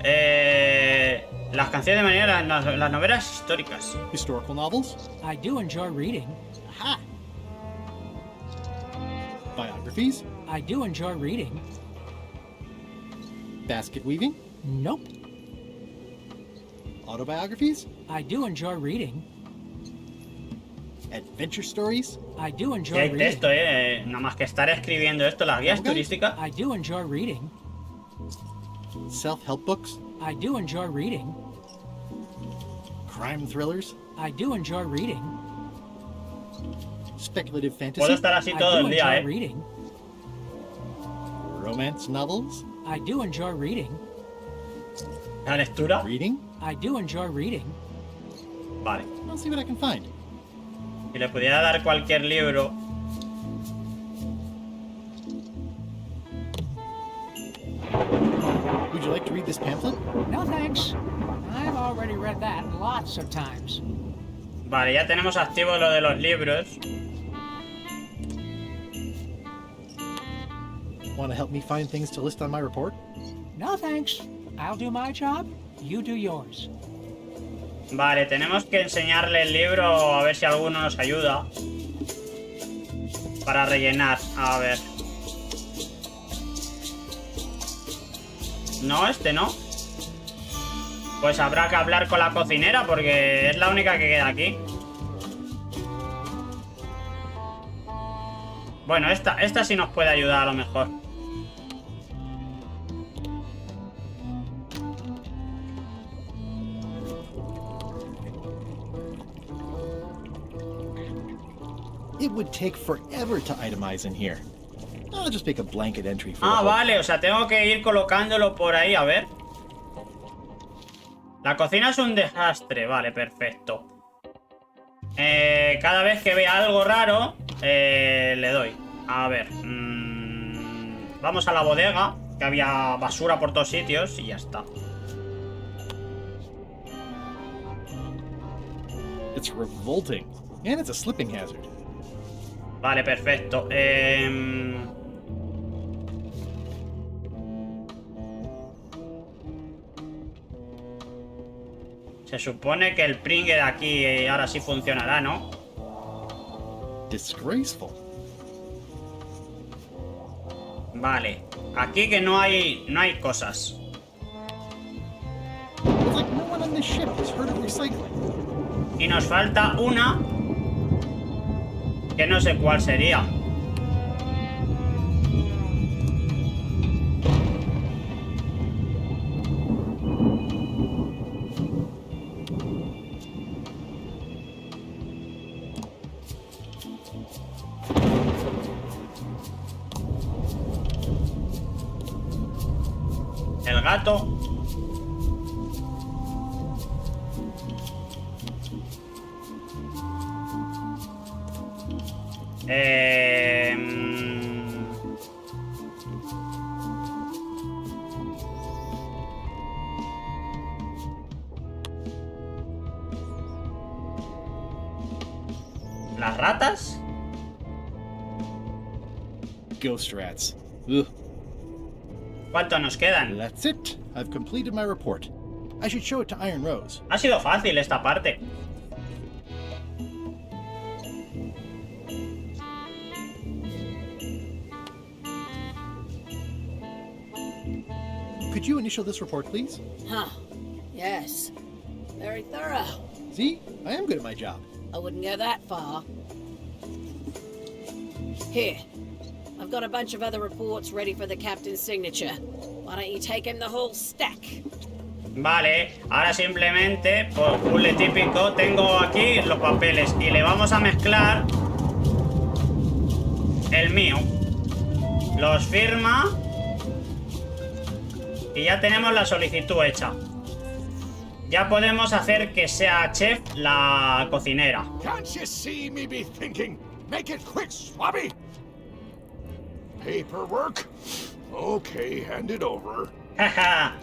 Speaker 1: Las canciones de María, las novelas históricas.
Speaker 2: Historical novels?
Speaker 16: I do enjoy reading.
Speaker 2: Aha! Biographies?
Speaker 16: I do enjoy reading.
Speaker 2: Basket weaving?
Speaker 16: Nope.
Speaker 2: Autobiographies?
Speaker 16: I do enjoy reading.
Speaker 2: Adventure stories?
Speaker 16: I do enjoy
Speaker 1: Y hay
Speaker 16: reading.
Speaker 1: texto, nada más que estar escribiendo esto, las guías turísticas.
Speaker 16: I do enjoy reading.
Speaker 2: Self-help books?
Speaker 16: I do enjoy reading.
Speaker 2: Crime thrillers?
Speaker 16: I do enjoy reading.
Speaker 2: Speculative fantasy?
Speaker 1: Puedo estar así todo el día,
Speaker 16: reading.
Speaker 2: Romance novels?
Speaker 16: I do enjoy reading.
Speaker 1: ¿La lectura?
Speaker 2: Reading?
Speaker 16: I do enjoy reading.
Speaker 1: Vale.
Speaker 2: I'll see what I can find.
Speaker 1: Si le pudiera dar cualquier libro.
Speaker 2: Would you like to read this pamphlet?
Speaker 16: No thanks. I've already read that lots of times.
Speaker 1: Vale, ya tenemos activo lo de los libros.
Speaker 2: Want to help me find things to list on my report?
Speaker 16: No thanks. I'll do my job. You do yours.
Speaker 1: Vale, tenemos que enseñarle el libro a ver si alguno nos ayuda. Para rellenar, a ver. No, este no. Pues habrá que hablar con la cocinera porque es la única que queda aquí. Bueno, esta sí nos puede ayudar a lo mejor.
Speaker 2: It would take forever to itemize in here. I'll just make a blanket entry for
Speaker 1: Ah, vale, o sea, tengo que ir colocándolo por ahí, a ver. La cocina es un desastre, vale, perfecto. Cada vez que vea algo raro, le doy. A ver. Vamos a la bodega, que había basura por todos sitios y ya está.
Speaker 2: It's revolting. And it's a slipping hazard.
Speaker 1: Vale, perfecto. Se supone que el pringue de aquí ahora sí funcionará, ¿no?
Speaker 2: Disgraceful.
Speaker 1: Vale. Aquí que no hay cosas.
Speaker 2: It's like no one on this ship has heard of recycling.
Speaker 1: Y nos falta una que no sé cuál sería. El gato. ¿Las ratas?
Speaker 2: Ghost rats. Ugh.
Speaker 1: ¿Cuánto nos quedan?
Speaker 2: That's it. I've completed my report. I should show it to Iron Rose.
Speaker 1: Ha sido fácil esta parte.
Speaker 2: Could you initial this report, please?
Speaker 5: Huh. Yes. Very thorough.
Speaker 2: See? I am good at my job.
Speaker 5: I wouldn't go that far. Here. I've got a bunch of other reports ready for the captain's signature. Why don't you take him the whole stack?
Speaker 1: Vale, ahora simplemente, por puzzle típico, tengo aquí los papeles y le vamos a mezclar el mío. Los firma y ya tenemos la solicitud hecha. Ya podemos hacer que sea chef la cocinera.
Speaker 14: Can't you see me be thinking? Make it quick, Swabby! Paperwork? Okay, hand it over.
Speaker 1: Haha.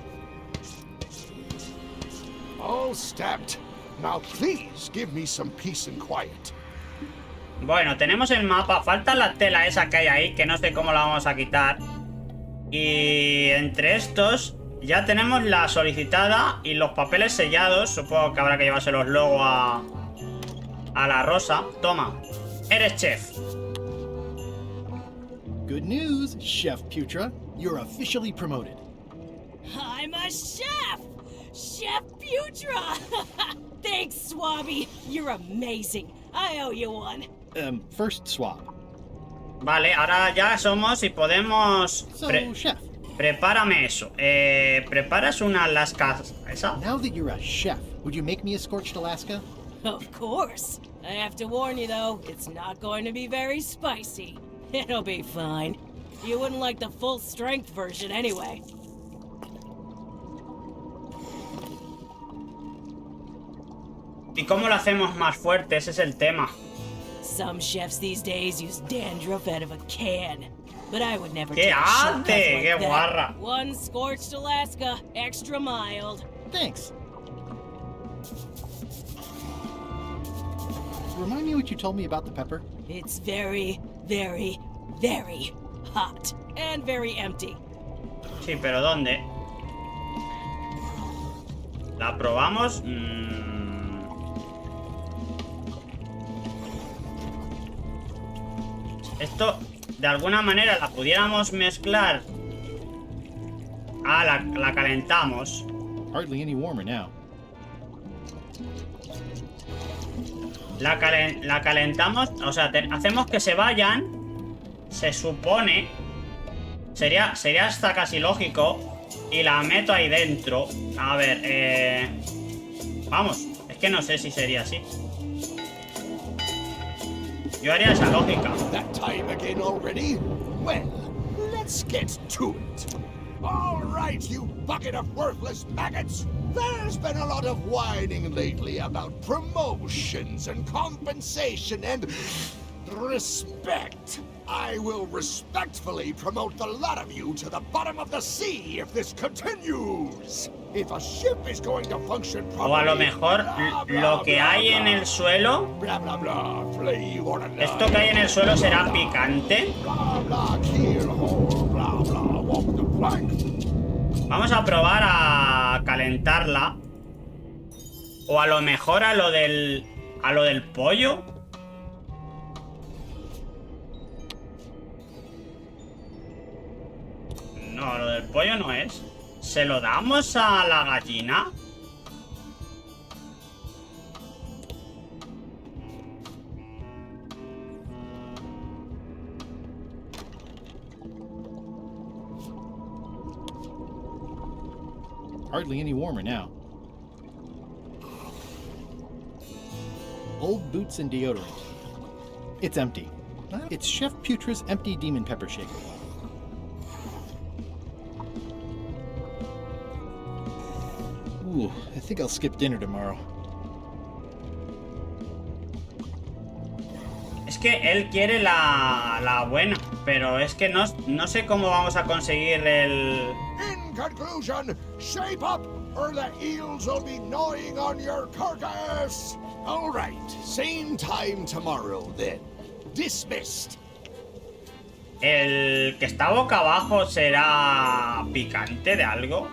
Speaker 14: All stamped. Now please give me some peace and quiet.
Speaker 1: Bueno, tenemos el mapa. Falta la tela esa que hay ahí, que no sé cómo la vamos a quitar. Y entre estos ya tenemos la solicitada y los papeles sellados. Supongo que habrá que llevárselos luego a la Rosa. Toma, eres chef.
Speaker 2: Good news, Chef Putra. You're officially promoted.
Speaker 5: I'm a chef! Chef Putra! Thanks, Swabby. You're amazing. I owe you one.
Speaker 2: First swab.
Speaker 1: Vale, ahora ya somos y podemos...
Speaker 2: Chef.
Speaker 1: Prepárame eso. ¿Preparas una Alaska esa?
Speaker 2: Now that you're a chef, would you make me a scorched Alaska?
Speaker 5: Of course. I have to warn you, though, it's not going to be very spicy. It'll be fine. You wouldn't like the full-strength version anyway.
Speaker 1: ¿Y cómo lo hacemos más fuerte? Ese es el tema.
Speaker 5: Some chefs these days use dandruff out of a can. But I would never
Speaker 1: ¿Qué
Speaker 5: take a
Speaker 1: hace?
Speaker 5: shortcut like
Speaker 1: ¡Qué
Speaker 5: that.
Speaker 1: guarra!
Speaker 5: One scorched Alaska, extra mild.
Speaker 2: Thanks. Remind me what you told me about the pepper?
Speaker 5: It's very, very, very hot. And very empty.
Speaker 1: Sí, pero ¿dónde? ¿La probamos? Esto, de alguna manera, la pudiéramos mezclar. Ah, la calentamos.
Speaker 2: Hardly any warmer now.
Speaker 1: La calentamos, o sea, hacemos que se vayan. Se supone. Sería hasta casi lógico. Y la meto ahí dentro. A ver, vamos, es que no sé si sería así. Yo haría esa lógica.
Speaker 14: That time again already? Well, let's get to it. All right, you bucket of worthless maggots. There's been a lot of whining lately about promotions and compensation and respect. I will respectfully promote the lot of you to the bottom of the sea if this continues. If a ship is going to function properly,
Speaker 1: o a lo mejor lo que hay en el suelo. Esto que hay en el suelo será picante. Vamos a probar a calentarla. O a lo mejor a lo del pollo. No, lo del pollo no es. ¿Se lo damos a la gallina?
Speaker 2: Hardly any warmer now. Old boots and deodorant. It's empty. It's Chef Putra's empty demon pepper shaker. Ooh, I think I'll skip dinner tomorrow.
Speaker 1: Es que él quiere la buena, pero es que no sé cómo vamos a conseguir el...
Speaker 14: In conclusion, shape up, or the eels will be gnawing on your carcass. All right, same time tomorrow then. Dismissed.
Speaker 1: ¿El que está boca abajo será picante de algo?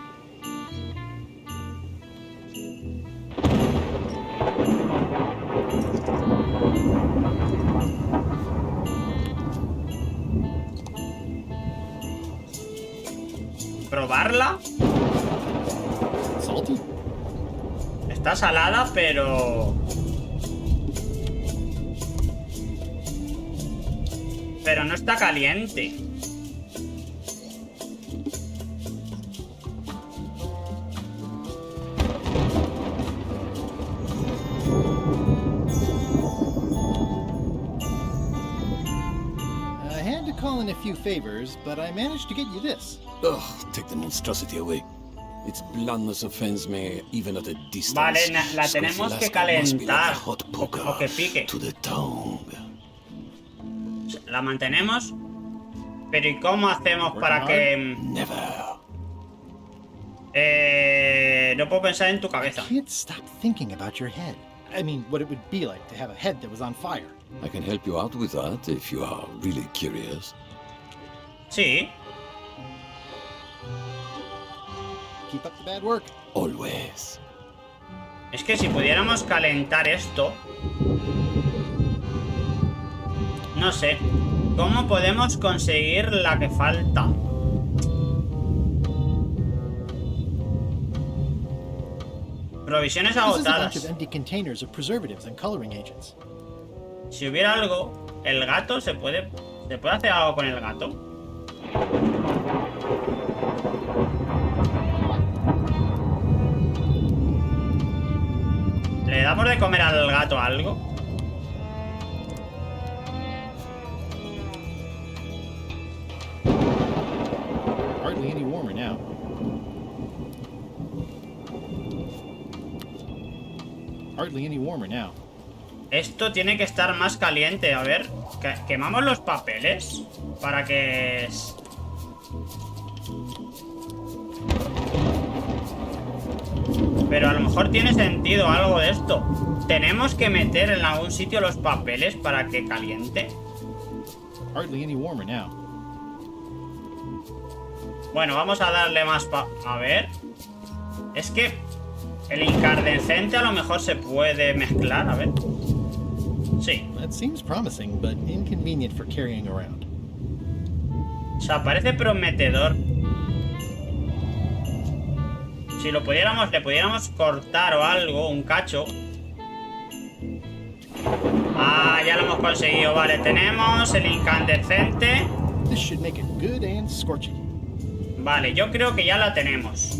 Speaker 1: ¿Probarla?
Speaker 2: Salty.
Speaker 1: Está salada, pero no está caliente.
Speaker 2: I had to call in a few favors, but I managed to get you this.
Speaker 17: Ugh, take the monstrosity away. Its blandness offends me even at a distance.
Speaker 1: Vale, la tenemos que calentar o que pique.
Speaker 17: To the tongue.
Speaker 1: La mantenemos, pero ¿y cómo hacemos para que...? No puedo pensar en tu cabeza.
Speaker 2: I can't stop thinking about your head. I mean, what it would be like to have a head that was on fire.
Speaker 17: I can help you out with that if you are really curious.
Speaker 1: Sí.
Speaker 2: Keep up the bad work.
Speaker 17: Always.
Speaker 1: Es que si pudiéramos calentar esto... No sé. ¿Cómo podemos conseguir la que falta? Provisiones agotadas. Si hubiera algo, el gato se puede hacer algo con el gato. ¿Le damos de comer al gato algo?
Speaker 2: Hardly any warmer now. Hardly any warmer now.
Speaker 1: Esto tiene que estar más caliente. A ver, quemamos los papeles para que... Pero a lo mejor tiene sentido algo de esto. Tenemos que meter en algún sitio los papeles para que caliente.
Speaker 2: Hardly any warmer now.
Speaker 1: Bueno, vamos a darle más a ver. Es que el incandescente a lo mejor se puede mezclar, a ver. Sí.
Speaker 2: That seems promising, but inconvenient for carrying around.
Speaker 1: O sea, parece prometedor. Si lo pudiéramos, le pudiéramos cortar o algo, un cacho. Ah, ya lo hemos conseguido. Vale, tenemos el incandescente.
Speaker 2: This should make it good and scorchy.
Speaker 1: Vale, yo creo que ya la tenemos.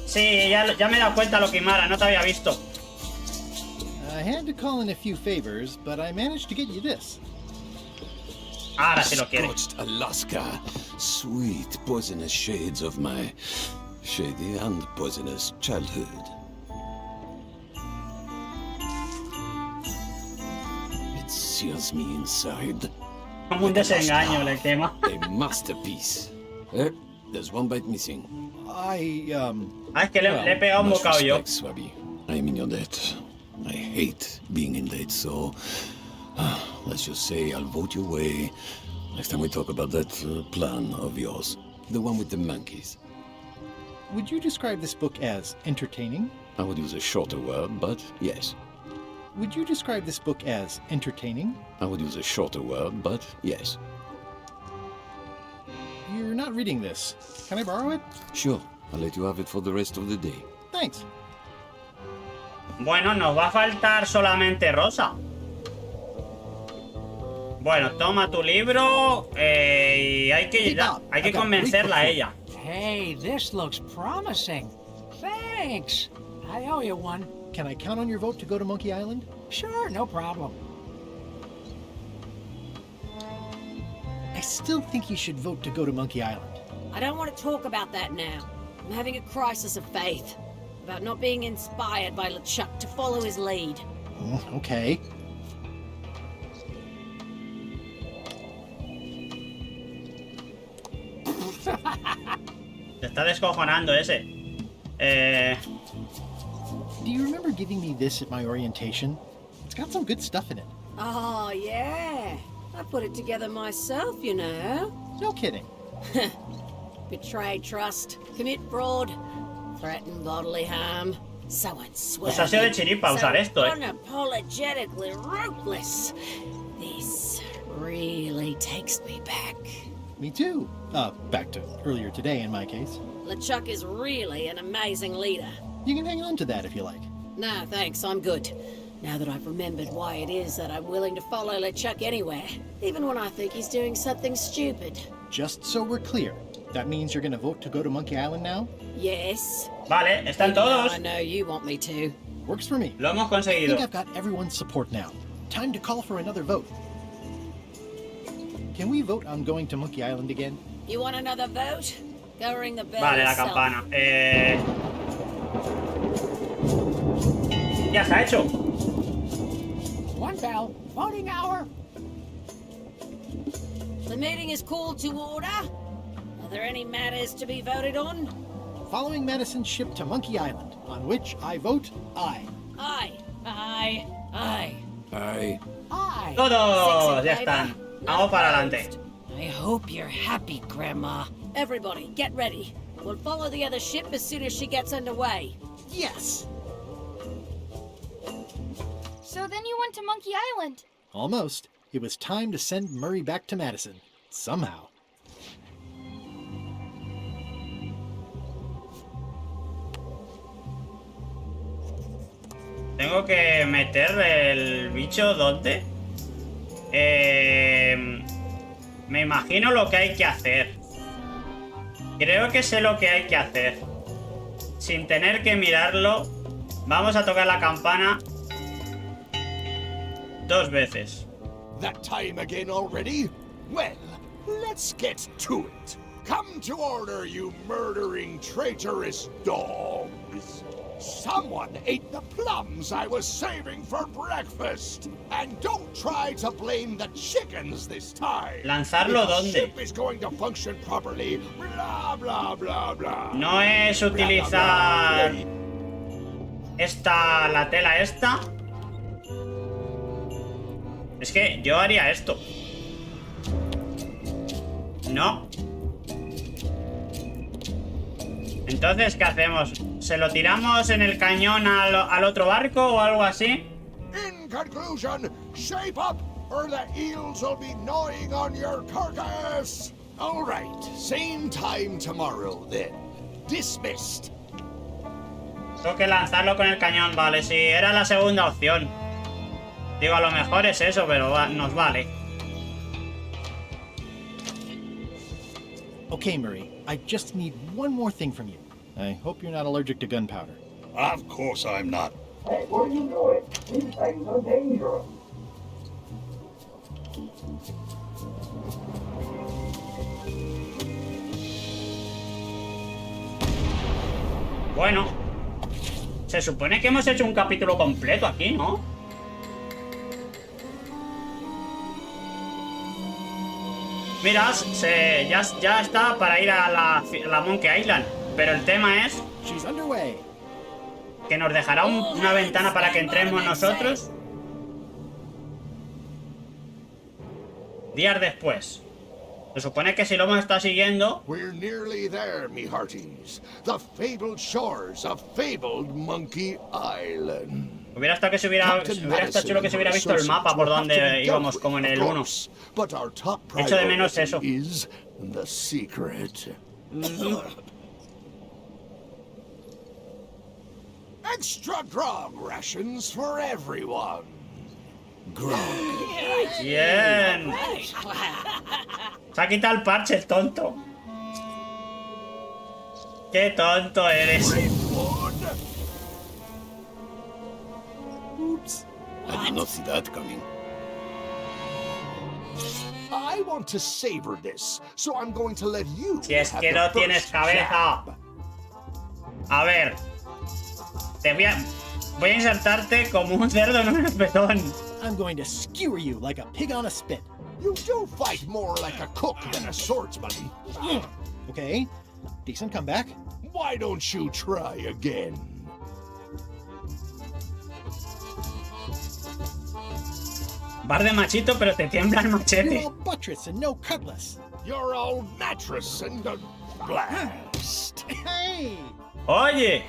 Speaker 1: Sí, ya me he dado cuenta, lo quemara, no te había visto.
Speaker 2: I had to call in a few favors, but I managed to get you this.
Speaker 1: Ahora sí lo quiere.
Speaker 17: Scorched Alaska, sweet poisonous shades of my shady and poisonous childhood. It seals me inside.
Speaker 1: Como un desengaño le quema.
Speaker 17: A masterpiece. There's one bite missing.
Speaker 1: Ah, es que le he pegado un bocado yo.
Speaker 17: Swabby. I'm in your debt. I hate being in debt, so let's just say I'll vote your way next time we talk about that plan of yours. The one with the monkeys.
Speaker 2: Would you describe this book as entertaining?
Speaker 17: I would use a shorter word, but yes.
Speaker 2: Would you describe this book as entertaining?
Speaker 17: I would use a shorter word, but yes.
Speaker 2: You're not reading this. Can I borrow it?
Speaker 17: Sure. I'll let you have it for the rest of the day.
Speaker 2: Thanks.
Speaker 1: Bueno, nos va a faltar solamente Rosa. Bueno, toma tu libro y hay que convencerla a ella.
Speaker 16: Hey, this looks promising. Thanks. I owe you one.
Speaker 2: Can I count on your vote to go to Monkey Island?
Speaker 16: Sure, no problem.
Speaker 2: I still think you should vote to go to Monkey Island.
Speaker 5: I don't want to talk about that now. I'm having a crisis of faith. About not being inspired by LeChuck to follow his lead.
Speaker 2: Okay.
Speaker 1: Se está descojonando ese.
Speaker 2: Do you remember giving me this at my orientation? It's got some good stuff in it.
Speaker 5: Oh, yeah. I put it together myself, you know.
Speaker 2: No kidding.
Speaker 5: Betray trust, commit fraud, threaten bodily harm, so unswerving,
Speaker 1: Pues ha sido de chiripa usar esto,
Speaker 5: unapologetically ruthless. This really takes me back.
Speaker 2: Me too. Back to earlier today in my case.
Speaker 5: LeChuck is really an amazing leader.
Speaker 2: You can hang on to that if you like.
Speaker 5: No, thanks, I'm good. Now that I've remembered why it is that I'm willing to follow LeChuck anywhere, even when I think he's doing something stupid.
Speaker 2: Just so we're clear, that means you're gonna vote to go to Monkey Island now?
Speaker 5: Yes.
Speaker 1: Vale, están todos.
Speaker 5: I know you want me to.
Speaker 2: Works for me.
Speaker 1: Lo hemos
Speaker 2: I
Speaker 1: conseguido.
Speaker 2: think I've got everyone's support now. Time to call for another vote. Can we vote on going to Monkey Island again?
Speaker 5: You want another vote? Go ring the bell
Speaker 1: Vale, la
Speaker 5: yourself.
Speaker 1: campana. Ya está hecho.
Speaker 16: One bell. Voting hour.
Speaker 5: The meeting is called to order. Are there any matters to be voted on?
Speaker 2: Following Madison's ship to Monkey Island, on which I vote aye.
Speaker 5: Aye. Aye. Aye.
Speaker 17: Aye.
Speaker 16: Aye.
Speaker 1: Todos, ya están. Vamos para adelante.
Speaker 5: I hope you're happy, Grandma. Everybody, get ready. We'll follow the other ship as soon as she gets underway.
Speaker 2: Yes!
Speaker 11: So then you went to Monkey Island.
Speaker 2: Almost. It was time to send Murray back to Madison. Somehow.
Speaker 1: Tengo que meter el bicho ¿dónde? Me imagino lo que hay que hacer. Creo que sé lo que hay que hacer. Sin tener que mirarlo, vamos a tocar la campana 2 veces.
Speaker 14: That time again already? Well, let's get to it. Come to order, you murdering, traitorous dogs. Someone ate the plums I was saving for breakfast. And don't try to blame the chickens this time.
Speaker 1: ¿Lanzarlo
Speaker 14: If the
Speaker 1: dónde?
Speaker 14: ship is going to function properly, blah, blah, blah, blah.
Speaker 1: No es utilizar la tela esta. Es que yo haría esto. No. Entonces, ¿qué hacemos? ¿Se lo tiramos en el cañón al otro barco o algo así?
Speaker 14: In conclusion, shape up or the eels will be gnawing on your carcass. All right, same time tomorrow then. Dismissed.
Speaker 1: Tengo que lanzarlo con el cañón, vale, sí, era la segunda opción. Digo, a lo mejor es eso, pero nos vale.
Speaker 2: Okay, Murray, I just need one more thing from you. I hope you're not allergic to gunpowder.
Speaker 13: Of course I'm not.
Speaker 18: Hey, what are you doing? These things are dangerous.
Speaker 1: Bueno, se supone que hemos hecho un capítulo completo aquí, ¿no? Mira, ya está para ir a la Monkey Island. Pero el tema es que nos dejará una ventana para que entremos nosotros días después. Se supone que si lo hemos estado siguiendo...
Speaker 14: We're nearly there, me hearties. The fabled shores of fabled Monkey Island.
Speaker 1: Hubiera estado chulo que se hubiera visto el mapa por donde íbamos, como en el 1. Echo de menos eso.
Speaker 14: The secret. Extra grog rations for everyone.
Speaker 1: Bien. Se ha quitado el parche, el tonto. Qué tonto eres.
Speaker 14: Oops.
Speaker 17: I did not see that coming.
Speaker 14: I want to savor this, so I'm going to let you.
Speaker 1: Si es
Speaker 14: have
Speaker 1: que
Speaker 14: the
Speaker 1: no tienes
Speaker 14: first
Speaker 1: cabeza.
Speaker 14: jab.
Speaker 1: A ver. Voy a insertarte como un cerdo en un espetón.
Speaker 2: I'm going to skewer you like a pig on a spit.
Speaker 14: You do fight more like a cook than a swordsman.
Speaker 2: Okay, decent comeback.
Speaker 14: Why don't you try again?
Speaker 1: Bar de machito, pero te tiembla el
Speaker 2: You're
Speaker 1: machete.
Speaker 2: all buttress and no cutlass.
Speaker 14: You're all mattress and a blast.
Speaker 2: Hey!
Speaker 1: Oye.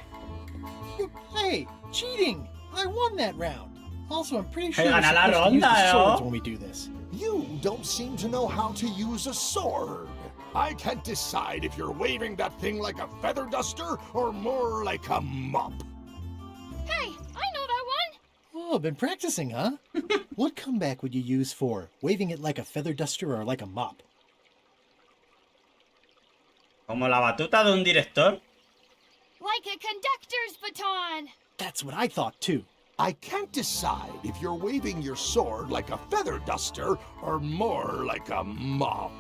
Speaker 2: Hey! Cheating! I won that round. Also, I'm pretty sure
Speaker 1: Hey,
Speaker 2: we're
Speaker 1: gana la
Speaker 2: supposed to use
Speaker 1: ronda,
Speaker 2: the swords
Speaker 1: ¿no?
Speaker 2: when we do this.
Speaker 14: You don't seem to know how to use a sword. I can't decide if you're waving that thing like a feather duster or more like a mop.
Speaker 11: Hey, I know that one!
Speaker 2: Oh, been practicing, huh? What comeback would you use for waving it like a feather duster or like a mop?
Speaker 1: Como la batuta de un director.
Speaker 11: Like a conductor's baton!
Speaker 2: That's what I thought too.
Speaker 14: I can't decide if you're waving your sword like a feather duster or more like a mop.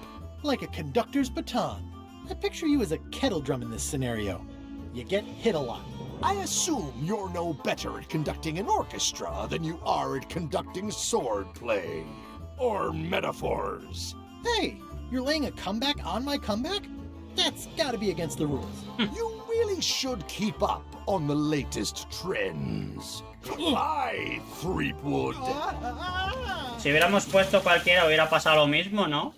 Speaker 2: Like a conductor's baton. I picture you as a kettle drum in this scenario. You get hit a lot.
Speaker 14: I assume you're no better at conducting an orchestra than you are at conducting swordplay. Or metaphors.
Speaker 2: Hey, you're laying a comeback on my comeback? That's gotta be against the rules.
Speaker 14: You really should keep up on the latest trends. Bye, Threepwood.
Speaker 1: Si hubiéramos puesto cualquiera hubiera pasado lo mismo, ¿no?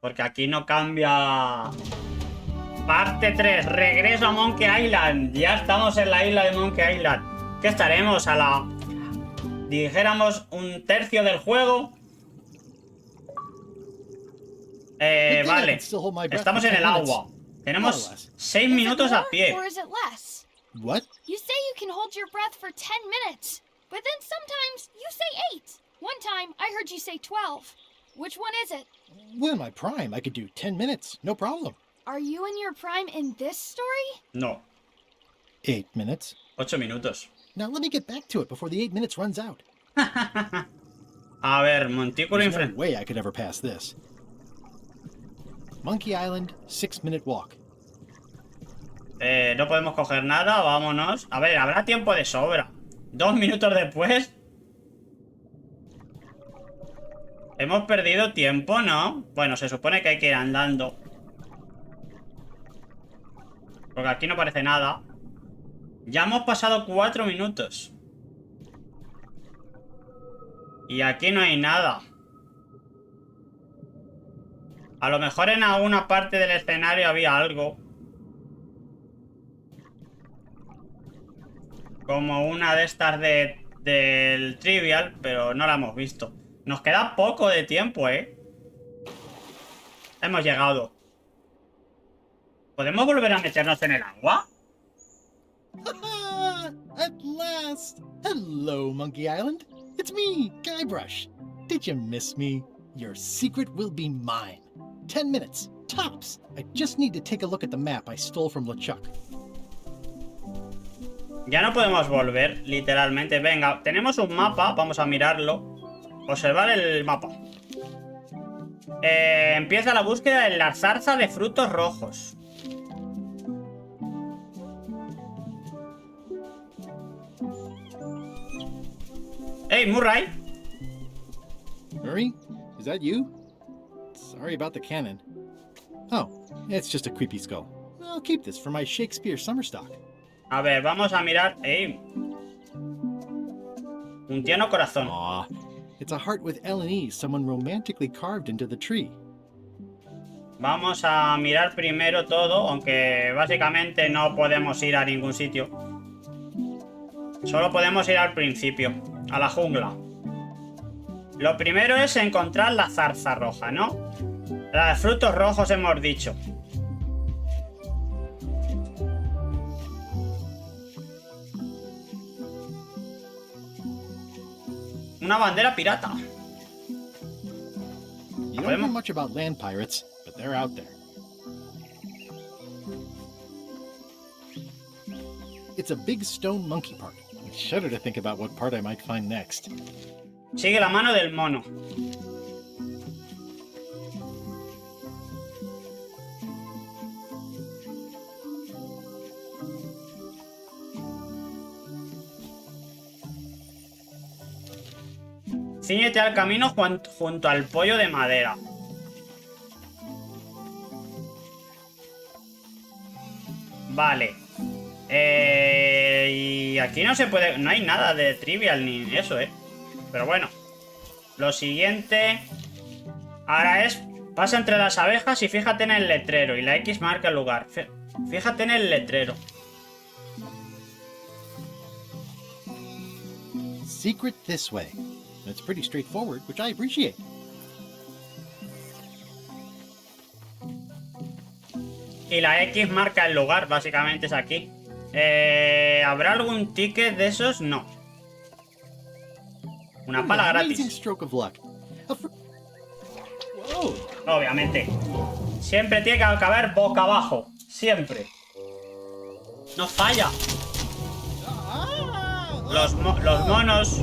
Speaker 1: Porque aquí no cambia. Parte 3, regreso a Monkey Island. Ya estamos en la isla de Monkey Island. ¿Qué estaremos? A la... dijéramos un tercio del juego. Vale. Estamos en el agua. Tenemos 6 minutos a pie.
Speaker 11: Or is it less?
Speaker 2: What?
Speaker 11: You say you can hold your breath for 10 minutes, but then sometimes you say 8. One time I heard you say 12. Which one is it?
Speaker 2: Well, in my prime, I could do 10 minutes, no problem.
Speaker 11: Are you in your prime in this story?
Speaker 1: No.
Speaker 2: 8 minutes.
Speaker 1: 8 minutos.
Speaker 2: Now let me get back to it before the 8 minutes runs out.
Speaker 1: A ver, montículo
Speaker 2: There's no
Speaker 1: infernal.
Speaker 2: way I could ever pass this. Monkey Island, 6-minute walk.
Speaker 1: No podemos coger nada, vámonos. A ver, habrá tiempo de sobra. 2 minutos después. Hemos perdido tiempo, ¿no? Bueno, se supone que hay que ir andando. Porque aquí no parece nada. Ya hemos pasado 4 minutos. Y aquí no hay nada. A lo mejor en alguna parte del escenario había algo. Como una de estas del Trivial, pero no la hemos visto. Nos queda poco de tiempo, ¿eh? Hemos llegado. ¿Podemos volver a meternos en el agua?
Speaker 2: At last! Hello, Monkey Island. It's me, Guybrush. Did you miss me? Your secret will be mine. 10 minutes, tops. I just need to take a look at the map I stole from LeChuck.
Speaker 1: Ya no podemos volver, literalmente. Venga, tenemos un mapa, vamos a mirarlo. Observar el mapa. Empieza la búsqueda en la zarza de frutos rojos. Hey, Murray.
Speaker 2: Murray? Is that you? Sorry about the cannon. Oh, it's just a creepy skull. I'll keep this for my Shakespeare summer stock.
Speaker 1: A ver, vamos a mirar. Hey. Un tierno corazón.
Speaker 2: Aw, it's a heart with L and E someone romantically carved into the tree.
Speaker 1: Vamos a mirar primero todo, aunque básicamente no podemos ir a ningún sitio. Solo podemos ir al principio, a la jungla. Lo primero es encontrar la zarza roja, ¿no? La de frutos rojos hemos dicho. Una bandera pirata.
Speaker 2: You don't know much about land pirates, but they're out there. It's a big stone monkey park. I shudder to think about what part I might find next.
Speaker 1: Sigue la mano del mono. Cíñete al camino junto al pollo de madera. Vale. Y aquí no se puede... No hay nada de trivial ni eso, Pero bueno. Lo siguiente... Ahora es... Pasa entre las abejas y fíjate en el letrero. Y la X marca el lugar. Fíjate en el letrero.
Speaker 2: Secret this way. That's pretty straightforward, which I appreciate.
Speaker 1: Y la X marca el lugar, básicamente es aquí. ¿Habrá algún ticket de esos? No. Una pala gratis. Obviamente. Siempre tiene que caber boca abajo. Siempre. No falla. Los monos.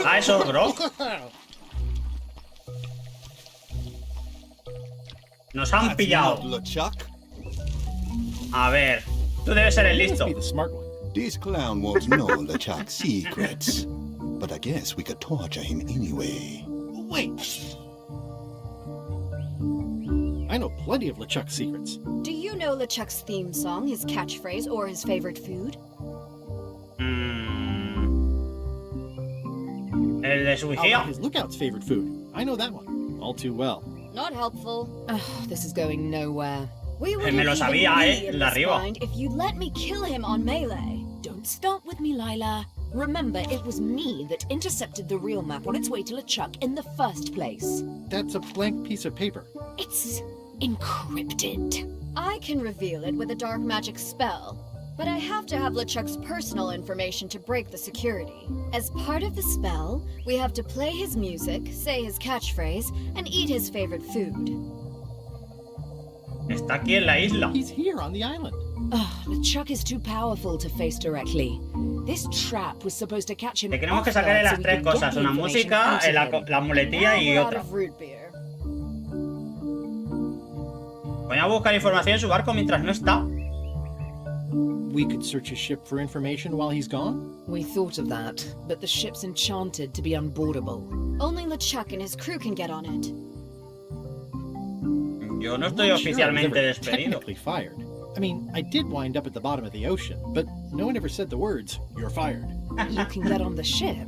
Speaker 1: Ah, eso es Grog. Nos han pillado. A ver, tú debes ser el listo.
Speaker 19: This clown wants to know LeChuck's secrets, but I guess we could torture him anyway.
Speaker 2: Wait. I know plenty of LeChuck's secrets.
Speaker 10: Do you know LeChuck's theme song, his catchphrase, or his favorite food?
Speaker 1: El de su vigía.
Speaker 2: His lookout's favorite food. I know that one all too well.
Speaker 10: Not helpful.
Speaker 5: This is going nowhere.
Speaker 10: We would
Speaker 1: Me lo sabía, el de arriba.
Speaker 10: if you'd let me kill him on melee.
Speaker 5: Don't start with me, Lila. Remember, it was me that intercepted the real map on its way to LeChuck in the first place.
Speaker 2: That's a blank piece of paper.
Speaker 5: It's encrypted.
Speaker 10: I can reveal it with a dark magic spell, but I have to have LeChuck's personal information to break the security. As part of the spell, we have to play his music, say his catchphrase, and eat his favorite food.
Speaker 1: Está aquí en la isla.
Speaker 2: He's here on the island.
Speaker 5: LeChuck is too powerful to face directly. This trap was supposed to catch him.
Speaker 1: Tenemos que sacarle las tres cosas, una música, la muletilla y otra. Voy a buscar información en su barco mientras no está.
Speaker 2: We could search his ship for information while he's gone?
Speaker 5: We thought of that, but the ship's enchanted to be unboardable.
Speaker 10: Only LeChuck and his crew can get on it.
Speaker 1: Yo no estoy oficialmente despedido.
Speaker 2: Fired. I mean, I did wind up at the bottom of the ocean, but no one ever said the words, "You're fired."
Speaker 5: You can get on the ship?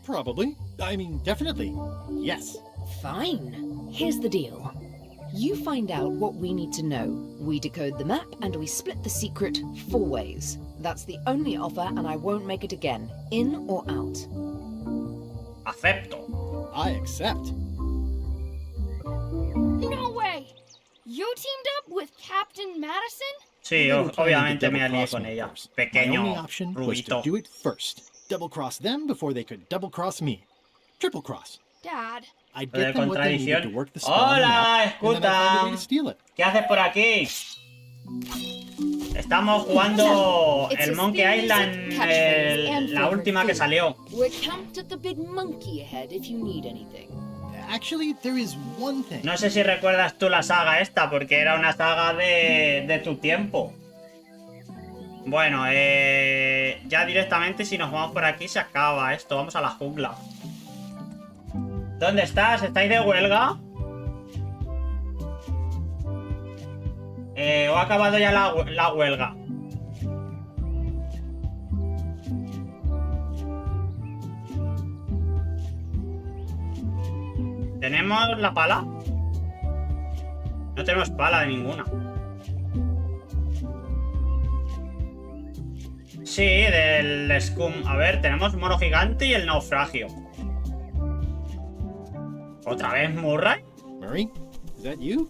Speaker 2: Probably. I mean, definitely. Yes.
Speaker 5: Fine. Here's the deal. You find out what we need to know. We decode the map and we split the secret 4 ways. That's the only offer and I won't make it again. In or out.
Speaker 1: Acepto.
Speaker 2: I accept.
Speaker 11: No way! You teamed up with Captain Madison?
Speaker 1: Sí, obviamente me alié con ella. Pequeño
Speaker 2: My only option was to
Speaker 1: rubito.
Speaker 2: do it first. Double cross them before they could double cross me. Triple cross.
Speaker 11: Dad.
Speaker 2: I'd
Speaker 1: De
Speaker 2: get them what they needed to
Speaker 1: contradicción.
Speaker 2: work the spell on the
Speaker 1: Hola,
Speaker 2: map, and then I'd find a way to
Speaker 1: escuta.
Speaker 2: steal it.
Speaker 1: ¿Qué haces por aquí? Estamos jugando
Speaker 10: It's
Speaker 1: el
Speaker 10: his
Speaker 1: Monkey
Speaker 10: theme
Speaker 1: Island,
Speaker 10: music, catchphrase, and
Speaker 1: la
Speaker 10: favorite
Speaker 1: última que
Speaker 10: food.
Speaker 1: salió.
Speaker 5: We're camped at the big monkey ahead if you need anything.
Speaker 2: Actually, there is one thing.
Speaker 1: No sé si recuerdas tú la saga esta, porque era una saga de tu tiempo. Bueno, ya directamente si nos vamos por aquí se acaba esto. Vamos a la jungla. ¿Dónde estás? ¿Estáis de huelga? ¿O ha acabado ya la huelga? ¿Tenemos la pala? No tenemos pala de ninguna. Sí, del Scum. A ver, tenemos Moro Gigante y el Naufragio. ¿Otra vez Murray?
Speaker 2: Murray, is that you?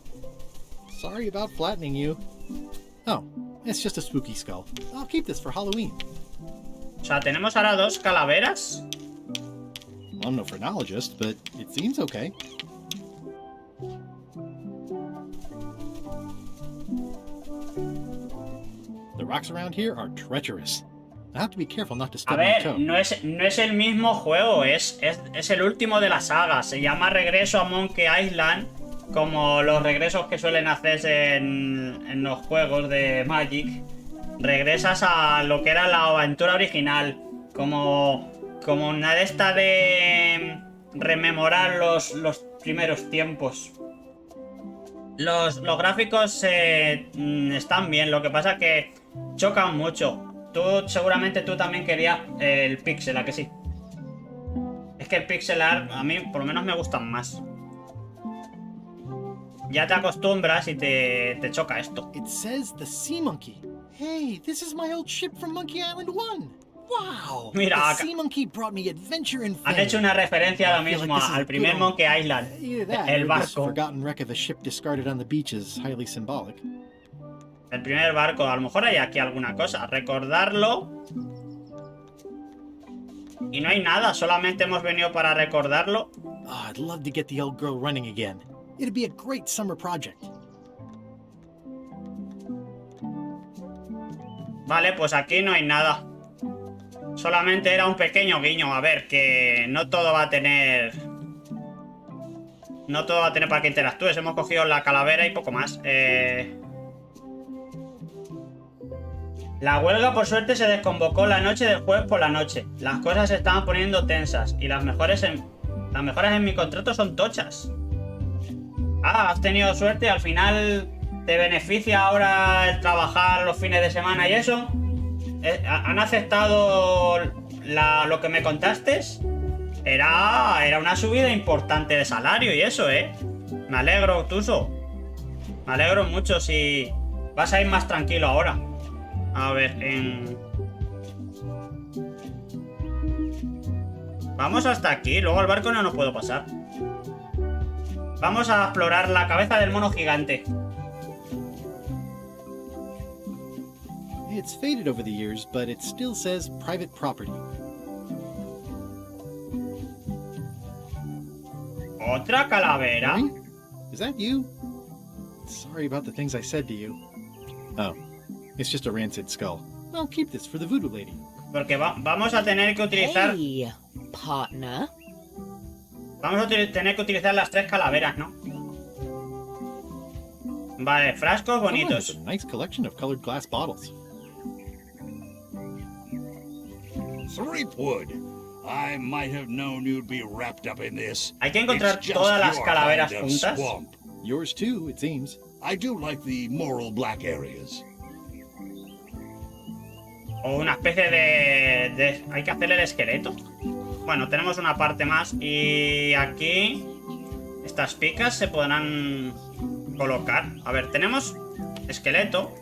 Speaker 2: Sorry about flattening you. Oh, it's just a spooky skull. I'll keep this for Halloween.
Speaker 1: O sea, tenemos ahora 2 calaveras.
Speaker 2: I'm no phrenologist, but it seems okay. The rocks around here are treacherous. I have to be careful not to
Speaker 1: A
Speaker 2: stub my
Speaker 1: ver,
Speaker 2: toe.
Speaker 1: no es el mismo juego, es el último de la saga. Se llama Regreso a Monkey Island, como los regresos que suelen hacerse en los juegos de Magic. Regresas a lo que era la aventura original, como una de esta de rememorar los primeros tiempos. Los gráficos están bien, lo que pasa es que chocan mucho. Seguramente tú también querías el pixel, ¿a que sí? Es que el pixel art a mí por lo menos me gustan más. Ya te acostumbras y te choca esto.
Speaker 2: It says the Sea Monkey. Hey, this is my old ship from Monkey Island 1. Wow.
Speaker 1: Mira,
Speaker 2: the Sea Monkey brought me adventure and fame.
Speaker 1: Han hecho una referencia a lo mismo al primer Monkey Island. El barco.
Speaker 2: This forgotten wreck of a ship discarded on the beach is highly symbolic.
Speaker 1: El primer barco, a lo mejor hay aquí alguna cosa. Recordarlo. Y no hay nada, solamente hemos venido para recordarlo.
Speaker 2: Oh, I'd love to get the old girl running again. It'd be a great summer project.
Speaker 1: Vale, pues aquí no hay nada. Solamente era un pequeño guiño. A ver, que no todo va a tener... No todo va a tener para que interactúes. Hemos cogido la calavera y poco más. La huelga, por suerte, se desconvocó la noche del jueves por la noche. Las cosas se estaban poniendo tensas y las mejoras en mi contrato son tochas. Ah, has tenido suerte. Al final te beneficia ahora el trabajar los fines de semana y eso. ¿Han aceptado lo que me contaste? Era una subida importante de salario y eso, Me alegro, Tuso. Me alegro mucho si vas a ir más tranquilo ahora. A ver, vamos hasta aquí. Luego al barco no puedo pasar. Vamos a explorar la cabeza del mono gigante.
Speaker 2: It's faded over the years, but it still says private property.
Speaker 1: ¿Otra calavera?
Speaker 2: Really? Is that you? Sorry about the things I said to you. Oh, it's just a rancid skull. I'll keep this for the voodoo lady.
Speaker 1: Porque vamos a tener que utilizar...
Speaker 5: Hey, partner.
Speaker 1: Vamos a tener que utilizar las 3 calaveras, ¿no? Vale, frascos bonitos.
Speaker 2: Oh, a nice collection of colored glass bottles.
Speaker 13: Threepwood, I might have known you'd be wrapped up in this.
Speaker 1: Hay que encontrar todas las calaveras juntas.
Speaker 2: Yours too, it seems.
Speaker 13: I do like the moral black areas.
Speaker 1: O una especie de... Hay que hacer el esqueleto. Bueno, tenemos una parte más. Y aquí... Estas picas se podrán colocar. A ver, tenemos esqueleto.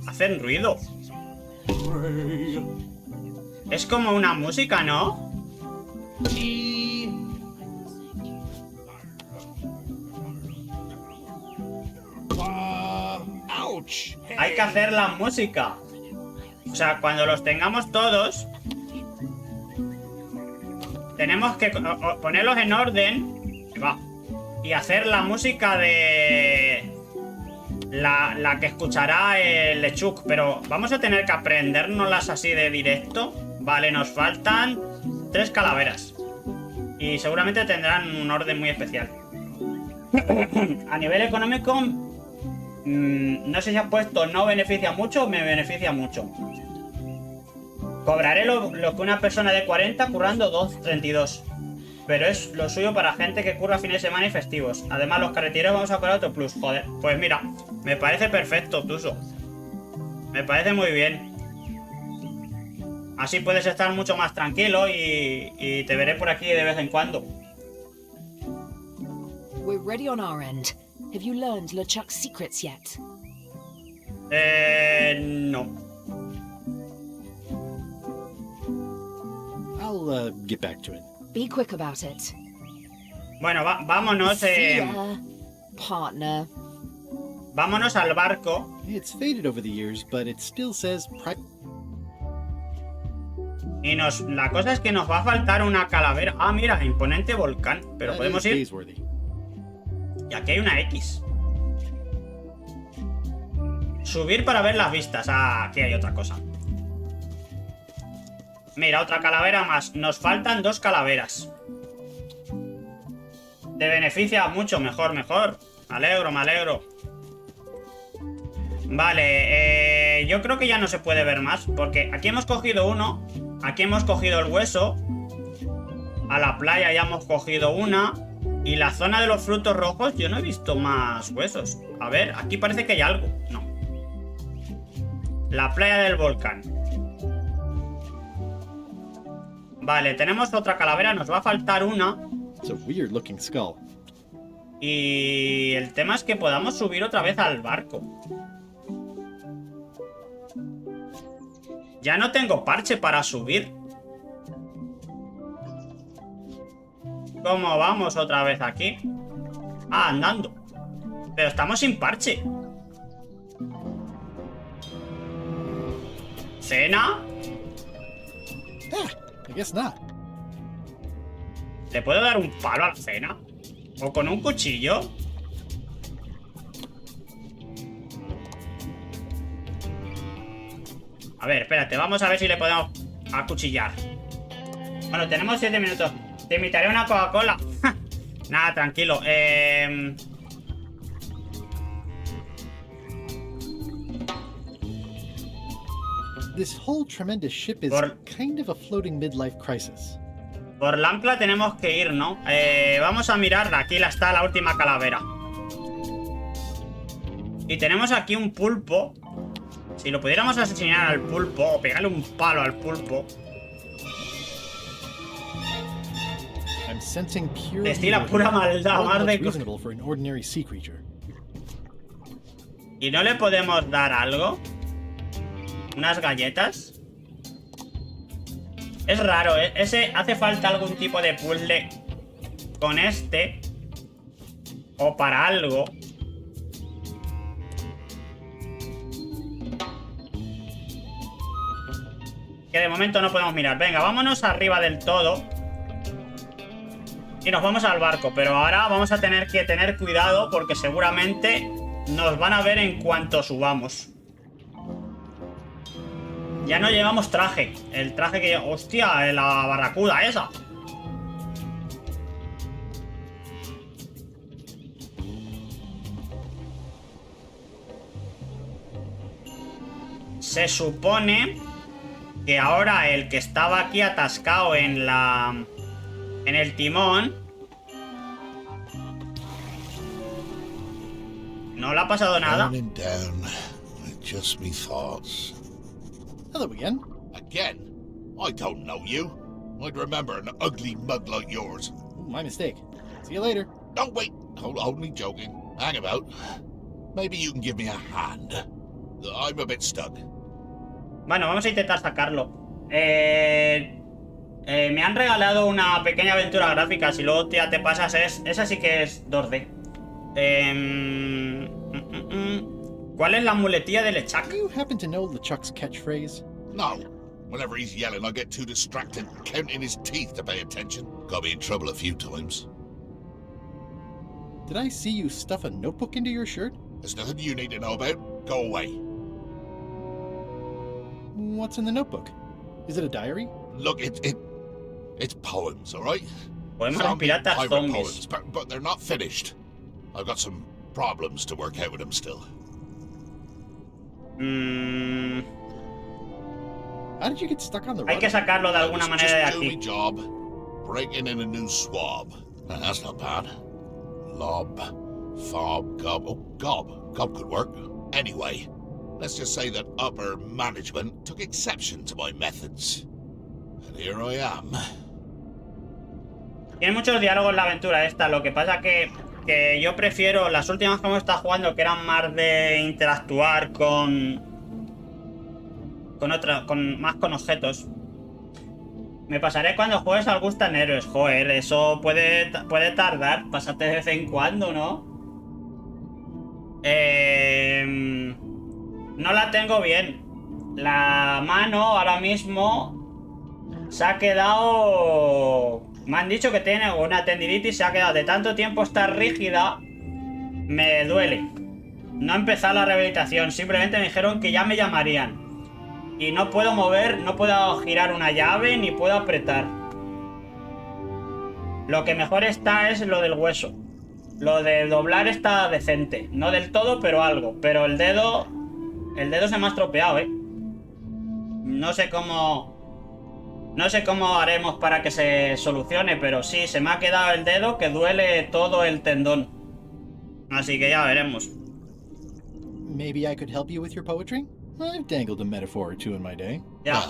Speaker 1: Hacen ruido. Es como una música, ¿no? Hay que hacer la música. O sea, cuando los tengamos todos, tenemos que ponerlos en orden y hacer la música de la que escuchará el LeChuck. Pero vamos a tener que aprendérnoslas así de directo. Vale, nos faltan 3 calaveras y seguramente tendrán un orden muy especial. A nivel económico, no sé si has puesto no beneficia mucho o me beneficia mucho. Cobraré lo que una persona de 40 currando 32. Pero es lo suyo para gente que curra fines de semana y festivos. Además, los carreteros vamos a cobrar otro plus. Joder, pues mira, me parece perfecto, Tuso. Me parece muy bien. Así puedes estar mucho más tranquilo y te veré por aquí de vez en cuando.
Speaker 5: We're ready on our end. Have you learned LeChuck's secrets yet?
Speaker 1: No.
Speaker 2: I'll get back to it.
Speaker 5: Be quick about it.
Speaker 1: Bueno, vámonos.
Speaker 5: See ya, partner.
Speaker 1: Vámonos al barco.
Speaker 2: It's faded over the years, but it still says
Speaker 1: Y la cosa es que nos va a faltar una calavera. Ah, mira, imponente volcán. Pero podemos ir. Y aquí hay una X. Subir para ver las vistas. Ah, aquí hay otra cosa. Mira, otra calavera más. Nos faltan 2 calaveras. Te beneficia mucho. Mejor, mejor. Me alegro, me alegro. Vale, yo creo que ya no se puede ver más. Porque aquí hemos cogido uno. Aquí hemos cogido el hueso. A la playa ya hemos cogido una. Y la zona de los frutos rojos yo no he visto más huesos. A ver, aquí parece que hay algo. No. La playa del volcán. Vale, tenemos otra calavera. Nos va a faltar una.
Speaker 2: It's a weird looking skull.
Speaker 1: Y el tema es que podamos subir otra vez al barco. Ya no tengo parche para subir. ¿Cómo vamos otra vez aquí? Ah, andando. Pero estamos sin parche. ¿Cena?
Speaker 2: I guess not.
Speaker 1: ¿Le puedo dar un palo a la cena? ¿O con un cuchillo? A ver, espérate, vamos a ver si le podemos acuchillar. Bueno, tenemos 7 minutos. Te invitaré una Coca-Cola. Nada, tranquilo.
Speaker 2: This whole tremendous ship is kind of a floating midlife crisis.
Speaker 1: Por la ancla tenemos que ir, ¿no? Vamos a mirarla. Aquí está la última calavera. Y tenemos aquí un pulpo. Si lo pudiéramos asesinar al pulpo o pegarle un palo al pulpo. Destila pura maldad, más de... ¿Y no le podemos dar algo? ¿Unas galletas? Es raro, ¿eh? Ese hace falta algún tipo de puzzle con este. O para algo. Que de momento no podemos mirar. Venga, vámonos arriba del todo. Y nos vamos al barco. Pero ahora vamos a tener que tener cuidado porque seguramente nos van a ver en cuanto subamos. Ya no llevamos traje. El traje que... ¡Hostia! La barracuda esa. Se supone que ahora el que estaba aquí atascado en el timón no le ha pasado nada.
Speaker 12: Just me thoughts.
Speaker 2: Hello again.
Speaker 12: Again? I don't know you. I'd remember an ugly mug like yours.
Speaker 2: My mistake. See you later.
Speaker 12: Oh, wait. Hold me joking. Hang about. Maybe you can give me a hand. I'm a bit stuck.
Speaker 1: Bueno, vamos a intentar sacarlo. Me han regalado una pequeña aventura gráfica. Si luego ya te pasas, esa sí que es 2D. ¿Cuál es la muletilla de LeChuck?
Speaker 2: Do you happen to know LeChuck's catchphrase?
Speaker 12: No. Whenever he's yelling, I get too distracted counting his teeth to pay attention. Got me in trouble a few times.
Speaker 2: Did I see you stuff a notebook into your shirt?
Speaker 12: There's nothing you need to know about. Go away.
Speaker 2: What's in the notebook? Is it a diary?
Speaker 12: Look, it's poems, all right?
Speaker 1: Poemas de piratas zombies.
Speaker 12: Poems, but they're not finished. I've got some problems to work out with them still.
Speaker 2: How did you get stuck on the
Speaker 1: Hay que sacarlo de alguna manera de aquí.
Speaker 12: Job, breaking in a new swab. That's not bad. Lob, fob, gob. Oh, gob. Gob could work. Anyway, let's just say that upper management took exception to my methods. And here I am.
Speaker 1: Tiene muchos diálogos la aventura esta. Lo que pasa que yo prefiero las últimas que hemos estado jugando, que eran más de interactuar con objetos. Me pasaré cuando juegues al Gustan Héroes. Joder, eso puede tardar. Pásate de vez en cuando, ¿no? No la tengo bien. La mano ahora mismo se ha quedado... Me han dicho que tiene una tendinitis, se ha quedado de tanto tiempo estar rígida. Me duele. No he empezado la rehabilitación, simplemente me dijeron que ya me llamarían. Y no puedo mover, no puedo girar una llave ni puedo apretar. Lo que mejor está es lo del hueso. Lo de doblar está decente. No del todo, pero algo. Pero el dedo se me ha estropeado, No sé cómo haremos para que se solucione, pero sí, se me ha quedado el dedo que duele todo el tendón. Así que ya veremos.
Speaker 2: Maybe I could help you with your poetry? I've dangled a metaphor or two in my day.
Speaker 1: Yeah.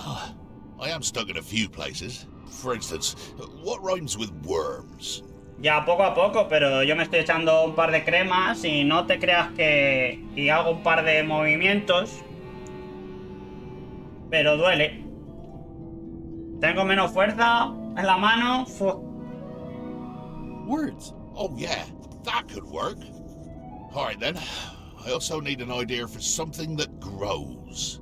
Speaker 12: I am stuck in a few places. For instance, what rhymes with worms?
Speaker 1: Ya, poco a poco, pero yo me estoy echando un par de cremas y no te creas que... Y hago un par de movimientos. Pero duele. Tengo menos fuerza en la mano.
Speaker 2: Words.
Speaker 12: Oh yeah, that could work. Alright then. I also need an idea for something that grows.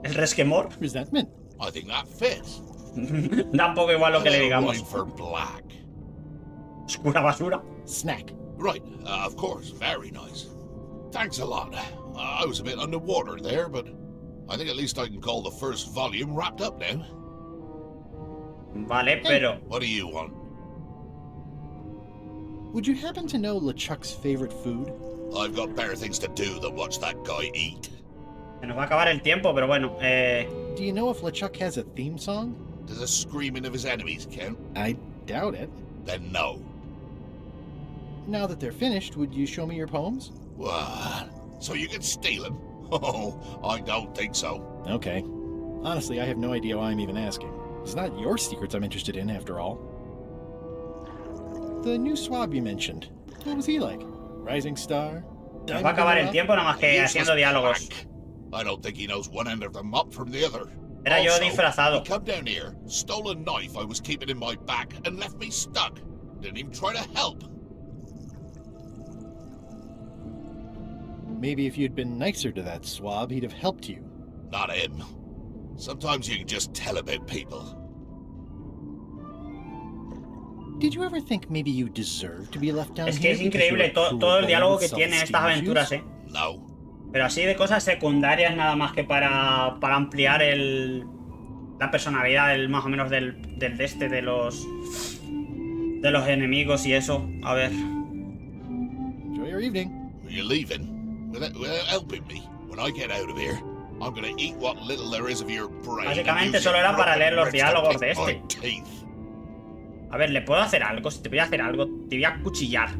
Speaker 1: El resquemor.
Speaker 2: Resentment.
Speaker 12: I think that fits.
Speaker 1: Da un poco igual lo que le digamos.
Speaker 12: For black.
Speaker 1: Oscura basura.
Speaker 2: Snack.
Speaker 12: Right, of course, very nice. Thanks a lot. I was a bit underwater there, but I think at least I can call the first volume wrapped up now.
Speaker 1: Vale, pero...
Speaker 12: What do you want?
Speaker 2: Would you happen to know LeChuck's favorite food?
Speaker 12: I've got better things to do than watch that guy eat.
Speaker 1: Se nos va a acabar el tiempo, pero bueno,
Speaker 2: Do you know if LeChuck has a theme song?
Speaker 12: Does the screaming of his enemies count?
Speaker 2: I doubt it.
Speaker 12: Then no.
Speaker 2: Now that they're finished, would you show me your poems?
Speaker 12: What? So you can steal them? Oh, I don't think so.
Speaker 2: Okay. Honestly, I have no idea why I'm even asking. It's not your secrets I'm interested in, after all. The new swab you mentioned. What was he like? Rising star?
Speaker 1: Se nos va a acabar el tiempo nada más que haciendo diálogos.
Speaker 12: I don't think he knows one end of the mop from the other.
Speaker 1: Era yo disfrazado.
Speaker 12: He come down here, stole a knife I was keeping in my back, and left me stuck. Didn't even try to help.
Speaker 2: Maybe if you'd been nicer to that swab, he'd have helped you.
Speaker 12: Not him. Sometimes you can just tell about people.
Speaker 2: Did you ever think maybe you deserve to be left down
Speaker 1: Es que es increíble todo el diálogo que tiene estas aventuras,
Speaker 12: No.
Speaker 1: Pero así de cosas secundarias nada más que para ampliar la personalidad más o menos de los enemigos y eso. A ver.
Speaker 2: Enjoy your evening.
Speaker 12: You're leaving without helping me. When I get out of here, I'm gonna eat what little there is of your brain.
Speaker 1: Básicamente solo era para leer los diálogos de este. A ver, ¿le puedo hacer algo? Si te voy a hacer algo, te voy a cuchillar.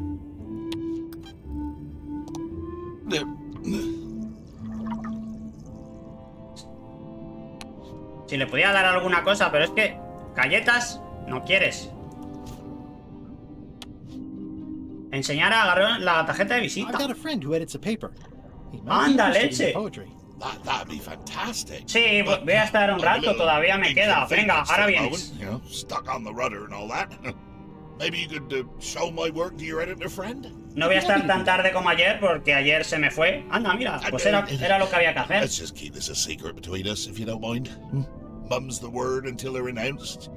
Speaker 1: Si le podía dar alguna cosa, pero es que... Galletas, no quieres. Enseñar a agarrar la tarjeta de visita. ¡Anda, leche!
Speaker 12: That'd be fantastic.
Speaker 1: Sí, voy a estar un rato, todavía me queda. Venga, ahora vienes.
Speaker 12: You know, stuck on the rudder and all that. Maybe you could show my work to your editor friend.
Speaker 1: No voy a estar tan tarde como ayer porque ayer se me fue. Anda, mira, pues era lo que había que hacer.
Speaker 12: Let's just keep this a secret between us, if you don't mind. Mum's the word until they're announced.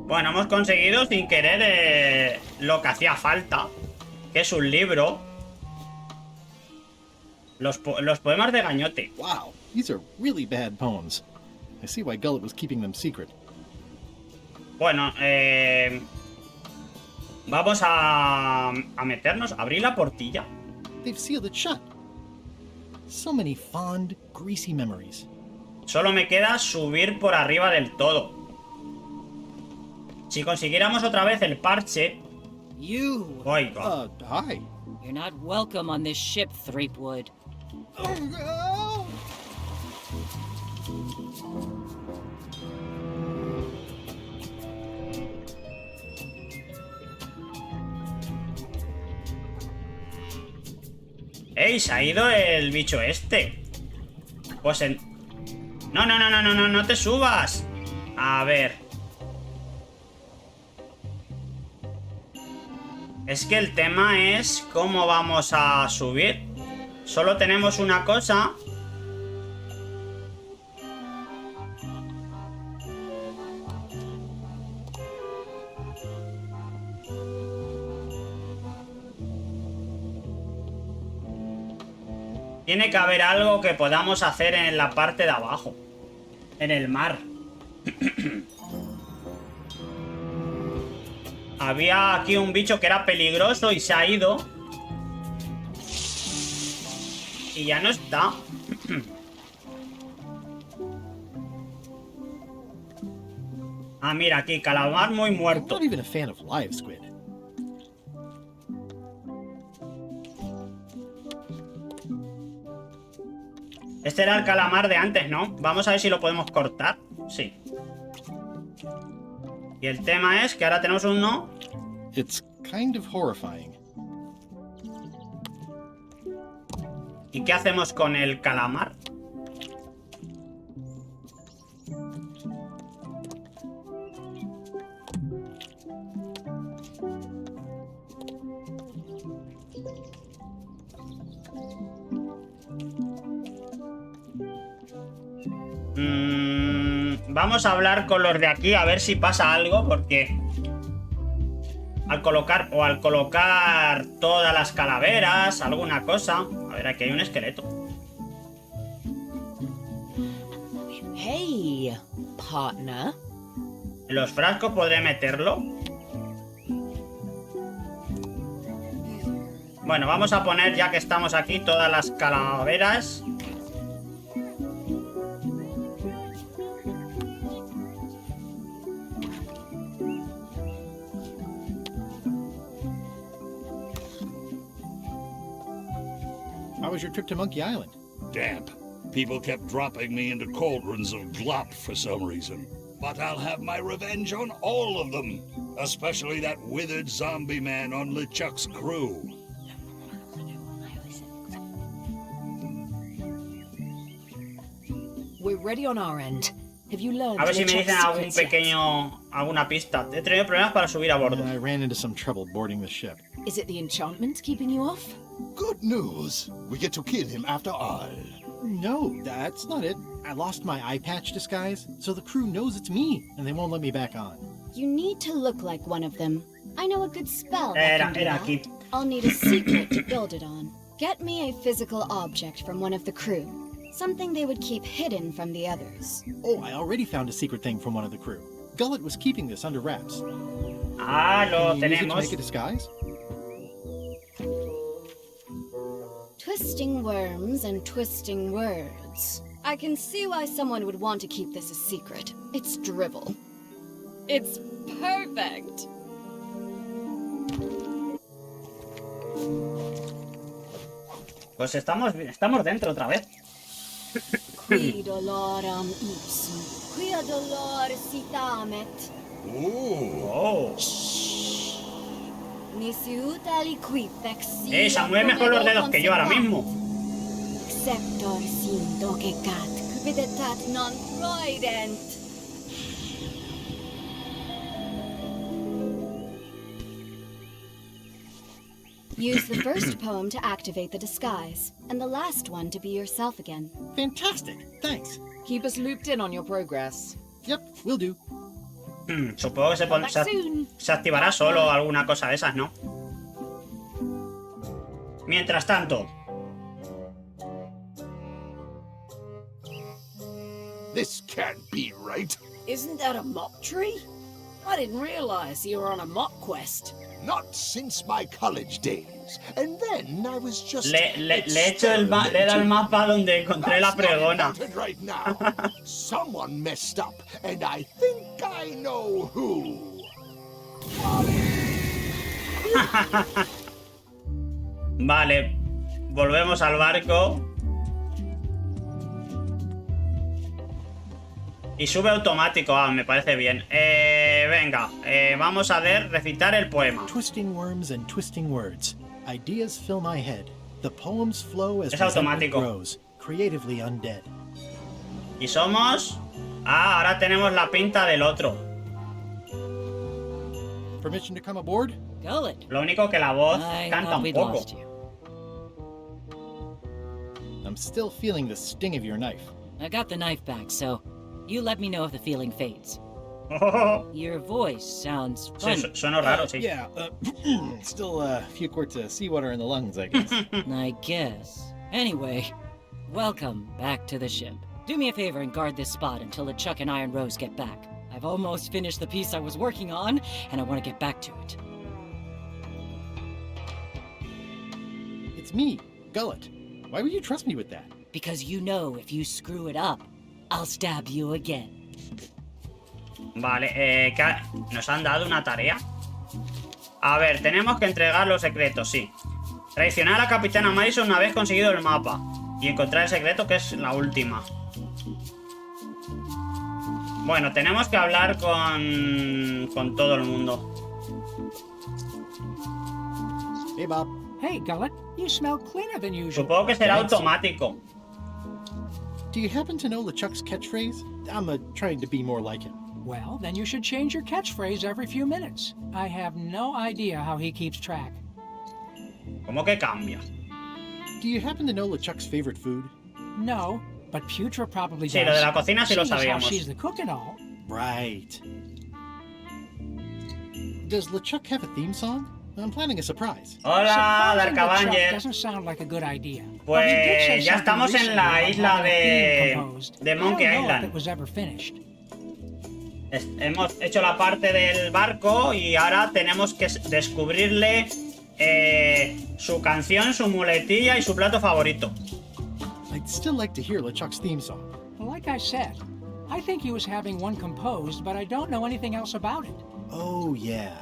Speaker 1: Bueno, hemos conseguido sin querer lo que hacía falta, que es un libro. Los poemas de Gañote.
Speaker 2: Wow, these are really bad poems. I see why Gullet was keeping them secret.
Speaker 1: Bueno, vamos a meternos, abrir la portilla.
Speaker 2: They've sealed it shut. So many fond, greasy memories.
Speaker 1: Solo me queda subir por arriba del todo. Si consiguiéramos otra vez el parche...
Speaker 15: You!
Speaker 1: Oiga.
Speaker 2: Hi.
Speaker 15: You're not welcome on this ship, Threepwood.
Speaker 1: ¡Ey! Se ha ido el bicho este. Pues en... No te subas. A ver. Es que el tema es cómo vamos a subir. Solo tenemos una cosa. Tiene que haber algo que podamos hacer en la parte de abajo. En el mar. Había aquí un bicho que era peligroso y se ha ido. Y ya no está. Ah, mira, aquí, calamar muy muerto.
Speaker 2: I'm not even a fan of live squid.
Speaker 1: Este era el calamar de antes, ¿no? Vamos a ver si lo podemos cortar. Sí. Y el tema es que ahora tenemos uno.
Speaker 2: It's kind of horrifying.
Speaker 1: ¿Y qué hacemos con el calamar? Vamos a hablar con los de aquí a ver si pasa algo, porque al colocar todas las calaveras, alguna cosa. A ver, aquí hay un esqueleto.
Speaker 6: Hey, partner.
Speaker 1: ¿En los frascos podré meterlo? Bueno, vamos a poner, ya que estamos aquí, todas las calaveras.
Speaker 2: How was your trip to Monkey Island?
Speaker 13: Damp. People kept dropping me into cauldrons of glop for some reason. But I'll have my revenge on all of them. Especially that withered zombie man on LeChuck's crew.
Speaker 6: We're ready on our end. Have you learned
Speaker 1: A ver si me
Speaker 6: LeChuck's
Speaker 1: dicen
Speaker 6: secrets yet?
Speaker 1: alguna pista. He tenido problemas para subir a bordo.
Speaker 2: I ran into some trouble boarding the ship.
Speaker 6: Is it the enchantment keeping you off?
Speaker 19: Good news. We get to kill him after all.
Speaker 2: No, that's not it. I lost my eye patch disguise, so the crew knows it's me, and they won't let me back on.
Speaker 10: You need to look like one of them. I know a good spell that
Speaker 1: Era
Speaker 10: can do that.
Speaker 1: aquí.
Speaker 10: I'll need a secret to build it on. Get me a physical object from one of the crew. Something they would keep hidden from the others.
Speaker 2: Oh, I already found a secret thing from one of the crew. Gullet was keeping this under wraps.
Speaker 1: Ah, lo
Speaker 2: Can you use it to
Speaker 1: tenemos.
Speaker 2: make a disguise?
Speaker 10: Twisting worms and twisting words. I can see why someone would want to keep this a secret. It's drivel. It's perfect!
Speaker 1: Pues estamos dentro otra vez.
Speaker 10: Qui doloram ipsum, quia dolor citamet.
Speaker 1: Oh.
Speaker 10: Nisi utali qui vexia.
Speaker 1: Samuel mejor los dedos que yo ahora mismo.
Speaker 10: Exceptor sin docecat, cupiditat non proident. Use the first poem to activate the disguise, and the last one to be yourself again.
Speaker 2: Fantastic! Thanks.
Speaker 7: Keep us looped in on your progress.
Speaker 2: Yep, will do.
Speaker 1: Supongo que se activará solo alguna cosa de esas, ¿no? Mientras tanto.
Speaker 14: This can't be right.
Speaker 5: Isn't that a mop tree? I didn't realize you were on a mop quest.
Speaker 14: Not since my college days. And then I was just
Speaker 1: Le he dado el mapa donde encontré la pregona.
Speaker 14: right now. Someone messed up, and I think I know who.
Speaker 1: Vale, volvemos al barco. Y sube automático, me parece bien. Venga, vamos a ver, recitar el poema.
Speaker 2: Twisting worms and twisting words. Ideas fill my head. The poems flow as
Speaker 1: Es
Speaker 2: resentment
Speaker 1: automático.
Speaker 2: grows, creatively undead.
Speaker 1: Y somos... Ah, ahora tenemos la pinta del otro.
Speaker 2: Permission to come aboard?
Speaker 15: Gullet.
Speaker 1: Lo único que la voz
Speaker 15: I
Speaker 1: canta
Speaker 15: thought
Speaker 1: un
Speaker 15: we'd
Speaker 1: poco.
Speaker 15: lost you.
Speaker 2: I'm still feeling the sting of your knife.
Speaker 15: I got the knife back, so you let me know if the feeling fades. Your voice sounds funny.
Speaker 1: Sí, suena raro, sí.
Speaker 2: Yeah, still a few quarts of seawater in the lungs, I guess.
Speaker 15: I guess. Anyway, welcome back to the ship. Do me a favor and guard this spot until LeChuck and Iron Rose get back. I've almost finished the piece I was working on, and I want to get back to it.
Speaker 2: It's me, Gullet. Why would you trust me with that?
Speaker 15: Because you know if you screw it up, I'll stab you again.
Speaker 1: Vale, nos han dado una tarea. A ver, tenemos que entregar los secretos, sí. Traicionar a la capitana Madison una vez conseguido el mapa. Y encontrar el secreto, que es la última. Bueno, tenemos que hablar con todo el mundo.
Speaker 2: Hey, Bob.
Speaker 16: Hey, Gullet, you smell cleaner than usual.
Speaker 1: Supongo que será automático.
Speaker 2: Do you happen to know LeChuck's catchphrase? I'm trying to be more like him.
Speaker 16: Well, then you should change your catchphrase every few minutes. I have no idea how he keeps track.
Speaker 1: ¿Cómo que cambia?
Speaker 2: Do you happen to know LeChuck's favorite food?
Speaker 16: No, but Putra probably does.
Speaker 1: Sí, lo de la cocina sí lo
Speaker 16: Seeing as how
Speaker 1: sabíamos.
Speaker 16: she's the cook and all.
Speaker 2: Right. Does LeChuck have a theme song? I'm planning a surprise.
Speaker 1: Hola,
Speaker 16: Surprising
Speaker 1: Dark
Speaker 16: LeChuck
Speaker 1: Avenger.
Speaker 16: doesn't sound like a good idea. But he did say
Speaker 1: Pues ya
Speaker 16: something
Speaker 1: estamos en
Speaker 16: recently
Speaker 1: la
Speaker 16: about
Speaker 1: isla
Speaker 16: having a theme
Speaker 1: de
Speaker 16: composed.
Speaker 1: Monkey
Speaker 16: I don't know if
Speaker 1: Island.
Speaker 16: it was ever finished.
Speaker 1: Hemos hecho la parte del barco y ahora tenemos que descubrirle su canción, su muletilla y su plato favorito.
Speaker 2: I'd still like to hear LeChuck's theme song.
Speaker 16: Like I said, I think he was having one composed, but I don't know anything else about it.
Speaker 2: Oh, yeah.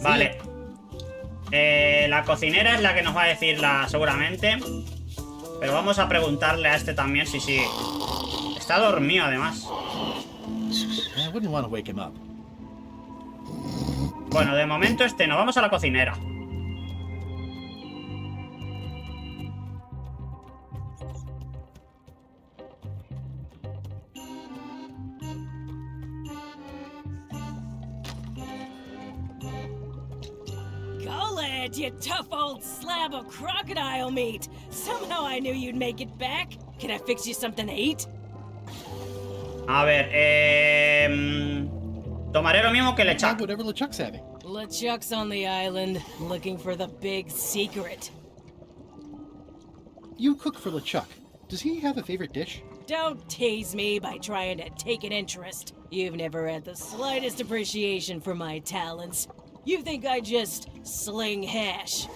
Speaker 1: Vale. La cocinera es la que nos va a decirla seguramente. Pero vamos a preguntarle a este también si sí. Está dormido además.
Speaker 2: I wouldn't want to wake him up.
Speaker 1: Bueno, de momento no. Vamos a la cocinera.
Speaker 5: Gullet, you tough old slab of crocodile meat. Somehow I knew you'd make it back. Can I fix you something to eat?
Speaker 1: A ver, tomaré lo mismo que LeChuck.
Speaker 2: Whatever LeChuck's having.
Speaker 5: LeChuck's on the island, looking for the big secret.
Speaker 2: You cook for LeChuck. Does he have a favorite dish?
Speaker 5: Don't tease me by trying to take an interest. You've never had the slightest appreciation for my talents. You think I just sling hash.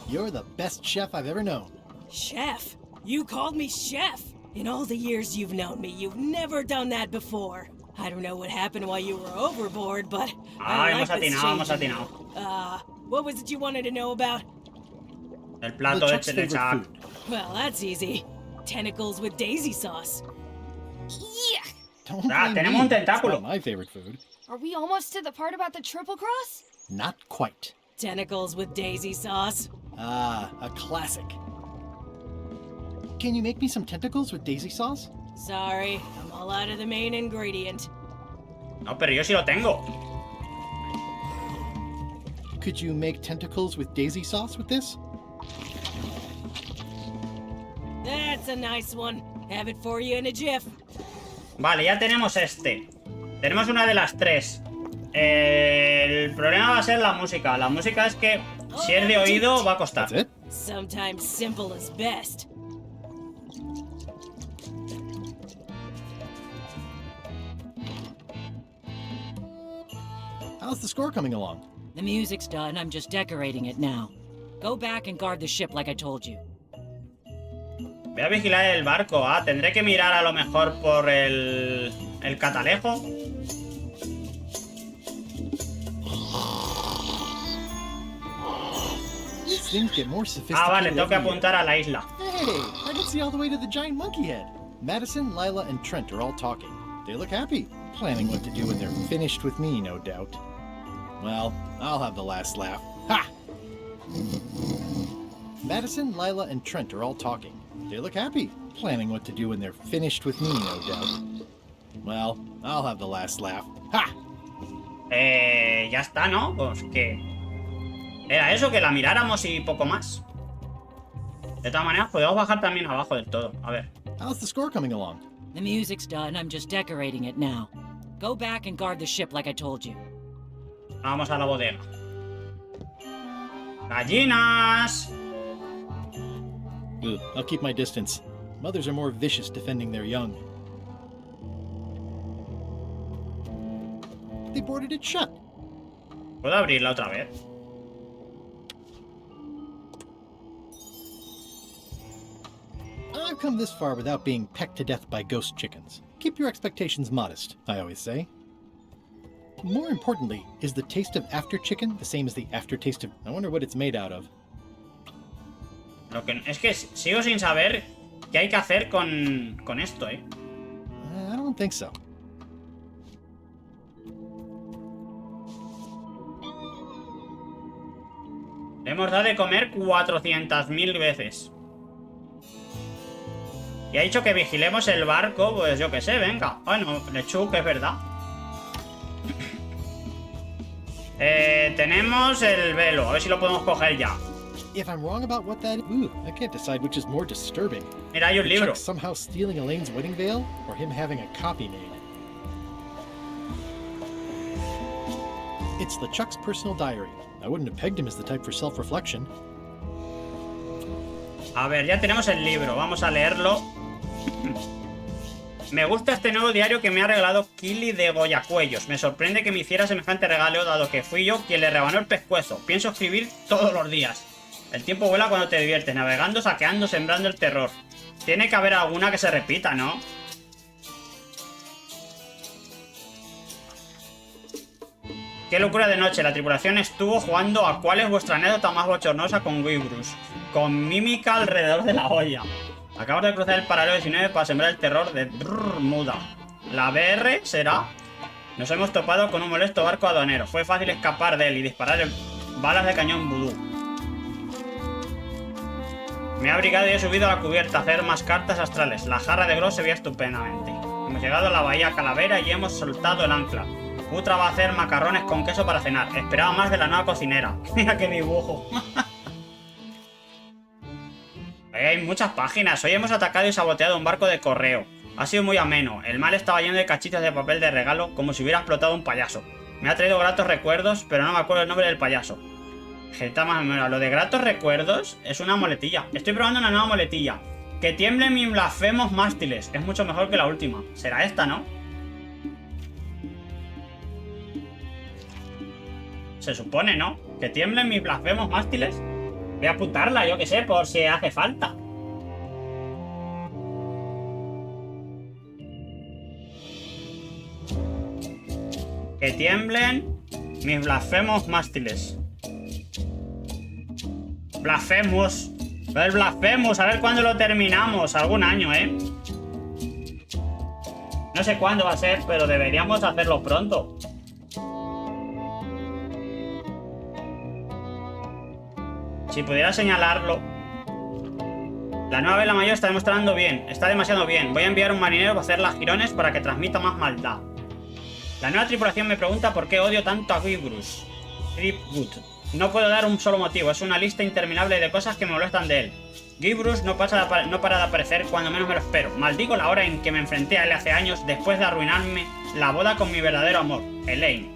Speaker 2: You're the best chef I've ever known.
Speaker 5: Chef? You called me chef? In all the years you've known me, you've never done that before. I don't know what happened while you were overboard, but I like this
Speaker 1: hemos
Speaker 5: changing.
Speaker 1: atinado.
Speaker 5: What was it you wanted to know about?
Speaker 1: El plato
Speaker 2: LeChuck's
Speaker 1: de
Speaker 2: favorite
Speaker 1: LeChuck.
Speaker 2: food.
Speaker 5: Well, that's easy. Tentacles with daisy sauce. Yeah.
Speaker 2: Don't
Speaker 1: Ah,
Speaker 2: blame
Speaker 1: tenemos
Speaker 2: me.
Speaker 1: un
Speaker 2: It's
Speaker 1: tentáculo.
Speaker 2: not my favorite food.
Speaker 11: Are we almost to the part about the triple cross?
Speaker 2: Not quite.
Speaker 5: Tentacles with daisy sauce.
Speaker 2: Ah, a classic. Can you make me some tentacles with daisy sauce?
Speaker 5: Sorry, I'm all out of the main ingredient.
Speaker 1: No, pero yo sí lo tengo.
Speaker 2: Could you make tentacles with daisy sauce with this?
Speaker 5: That's a nice one. Have it for you in a jiff.
Speaker 1: Vale, ya tenemos este. Tenemos una de las tres. El problema va a ser la música. La música es que si es de oído va a costar.
Speaker 2: That's it?
Speaker 5: Sometimes simple is best.
Speaker 2: How's the score coming along?
Speaker 15: The music's done, I'm just decorating it now. Go back and guard the ship like I told you.
Speaker 1: Voy a vigilar el barco. Ah, tendré que mirar a lo mejor por el catalejo.
Speaker 2: These things get more sophisticated.
Speaker 1: Ah, vale, tengo que
Speaker 2: every year.
Speaker 1: apuntar a la isla.
Speaker 2: Hey, I can see all the way to the giant monkey head. Madison, Lila, and Trent are all talking. They look happy, planning what to do when they're finished with me, no doubt. Well, I'll have the last laugh. Ha! Madison, Lila, and Trent are all talking. They look happy, planning what to do when they're finished with me, no doubt. Well, I'll have the last laugh. ¡Ha!
Speaker 1: Ya está, ¿no? Pues que... Era eso, que la miráramos y poco más. De todas maneras, podemos bajar también abajo del todo. A ver.
Speaker 2: How's the score coming along?
Speaker 15: The music's done. I'm just decorating it now. Go back and guard the ship like I told you.
Speaker 1: Vamos a la bodega. ¡Gallinas!
Speaker 2: Ugh, I'll keep my distance. Mothers are more vicious defending their young. They boarded it shut.
Speaker 1: ¿Puedo abrirla otra vez?
Speaker 2: I've come this far without being pecked to death by ghost chickens. Keep your expectations modest, I always say. More importantly, is the taste of after chicken the same as the aftertaste of... I wonder what it's made out of.
Speaker 1: Lo que, es que sigo sin saber qué hay que hacer con esto, ¿eh?
Speaker 2: I don't think so.
Speaker 1: Le hemos dado de comer 400.000 veces. Y ha dicho que vigilemos el barco, pues yo qué sé, venga. Bueno, LeChuck, es verdad. Tenemos el velo, a ver si lo podemos coger ya.
Speaker 2: If I'm wrong about what that is, I can't decide which is more disturbing.
Speaker 1: Mira, hay un libro.
Speaker 2: LeChuck somehow stealing Elaine's wedding veil, or him having a copy made. It's LeChuck's personal diary. I wouldn't have pegged him as the type for self-reflection.
Speaker 1: A ver, ya tenemos el libro, vamos a leerlo. Me gusta este nuevo diario que me ha regalado Kili de Goyacuellos. Me sorprende que me hiciera semejante regalo, dado que fui yo quien le rebanó el pescuezo. Pienso escribir todos los días. El tiempo vuela cuando te diviertes, navegando, saqueando, sembrando el terror. Tiene que haber alguna que se repita, ¿no? Qué locura de noche, la tripulación estuvo jugando a cuál es vuestra anécdota más bochornosa con Guibrus, con mímica alrededor de la olla. Acabamos de cruzar el paralelo 19 para sembrar el terror de Muda. La BR será... Nos hemos topado con un molesto barco aduanero. Fue fácil escapar de él y disparar balas de cañón vudú. Me he abrigado y he subido a la cubierta a hacer más cartas astrales. La jarra de Gross se veía estupendamente. Hemos llegado a la bahía Calavera y hemos soltado el ancla. Putra va a hacer macarrones con queso para cenar. Esperaba más de la nueva cocinera. Mira qué dibujo. Hay muchas páginas. Hoy hemos atacado y saboteado un barco de correo. Ha sido muy ameno. El mar estaba lleno de cachitos de papel de regalo, como si hubiera explotado un payaso. Me ha traído gratos recuerdos, pero no me acuerdo el nombre del payaso. Geta más memoria. Lo de gratos recuerdos es una muletilla. Estoy probando una nueva muletilla. Que tiemblen mis blasfemos mástiles. Es mucho mejor que la última. Será esta, ¿no? Se supone, ¿no? Que tiemblen mis blasfemos mástiles. Voy a apuntarla, yo que sé, por si hace falta. Que tiemblen mis blasfemos mástiles. Blasfemos. El blasfemos, a ver cuándo lo terminamos. Algún año, ¿eh? No sé cuándo va a ser, pero deberíamos hacerlo pronto. Si pudiera señalarlo. La nueva vela mayor está demostrando bien. Está demasiado bien. Voy a enviar un marinero para hacer las girones para que transmita más maldad. La nueva tripulación me pregunta por qué odio tanto a Guibrus. Tripwood. No puedo dar un solo motivo. Es una lista interminable de cosas que me molestan de él. Guibrus no para de aparecer cuando menos me lo espero. Maldigo la hora en que me enfrenté a él hace años después de arruinarme la boda con mi verdadero amor, Elaine.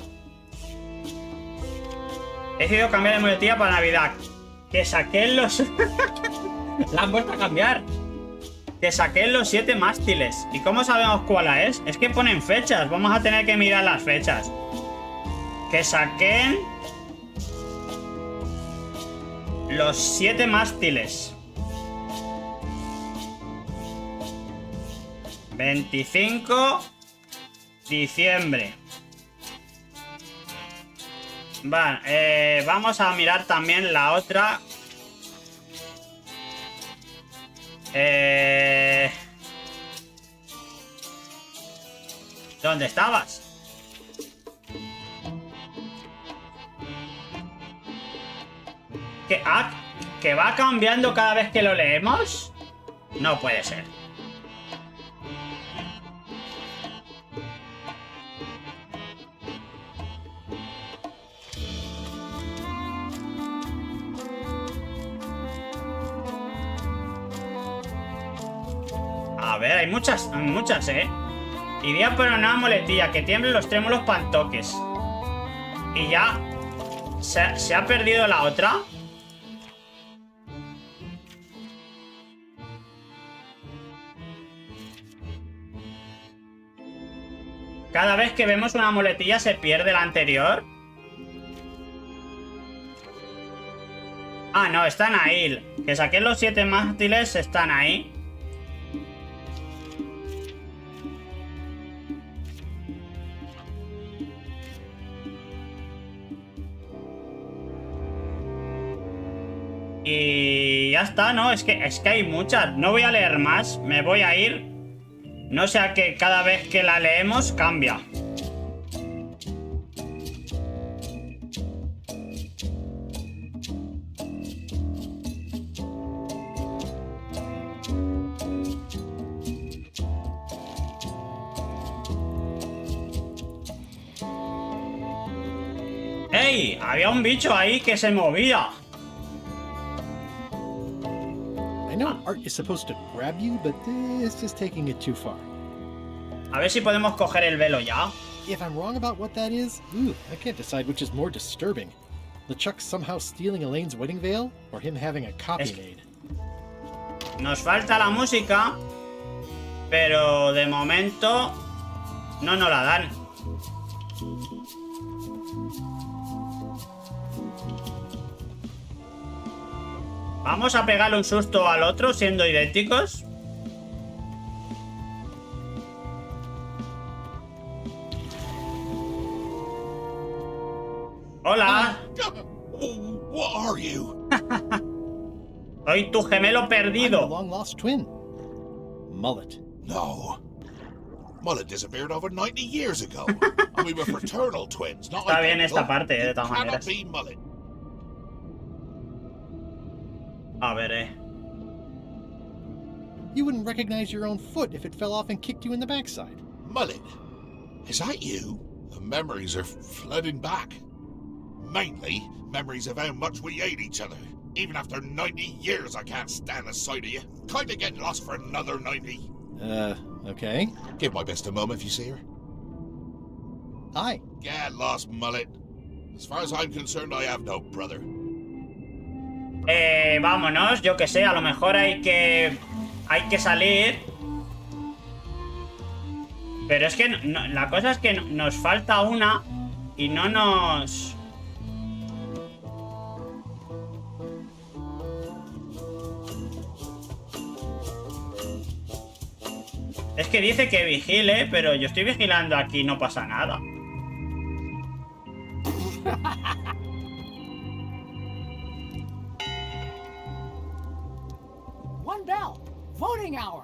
Speaker 1: He decidido cambiar de muletilla para Navidad. Que saquen los... La han vuelto a cambiar. Que saquen los 7 mástiles. ¿Y cómo sabemos cuál es? Es que ponen fechas. Vamos a tener que mirar las fechas. Que saquen los 7 mástiles. 25 diciembre. Vale, vamos a mirar también la otra. ¿Dónde estabas? ¿Que va cambiando cada vez que lo leemos? No puede ser. A ver, hay muchas, Iría por una muletilla, que tiemblen los trémulos pantoques. Y ya... ¿Se ha perdido la otra? Cada vez que vemos una muletilla se pierde la anterior. Ah, no, están ahí. Que saqué los 7 mástiles, están ahí. Y ya está, ¿no? Es que hay muchas. No voy a leer más. Me voy a ir. No sea que cada vez que la leemos cambia. ¡Ey! Había un bicho ahí que se movía.
Speaker 2: I know art is supposed to grab you, but this is taking it too far.
Speaker 1: A ver si podemos coger el velo ya.
Speaker 2: If I'm wrong about what that is, I can't decide which is more disturbing. LeChuck somehow stealing Elaine's wedding veil, or him having a copy made.
Speaker 1: Nos falta la música, pero de momento no nos la dan. Vamos a pegarle un susto al otro siendo idénticos. Hola.
Speaker 12: What are you?
Speaker 1: Soy tu gemelo perdido.
Speaker 2: I'm the long lost twin. Mullet.
Speaker 12: No. Mullet disappeared over 90 years ago. And we were fraternal twins, not
Speaker 1: Está bien
Speaker 12: identical.
Speaker 1: esta parte, de todas
Speaker 12: Cannot
Speaker 1: maneras.
Speaker 12: be Mullet.
Speaker 1: A ver,
Speaker 2: You wouldn't recognize your own foot if it fell off and kicked you in the backside.
Speaker 12: Mullet, is that you? The memories are flooding back. Mainly, memories of how much we hate each other. Even after 90 years, I can't stand the sight of you. Kinda get lost for another 90.
Speaker 2: Okay.
Speaker 12: Give my best a mum if you see her.
Speaker 2: Hi.
Speaker 12: Get lost, Mullet. As far as I'm concerned, I have no brother.
Speaker 1: Vámonos, yo que sé, a lo mejor hay que salir. Pero es que la cosa es que nos falta una y no nos... Es que dice que vigile, pero yo estoy vigilando aquí y no pasa nada.
Speaker 16: One bell. Voting hour.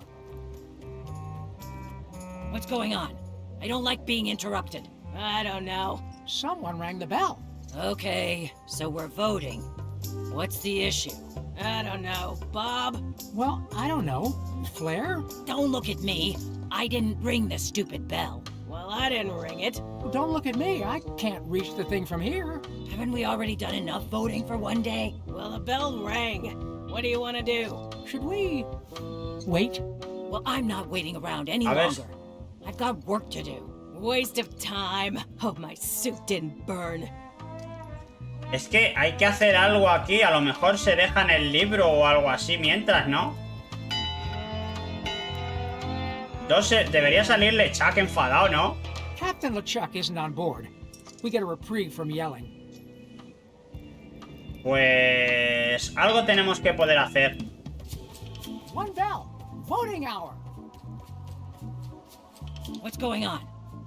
Speaker 5: What's going on? I don't like being interrupted. I don't know.
Speaker 16: Someone rang the bell.
Speaker 5: Okay, so we're voting. What's the issue? I don't know. Bob?
Speaker 16: Well, I don't know. Flair?
Speaker 5: Don't look at me. I didn't ring the stupid bell. Well, I didn't ring it.
Speaker 16: Don't look at me. I can't reach the thing from here.
Speaker 5: Haven't we already done enough voting for one day? Well, the bell rang. What do you want to do?
Speaker 16: Should we... wait?
Speaker 5: Well, I'm not waiting around any longer. I've got work to do. Waste of time. Hope my suit didn't burn.
Speaker 1: Es que hay que hacer algo aquí. A lo mejor se dejan el libro o algo así mientras, ¿no? Entonces, debería salir LeChuck enfadado, ¿no?
Speaker 16: Captain LeChuck isn't on board. We get a reprieve from yelling.
Speaker 1: Pues... algo tenemos que poder hacer.
Speaker 16: One bell. Voting hour.
Speaker 5: What's going on?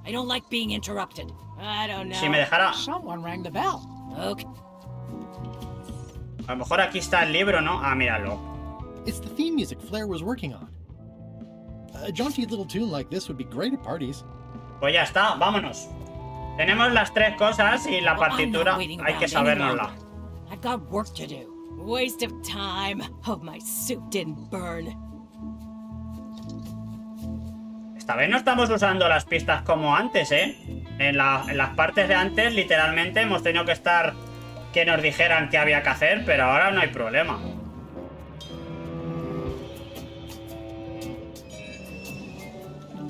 Speaker 5: I don't like being interrupted. I don't know.
Speaker 1: Si me dejara...
Speaker 16: Someone rang the bell.
Speaker 5: Okay.
Speaker 1: A lo mejor aquí está el libro, ¿no? Ah, míralo.
Speaker 2: It's the theme music Flair was working on. A jaunty little tune like this would be great at parties.
Speaker 1: Pues ya está, vámonos. Tenemos las tres cosas y la partitura hay que sabérnosla.
Speaker 5: I've got work to do. Waste of time. Hope my suit didn't burn.
Speaker 1: Esta vez no estamos usando las pistas como antes, ¿eh? En las partes de antes, literalmente, hemos tenido que estar... que nos dijeran qué había que hacer, pero ahora no hay problema.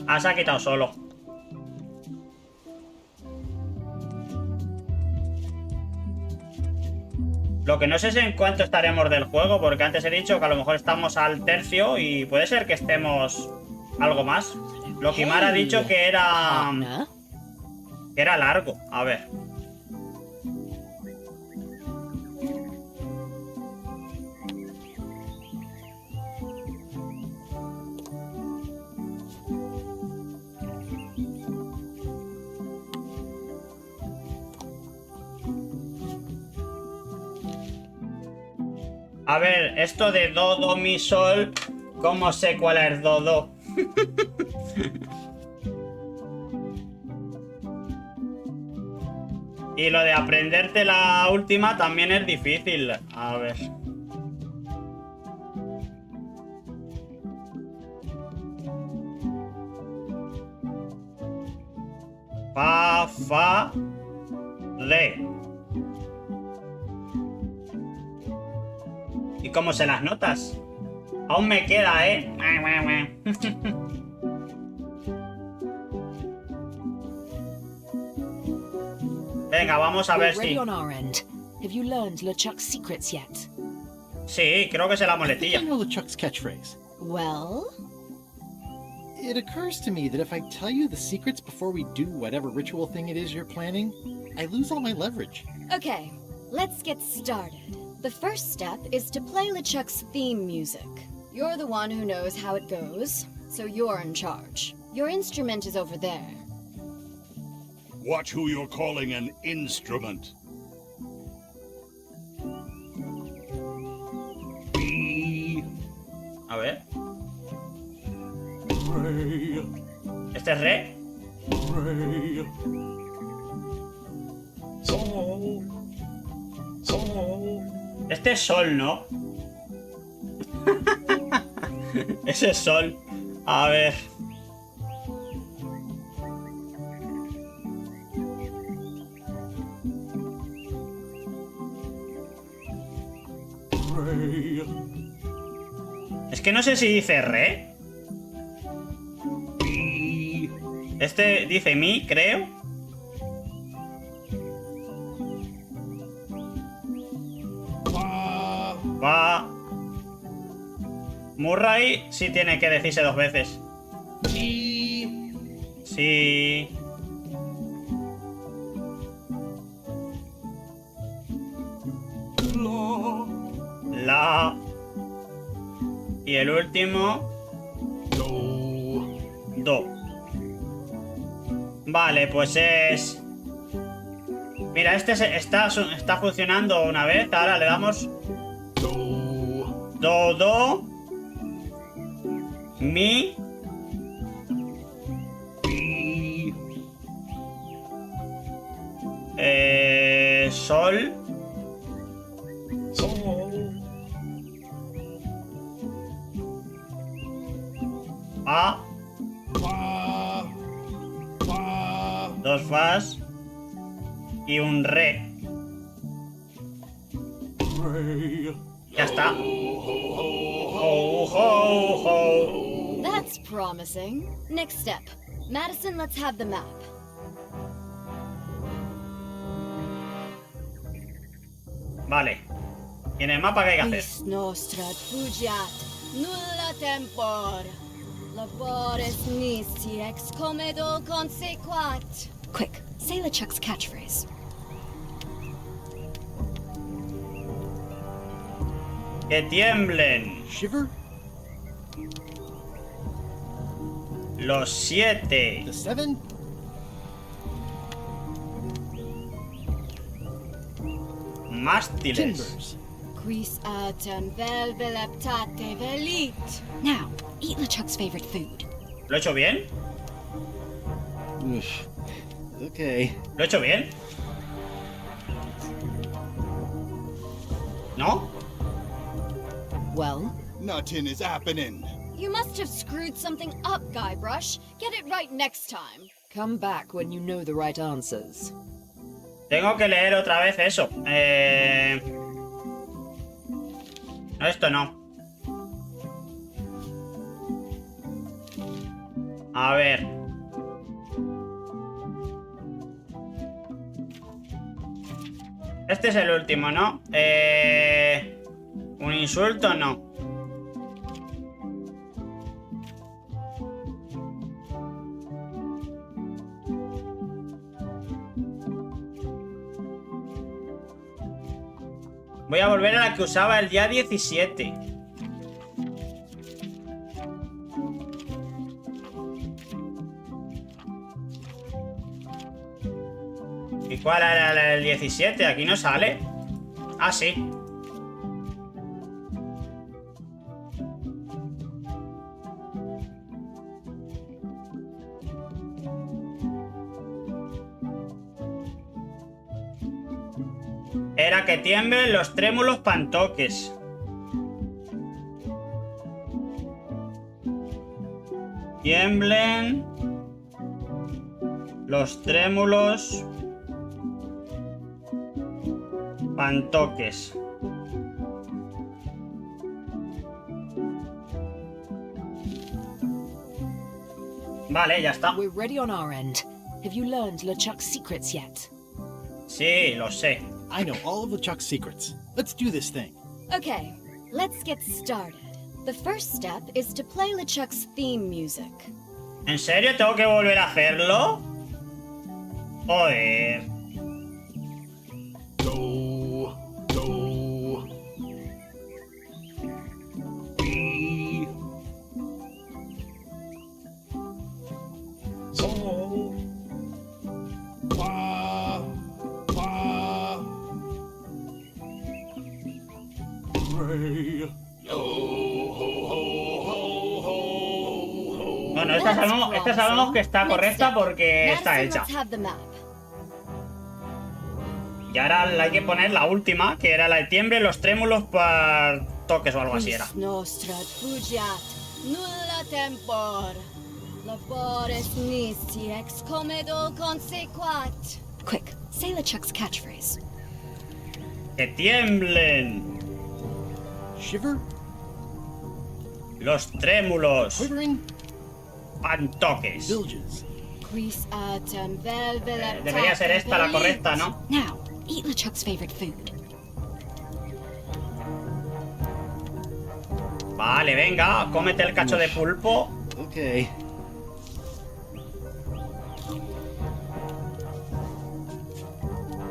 Speaker 1: Ah, se ha quitado solo. Lo que no sé es en cuánto estaremos del juego, porque antes he dicho que a lo mejor estamos al tercio y puede ser que estemos algo más. Lo que Mar ha dicho que era largo. A ver. A ver, esto de do, do, mi, sol, ¿cómo sé cuál es do, do? Y lo de aprenderte la última también es difícil. A ver. Fa, fa, re. ¿Y cómo se las notas? Aún me queda, ¿eh? Venga, vamos a ver si... Sí, creo que es la muletilla.
Speaker 2: I know LeChuck's catchphrase.
Speaker 10: Well?
Speaker 2: It occurs to me that if I tell you the secrets before we do whatever ritual thing it is you're planning, I lose all my leverage.
Speaker 10: Okay, let's get started. The first step is to play LeChuck's theme music. You're the one who knows how it goes, so you're in charge. Your instrument is over there.
Speaker 13: Watch who you're calling an instrument. B.
Speaker 1: A ver.
Speaker 13: Re.
Speaker 1: ¿Este es re?
Speaker 13: Re. Sol. Sol.
Speaker 1: Este es sol, ¿no? Ese es sol. A ver.
Speaker 13: Re.
Speaker 1: Es que no sé si dice re.
Speaker 13: Mi.
Speaker 1: Este dice mi, creo. Va. Murray sí tiene que decirse dos veces.
Speaker 13: Sí.
Speaker 1: Sí. La. Y el último. Do. Vale, pues es... Mira, este está funcionando una vez. Ahora le damos... Do, do. Mi. Sol. A. Dos fas. Y un re. Ya está. Ho, ho, ho.
Speaker 10: That's promising. Next step. Madison, let's have the map.
Speaker 1: Vale. ¿Y en el mapa qué hay que hacer?
Speaker 10: Quis nostrat fugiat, nulla tempor. Labores nisi ex comedo consequat. Quick, say LeChuck's catchphrase.
Speaker 1: Que tiemblen
Speaker 2: Shiver?
Speaker 1: los 7
Speaker 2: The 7?
Speaker 1: mástiles.
Speaker 2: Timbers.
Speaker 10: Quis autem vel veleptate velit. Now, eat LeChuck's favorite food.
Speaker 1: ¿Lo he hecho bien?
Speaker 2: Oof. Okay.
Speaker 1: ¿Lo he hecho bien? ¿No?
Speaker 10: Well?
Speaker 19: Nothing is happening.
Speaker 10: You must have screwed something up, Guybrush. Get it right next time.
Speaker 5: Come back when you know the right answers.
Speaker 1: Tengo que leer otra vez eso. Esto no. A ver. Este es el último, ¿no? Un insulto, no. Voy a volver a la que usaba el día 17. ¿Y cuál era el 17? Aquí no sale. Ah, sí. Era que tiemblen los trémulos pantoques. Tiemblen los trémulos pantoques. Vale, ya está.
Speaker 5: We're ready on our end. Have you learned LeChuck's secrets yet?
Speaker 1: Sí, lo sé.
Speaker 2: I know all of LeChuck's secrets. Let's do this thing.
Speaker 10: Okay, let's get started. The first step is to play LeChuck's theme music.
Speaker 1: ¿En serio tengo que volver a hacerlo? Joder.
Speaker 14: Do, do, mi, sol, fa, fa, re, yo, ho, ho, ho, ho.
Speaker 1: Bueno, esta sabemos que está correcta porque está hecha. Y ahora hay que poner la última, que era la de tiembre, los trémulos para toques o algo así era.
Speaker 10: Quick, say LeChuck's catchphrase.
Speaker 1: ¡Que tiemblen!
Speaker 2: Shiver?
Speaker 1: Los trémulos.
Speaker 2: Quivering?
Speaker 1: Pantoques.
Speaker 2: Bilges.
Speaker 1: Debería ser esta la correcta, ¿no?
Speaker 10: Now, eat LeChuck's favorite food.
Speaker 1: Vale, venga, cómete el cacho de pulpo.
Speaker 2: Okay.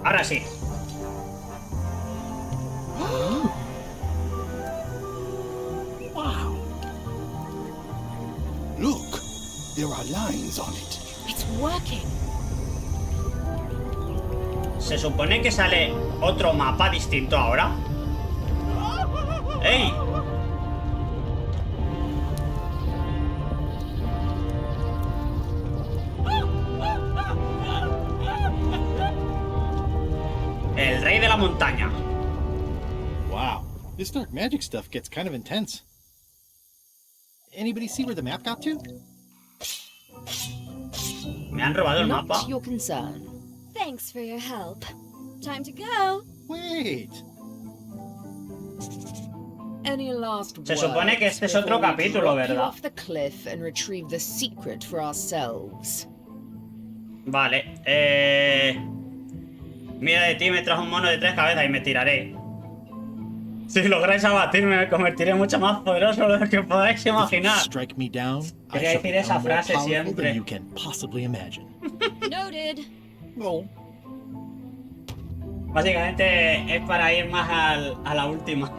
Speaker 1: Ahora sí.
Speaker 2: Wow.
Speaker 19: Look, there are lines on it.
Speaker 10: It's working.
Speaker 1: Se supone que sale otro mapa distinto ahora. ¡Ey! El rey de la montaña.
Speaker 2: Wow, this dark magic stuff gets kind of intense. Anybody see where the map got to?
Speaker 1: Me han robado el mapa.
Speaker 5: Not your concern.
Speaker 10: Thanks for your help. Time to go.
Speaker 2: Wait.
Speaker 5: Any last
Speaker 1: Se supone que este es otro capítulo, ¿verdad?
Speaker 5: Off the cliff and retrieve the secret for ourselves.
Speaker 1: Vale, mira de ti, me trajo un mono de 3 cabezas y me tiraré. Si lográis abatirme, me convertiré mucho más poderoso de lo que podáis imaginar.
Speaker 2: Strike me down,
Speaker 1: Quería decir esa frase siempre.
Speaker 2: you can possibly imagine.
Speaker 10: Noted.
Speaker 2: No.
Speaker 1: Básicamente es para ir más a la última.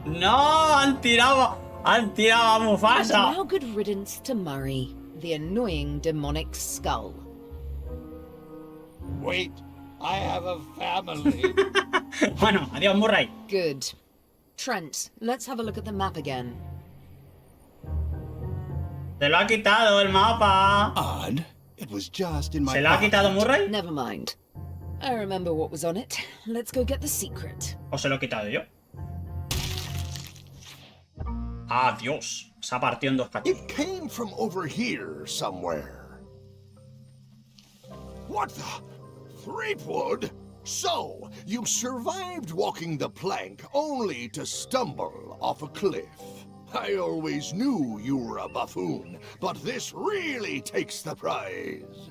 Speaker 1: ¡No! ¡Han tirado a Mufasa!
Speaker 5: And now good riddance to Murray, the annoying demonic skull.
Speaker 13: Wait, I have a family.
Speaker 1: Bueno, adiós, Murray.
Speaker 5: Good. Trent, let's have a look at the map again.
Speaker 1: Se lo ha quitado el mapa.
Speaker 19: Odd. It was just in my
Speaker 1: ¿Se lo ha quitado Murray?
Speaker 5: Never mind. I remember what was on it. Let's go get the secret.
Speaker 1: ¿O se lo he quitado yo? Adiós. Se ha partido en 2 cachos.
Speaker 14: It came from over here somewhere. What the? Threepwood? So, you survived walking the plank only to stumble off a cliff. I always knew you were a buffoon, but this really takes the prize.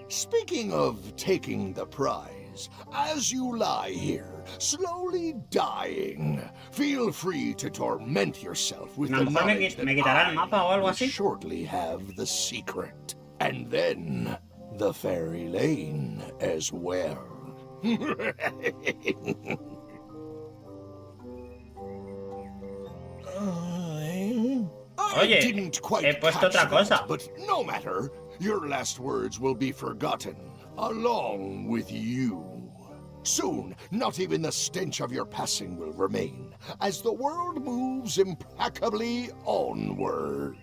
Speaker 14: Speaking of taking the prize, as you lie here, slowly dying, feel free to torment yourself with the knowledge that I will shortly have the secret. And then, the fairy lane as well.
Speaker 1: Oye, he puesto otra cosa.
Speaker 14: But no matter, your last words will be forgotten, along with you. Soon, not even the stench of your passing will remain, as the world moves impeccably onward.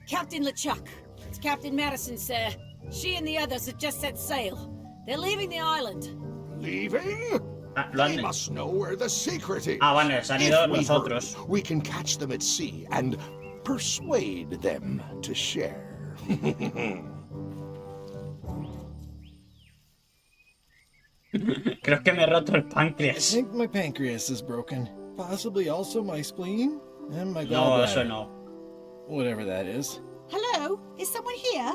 Speaker 5: Captain LeChuck, it's Captain Madison, sir. She and the others have just set sail. They're leaving the island.
Speaker 14: Leaving? They must know where the secret is.
Speaker 1: Vale, se han ido los
Speaker 14: If
Speaker 1: otros.
Speaker 14: we can catch them at sea and persuade them to share.
Speaker 1: Creo que me he roto el páncreas.
Speaker 2: I think my pancreas is broken. Possibly also my spleen and my
Speaker 1: No,
Speaker 2: gallbladder.
Speaker 1: eso no.
Speaker 2: Whatever that is.
Speaker 4: Hello? Is someone here?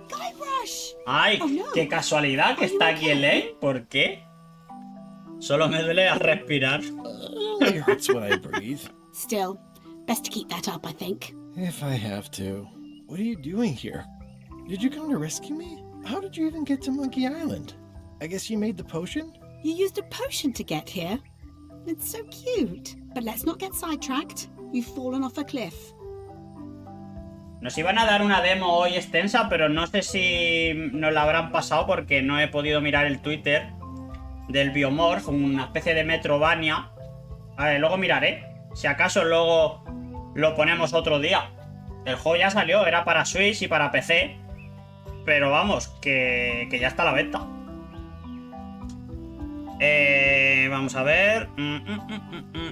Speaker 4: Guy Rush!
Speaker 1: Ay,
Speaker 4: Oh, no.
Speaker 1: qué casualidad que está aquí el Lane. ¿Por qué? Solo me duele al respirar.
Speaker 2: It hurts when I breathe.
Speaker 4: Still, best to keep that up, I think.
Speaker 2: If I have to. What are you doing here? Did you come to rescue me? How did you even get to Monkey Island? I guess you made the potion?
Speaker 4: You used a potion to get here? It's so cute. But let's not get sidetracked. You've fallen off a cliff.
Speaker 1: Nos iban a dar una demo hoy extensa, pero no sé si nos la habrán pasado porque no he podido mirar el Twitter del Biomorph, una especie de Metrovania. A ver, luego miraré. Si acaso luego lo ponemos otro día. El juego ya salió, era para Switch y para PC. Pero vamos, que ya está a la venta. Vamos a ver.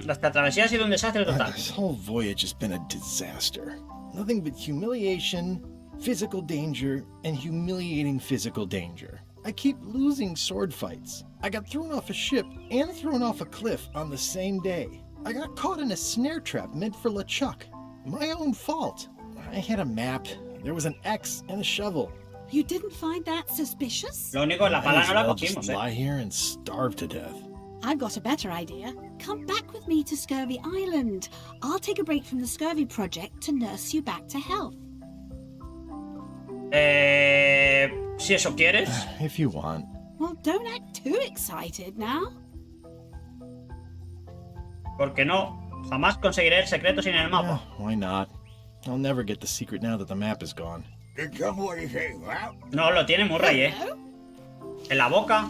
Speaker 1: La travesía ha sido un desastre total.
Speaker 2: This whole voyage has been a disaster. Nothing but humiliation, physical danger, and humiliating physical danger. I keep losing sword fights. I got thrown off a ship and thrown off a cliff on the same day. I got caught in a snare trap meant for LeChuck. My own fault. I had a map. There was an X and a shovel.
Speaker 4: You didn't find that suspicious?
Speaker 1: Lo único, la pala no la
Speaker 2: I'll
Speaker 1: cogimos,
Speaker 2: just lie here and starve to death.
Speaker 4: I've got a better idea. Come back with me to Scurvy Island. I'll take a break from the Scurvy project to nurse you back to health.
Speaker 1: Si eso quieres.
Speaker 2: If you want.
Speaker 4: Well, don't act too excited now.
Speaker 1: ¿Por qué no? Jamás conseguiré el secreto sin el mapa.
Speaker 2: Why not? I'll never get the secret now that the map is gone.
Speaker 1: No, lo tiene Murray, En la boca.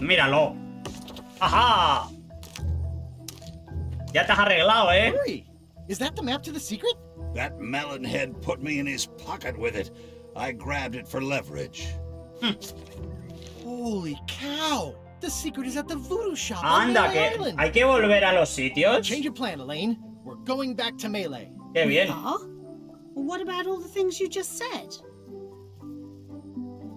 Speaker 1: Míralo. ¡Ajá! Ya te has arreglado,
Speaker 2: Hurry! Is that the map to the secret?
Speaker 13: That melonhead put me in his pocket with it. I grabbed it for leverage.
Speaker 2: Holy cow! The secret is at the voodoo shop on
Speaker 1: Anda,
Speaker 2: Melee
Speaker 1: que
Speaker 2: Island.
Speaker 1: hay que volver a los sitios.
Speaker 2: Change of plan, Elaine. We're going back to Melee.
Speaker 1: Qué bien.
Speaker 4: Well, what about all the things you just said?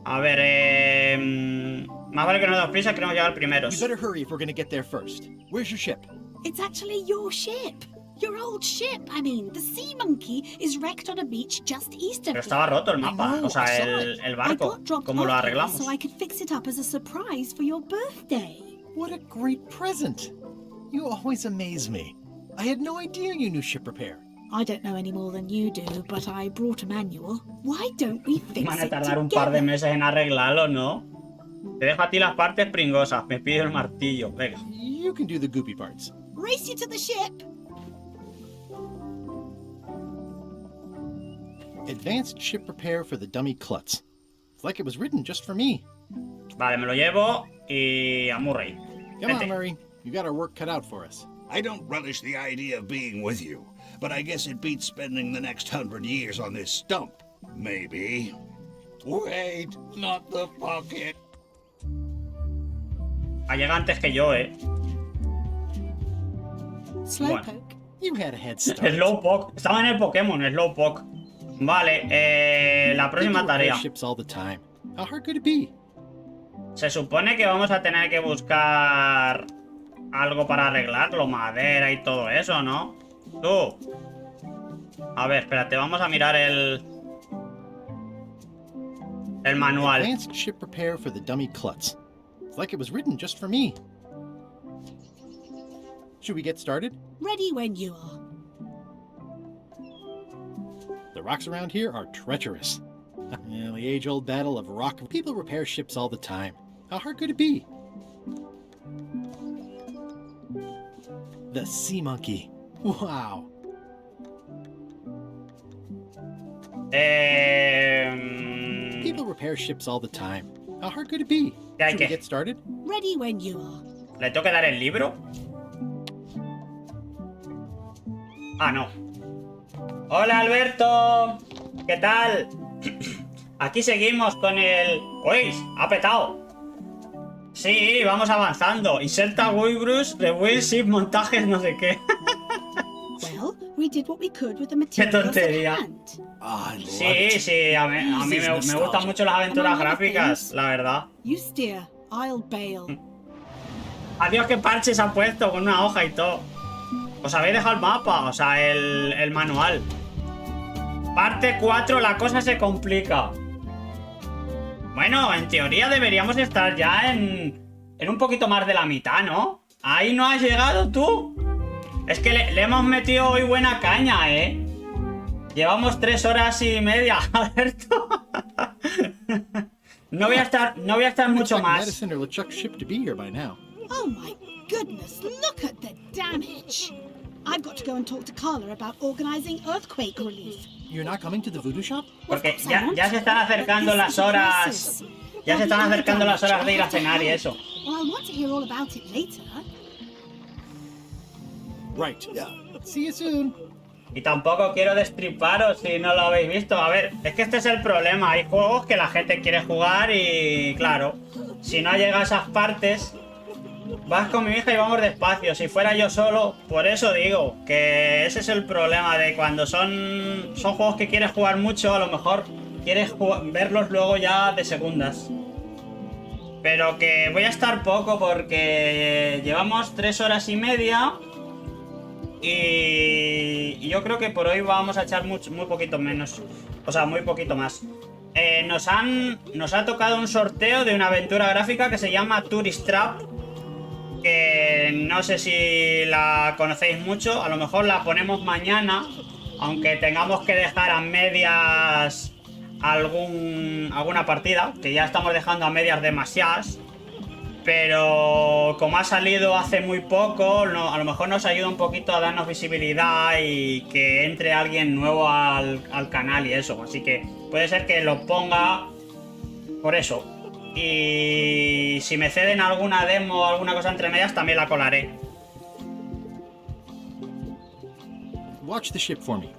Speaker 1: A ver, más vale que no demos prisa, queremos llegar primeros.
Speaker 2: You better hurry if we're gonna get there first. Where's your ship?
Speaker 4: It's actually your ship. Your old ship, I mean. The Sea Monkey is wrecked on a beach just east of
Speaker 1: Pero estaba roto el mapa,
Speaker 2: know,
Speaker 1: o sea,
Speaker 2: I saw
Speaker 1: el
Speaker 4: I
Speaker 1: barco.
Speaker 4: got dropped
Speaker 1: ¿Cómo lo
Speaker 4: off here
Speaker 1: arreglamos?
Speaker 4: so I could fix it up as a surprise for your birthday.
Speaker 2: What a great present. You always amaze me. I had no idea you knew ship repair.
Speaker 4: I don't know any more than you do, but I brought a manual. Why don't we fix
Speaker 1: Van a
Speaker 4: it
Speaker 1: tardar un par de
Speaker 4: together?
Speaker 1: meses en arreglarlo, ¿no? Te dejo a ti las partes pringosas, me pido el martillo, venga.
Speaker 2: You can do the goopy parts.
Speaker 4: Race you to the ship!
Speaker 2: Advanced ship repair for the dummy klutz. It's like it was written just for me.
Speaker 1: Vale, me lo llevo y a Murray.
Speaker 2: Come on, Murray. You got our work cut out for us.
Speaker 13: I don't relish the idea of being with you, but I guess it beats spending the next 100 years on this stump. Maybe. Wait, not the pocket.
Speaker 1: Llega antes que yo,
Speaker 4: Slowpoke.
Speaker 2: You had a head start.
Speaker 1: Slowpoke. Estaba en el Pokémon, Slowpoke. Vale, la próxima
Speaker 2: People repair
Speaker 1: tarea.
Speaker 2: ships all the time. How hard could it be?
Speaker 1: Se supone que vamos a tener que buscar algo para arreglarlo, madera y todo eso, ¿no? Tú, A ver, espérate, vamos a mirar el manual.
Speaker 2: Advanced ship repair for the dummy klutz. It's like it was written just for me. Should we get started?
Speaker 4: Ready when you are.
Speaker 2: The rocks around here are treacherous. Yeah, the age-old battle of rock. People repair ships all the time. How hard could it be? The sea monkey. Wow. People repair ships all the time. How hard could it be? Should we get started?
Speaker 4: Ready when you are.
Speaker 1: ¿Le tengo que dar el libro? Ah, no. Hola, Alberto. ¿Qué tal? Aquí seguimos con el... ¡Uy! ¡Ha petado! Sí, vamos avanzando. Inserta Wheelbrush, Rebuild, Ship, montajes, no sé qué.
Speaker 4: Well, we did what we could with the
Speaker 1: ¡Qué
Speaker 4: materials at
Speaker 1: tontería!
Speaker 4: hand.
Speaker 1: Sí, sí, a mí me gustan mucho las aventuras gráficas, la verdad.
Speaker 4: You steer, I'll bail.
Speaker 1: Adiós, que parche se ha puesto con una hoja y todo. Os habéis dejado el mapa, o sea, el manual. Parte 4, la cosa se complica. Bueno, en teoría deberíamos estar ya en un poquito más de la mitad, ¿no? Ahí no has llegado tú. Es que le hemos metido hoy buena caña, ¿eh? Llevamos 3 horas y media, Alberto. No voy a estar mucho más.
Speaker 4: Oh my goodness, look at the damage. I've got to go and talk to Carla about organizing earthquake relief.
Speaker 2: You're not coming to the voodoo shop?
Speaker 1: Porque ya se están acercando las horas. Ya se están acercando las horas de ir a cenar y eso.
Speaker 4: Well, I'll want to hear all about it later.
Speaker 2: Right. See you soon.
Speaker 1: Y tampoco quiero destriparos si no lo habéis visto. A ver, es que este es el problema. Hay juegos que la gente quiere jugar y, claro, si no llega a esas partes, vas con mi hija y vamos despacio. Si fuera yo solo, por eso digo que ese es el problema de cuando son juegos que quieres jugar mucho, a lo mejor quieres verlos luego ya de segundas. Pero que voy a estar poco porque llevamos 3 horas y media. Y yo creo que por hoy vamos a echar muy poquito menos. O sea, muy poquito más. Nos ha tocado un sorteo de una aventura gráfica que se llama Tourist Trap. Que no sé si la conocéis mucho. A lo mejor la ponemos mañana. Aunque tengamos que dejar a medias alguna partida. Que ya estamos dejando a medias demasiadas. Pero como ha salido hace muy poco, a lo mejor nos ayuda un poquito a darnos visibilidad y que entre alguien nuevo al canal y eso. Así que puede ser que lo ponga por eso. Y si me ceden alguna demo o alguna cosa entre medias, también la colaré.
Speaker 2: Watch the ship for me.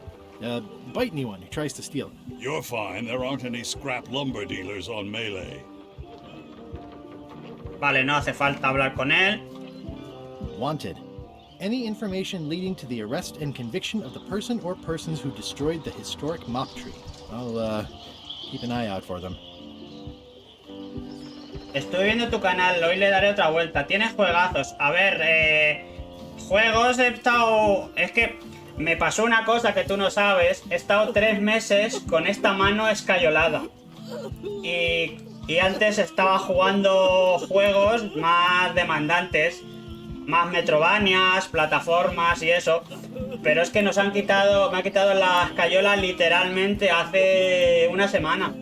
Speaker 2: Bite anyone who tries to steal.
Speaker 13: You're fine. There aren't any scrap lumber dealers on Melee.
Speaker 1: Vale, no hace falta hablar con él.
Speaker 2: Wanted. Any information leading to the arrest and conviction of the person or persons who destroyed the historic mop tree. I'll keep an eye out for them.
Speaker 1: Estoy viendo tu canal, hoy le daré otra vuelta. Tienes juegazos. A ver, juegos he estado... Es que me pasó una cosa que tú no sabes. He estado 3 meses con esta mano escayolada. Y antes estaba jugando juegos más demandantes, más metrovanias, plataformas y eso. Pero es que me han quitado la escayola literalmente hace una semana.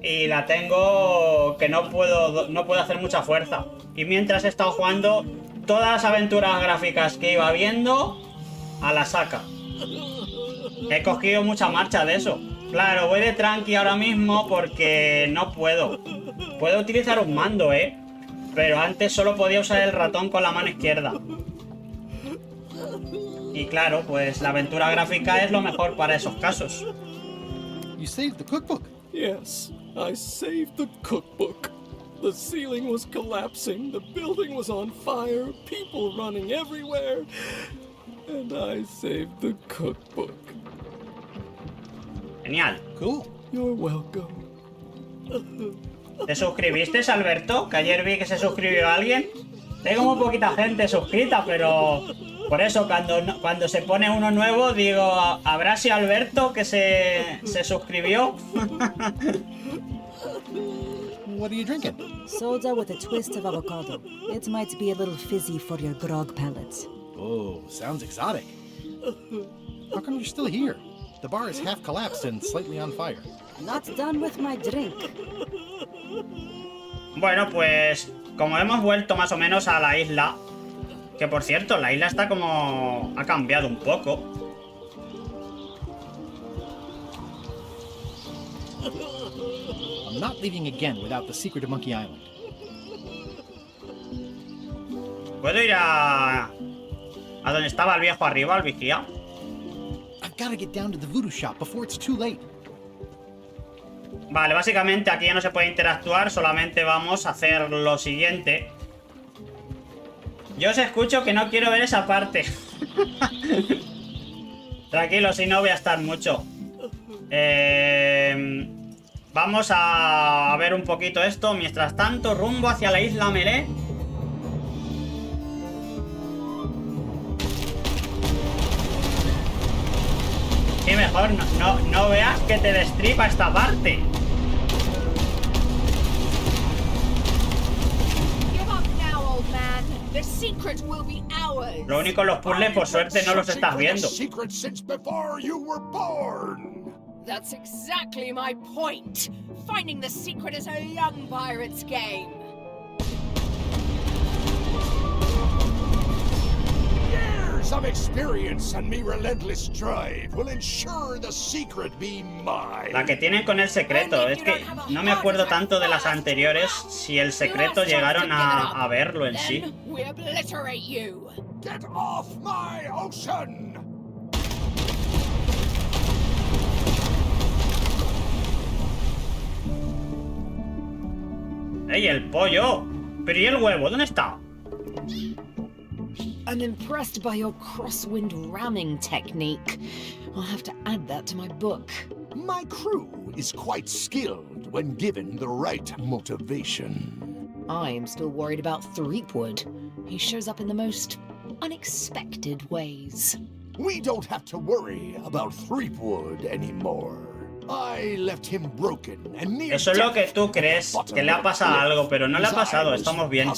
Speaker 1: Y la tengo que no puedo hacer mucha fuerza. Y mientras he estado jugando, todas las aventuras gráficas que iba viendo, a la saca. He cogido mucha marcha de eso. Claro, voy de tranqui ahora mismo porque no puedo. Puedo utilizar un mando, pero antes solo podía usar el ratón con la mano izquierda. Y claro, pues la aventura gráfica es lo mejor para esos casos.
Speaker 2: You saved the cookbook.
Speaker 3: Yes, I saved the cookbook. The ceiling was collapsing, the building was on fire, people running everywhere, and I saved the cookbook.
Speaker 1: Genial.
Speaker 2: Cool.
Speaker 3: You're welcome.
Speaker 1: ¿Te suscribiste, Alberto? Que ayer vi que se suscribió alguien. Tengo muy poquita gente suscrita, pero Por eso, cuando se pone uno nuevo, digo, ¿habrá sido Alberto que se suscribió?
Speaker 2: What are you drinking?
Speaker 20: Soda with a twist of avocado. It might be a little fizzy for your grog palate.
Speaker 2: Oh, sounds exotic. How come you're still here? The bar is half collapsed and slightly on fire.
Speaker 20: Not done with my drink.
Speaker 1: Bueno, pues como hemos vuelto más o menos a la isla, que por cierto, la isla está como... ha cambiado un poco.
Speaker 2: I'm not leaving again without the secret of Monkey Island.
Speaker 1: ¿Puedo ir a donde estaba el viejo arriba, al vigía?
Speaker 2: I've got to get down to the voodoo shop before it's too late.
Speaker 1: Vale, básicamente aquí ya no se puede interactuar, solamente vamos a hacer lo siguiente. Yo os escucho que no quiero ver esa parte. Tranquilo, si no voy a estar mucho. Vamos a ver un poquito esto. Mientras tanto, rumbo hacia la isla Melee. Sí, mejor no veas que te destripa esta parte. Lo único, los puzzles, por suerte, no los estás viendo.
Speaker 5: That's exactly my point. Finding the secret is a young pirate's game.
Speaker 14: Years of experience and me relentless drive will ensure the secret be mine.
Speaker 1: La que tienen con el secreto, es que no me acuerdo tanto de las anteriores si el secreto llegaron a verlo en sí.
Speaker 5: We obliterate you.
Speaker 14: Get off my ocean!
Speaker 1: ¡Ey, el pollo! ¿Pero y el huevo? ¿Dónde está?
Speaker 21: I'm impressed by your crosswind ramming technique. I'll have to add that to my book.
Speaker 14: My crew is quite skilled when given the right motivation.
Speaker 21: I'm still worried about Threepwood. He shows up in the most unexpected ways.
Speaker 14: We don't have to worry about Threepwood anymore. I left him broken and near
Speaker 1: Eso es lo que tú crees, que le ha pasado algo, pero no le ha pasado, estamos bien.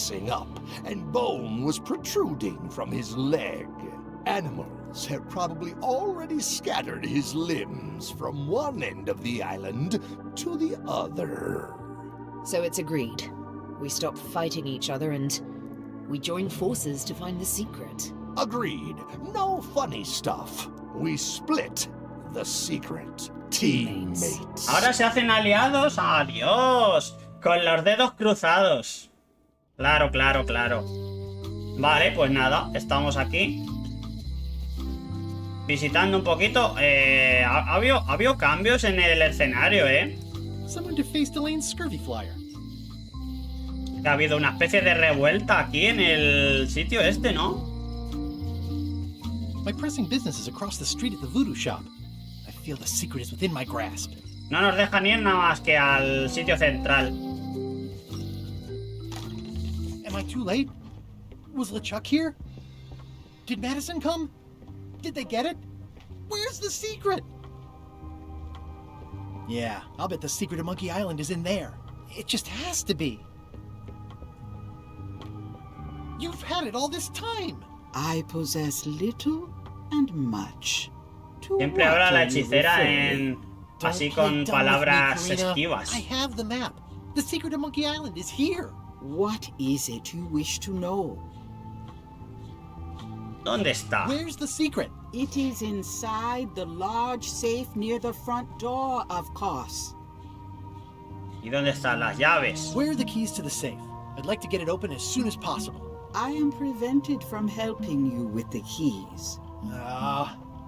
Speaker 14: And bone was protruding from his leg. Animals have probably already scattered his limbs from one end of the island to the other.
Speaker 21: So it's agreed. We stop fighting each other and we join forces to find the secret.
Speaker 14: Agreed. No funny stuff. We split the secret. Teammates.
Speaker 1: Ahora se hacen aliados. ¡Adiós! Con los dedos cruzados. Claro, claro, claro. Vale, pues nada, estamos aquí visitando un poquito. Ha habido cambios en el escenario,
Speaker 2: Someone defaced Elaine's scurvy flyer.
Speaker 1: Ha habido una especie de revuelta aquí en el sitio este, ¿no?
Speaker 2: My pressing business is across the street at the voodoo shop. I feel the secret is within my grasp.
Speaker 1: No nos dejan ir nada más que al sitio central.
Speaker 2: Am I too late? Was LeChuck here? Did Madison come? Did they get it? Where's the secret? Yeah, I'll bet the secret of Monkey Island is in there. It just has to be. You've had it all this time.
Speaker 8: I possess little and much.
Speaker 1: Siempre habla la hechicera así con palabras esquivas.
Speaker 2: I have the map. The secret of Monkey Island is here.
Speaker 8: What is it you wish to know?
Speaker 1: ¿Dónde está?
Speaker 8: Where's the secret? It is inside the large safe near the front door, of course.
Speaker 1: ¿Y dónde están las llaves?
Speaker 2: Where are the keys to the safe? I'd like to get it open as soon as possible.
Speaker 8: I am prevented from helping you with the keys.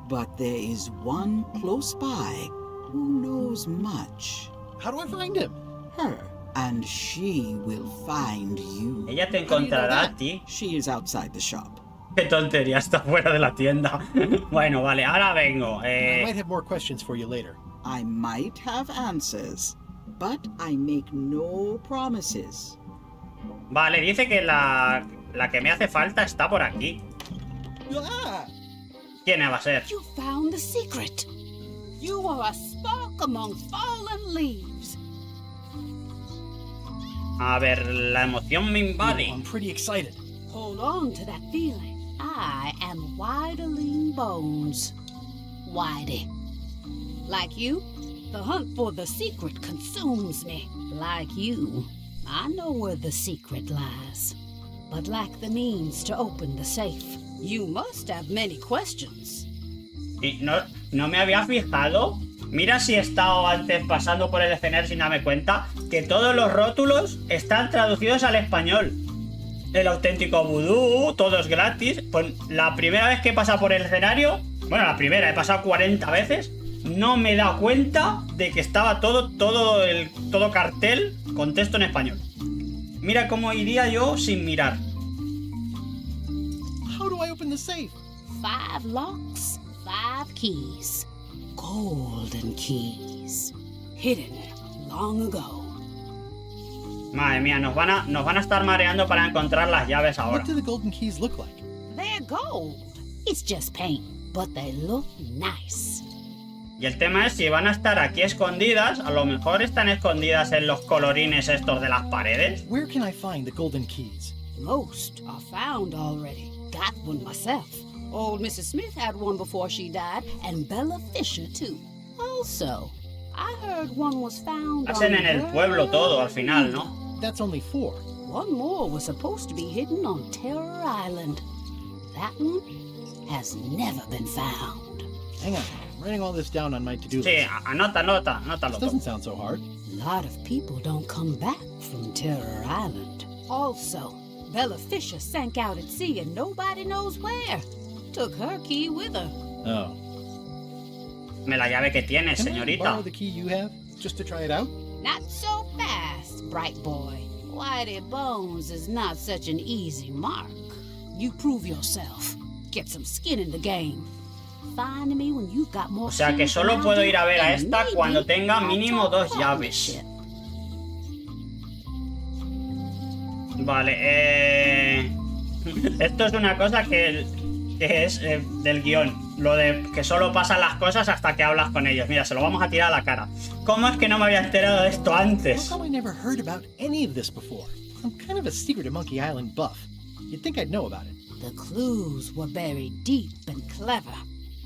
Speaker 8: But there is one close by who knows much.
Speaker 2: How do I find him?
Speaker 8: Her. And she will find you.
Speaker 1: Ella te encontrará a ti.
Speaker 8: She is outside the shop.
Speaker 1: Qué tontería, está fuera de la tienda. Bueno, vale, ahora vengo.
Speaker 2: I might have more questions for you later.
Speaker 8: I might have answers, but I make no promises.
Speaker 1: Vale, dice que la que me hace falta está por aquí.
Speaker 2: Ah!
Speaker 1: ¿Quién va a ser?
Speaker 4: You found the secret. You are a spark among fallen leaves.
Speaker 1: A ver, la emoción me invade.
Speaker 2: I'm pretty excited.
Speaker 4: Hold on to that feeling. I am Whiteling Bones. Whitey. Like you, the hunt for the secret consumes me. Like you, I know where the secret lies, but lack the means to open the safe. You must have many questions.
Speaker 1: Y no me había fijado. Mira si he estado antes pasando por el escenario sin darme cuenta que todos los rótulos están traducidos al español. El auténtico vudú, todo es gratis. Pues la primera vez que he pasado por el escenario, bueno, la primera, he pasado 40 veces, no me he dado cuenta de que estaba todo cartel con texto en español. Mira cómo iría yo sin mirar.
Speaker 2: How do I open the safe?
Speaker 4: 5 locks, 5 keys. Golden keys. Hidden long ago.
Speaker 1: Madre mía, nos van a estar mareando para encontrar las llaves ahora.
Speaker 2: What do the golden keys look like?
Speaker 4: They're gold. It's just paint, but they look nice.
Speaker 1: Y el tema es si van a estar aquí escondidas, a lo mejor están escondidas en los colorines estos de las paredes.
Speaker 2: Where can I find the golden keys?
Speaker 4: Most are found already. Got one myself. Old Mrs. Smith had one before she died, and Bella Fisher too. Also, I heard one was found
Speaker 1: Hacen en el pueblo todo al final, ¿no?
Speaker 2: That's only 4.
Speaker 4: One more was supposed to be hidden on Terror Island. That one has never been found.
Speaker 2: Hang on, I'm writing all this down on my to-do list.
Speaker 1: Sí, anótalo.
Speaker 2: This doesn't sound so hard.
Speaker 4: A lot of people don't come back from Terror Island. Also, Bella Fisher sank out at sea and nobody knows where. Took her key with her.
Speaker 2: Oh.
Speaker 1: Me la llave que tienes,
Speaker 2: Can I
Speaker 1: señorita.
Speaker 2: borrow the key you have, just to try it out?
Speaker 4: Not so fast, bright boy. Whitey Bones is not such an easy mark. You prove yourself. Get some skin in the game. Find me when you've got more.
Speaker 1: O sea que solo puedo ir a ver a esta cuando tenga mínimo 2 llaves. Vale, esto es una cosa que es del guión. Lo de que solo pasan las cosas hasta que hablas con ellos. Mira, se lo vamos a tirar a la cara. ¿Cómo es que no me había enterado de esto antes?
Speaker 2: How come I never heard about any of this before? I'm kind of a secret of Monkey Island buff. You'd think I'd know about it.
Speaker 4: The clues were buried deep and clever.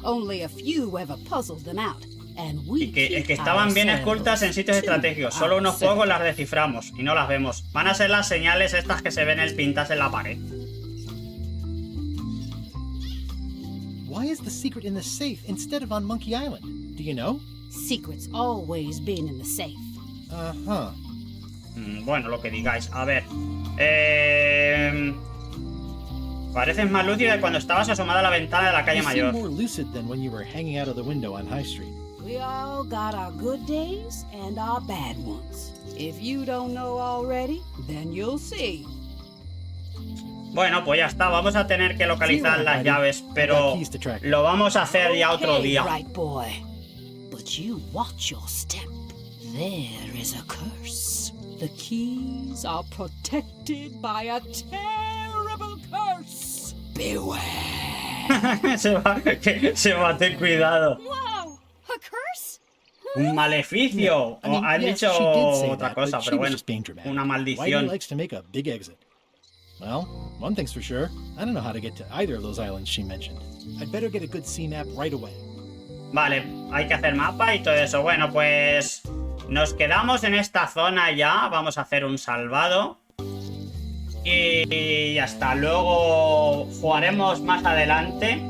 Speaker 4: Only a few ever puzzled them out. And we
Speaker 1: Y que estaban bien ocultas en sitios estratégicos. Solo unos pocos las desciframos y no las vemos. Van a ser las señales estas que se ven pintas en la pared.
Speaker 2: Why is the secret in the safe instead of on Monkey Island? Do you know?
Speaker 4: Secret's always been in the safe.
Speaker 2: Uh-huh.
Speaker 1: Bueno, lo que digáis. A ver. Pareces más lúcida de cuando estabas asomada a la ventana de la calle mayor.
Speaker 2: You seem more lucid than when you were hanging out of the window on High Street.
Speaker 4: We all got our good days and our bad ones. If you don't know already, then you'll see.
Speaker 1: Bueno, pues ya está. Vamos a tener que localizar las llaves, pero lo vamos a hacer ya otro día.
Speaker 4: Right boy. But you watch your step. There is a curse. The keys are protected by a terrible curse. Beware.
Speaker 1: se va a tener cuidado.
Speaker 11: Wow, a curse?
Speaker 1: Un maleficio.
Speaker 2: I mean,
Speaker 1: Han
Speaker 2: yes,
Speaker 1: dicho
Speaker 2: she did say
Speaker 1: otra
Speaker 2: that,
Speaker 1: cosa,
Speaker 2: but she
Speaker 1: pero
Speaker 2: was
Speaker 1: bueno.
Speaker 2: just being dramatic.
Speaker 1: Una
Speaker 2: Whitey
Speaker 1: maldición.
Speaker 2: likes to make a big exit. Well, one thing's for sure. I don't know how to get to either of those islands she mentioned. I'd better get a good sea map right away.
Speaker 1: Vale, hay que hacer mapa y todo eso. Bueno, pues nos quedamos en esta zona ya. Vamos a hacer un salvado. Y ya está. Luego jugaremos más adelante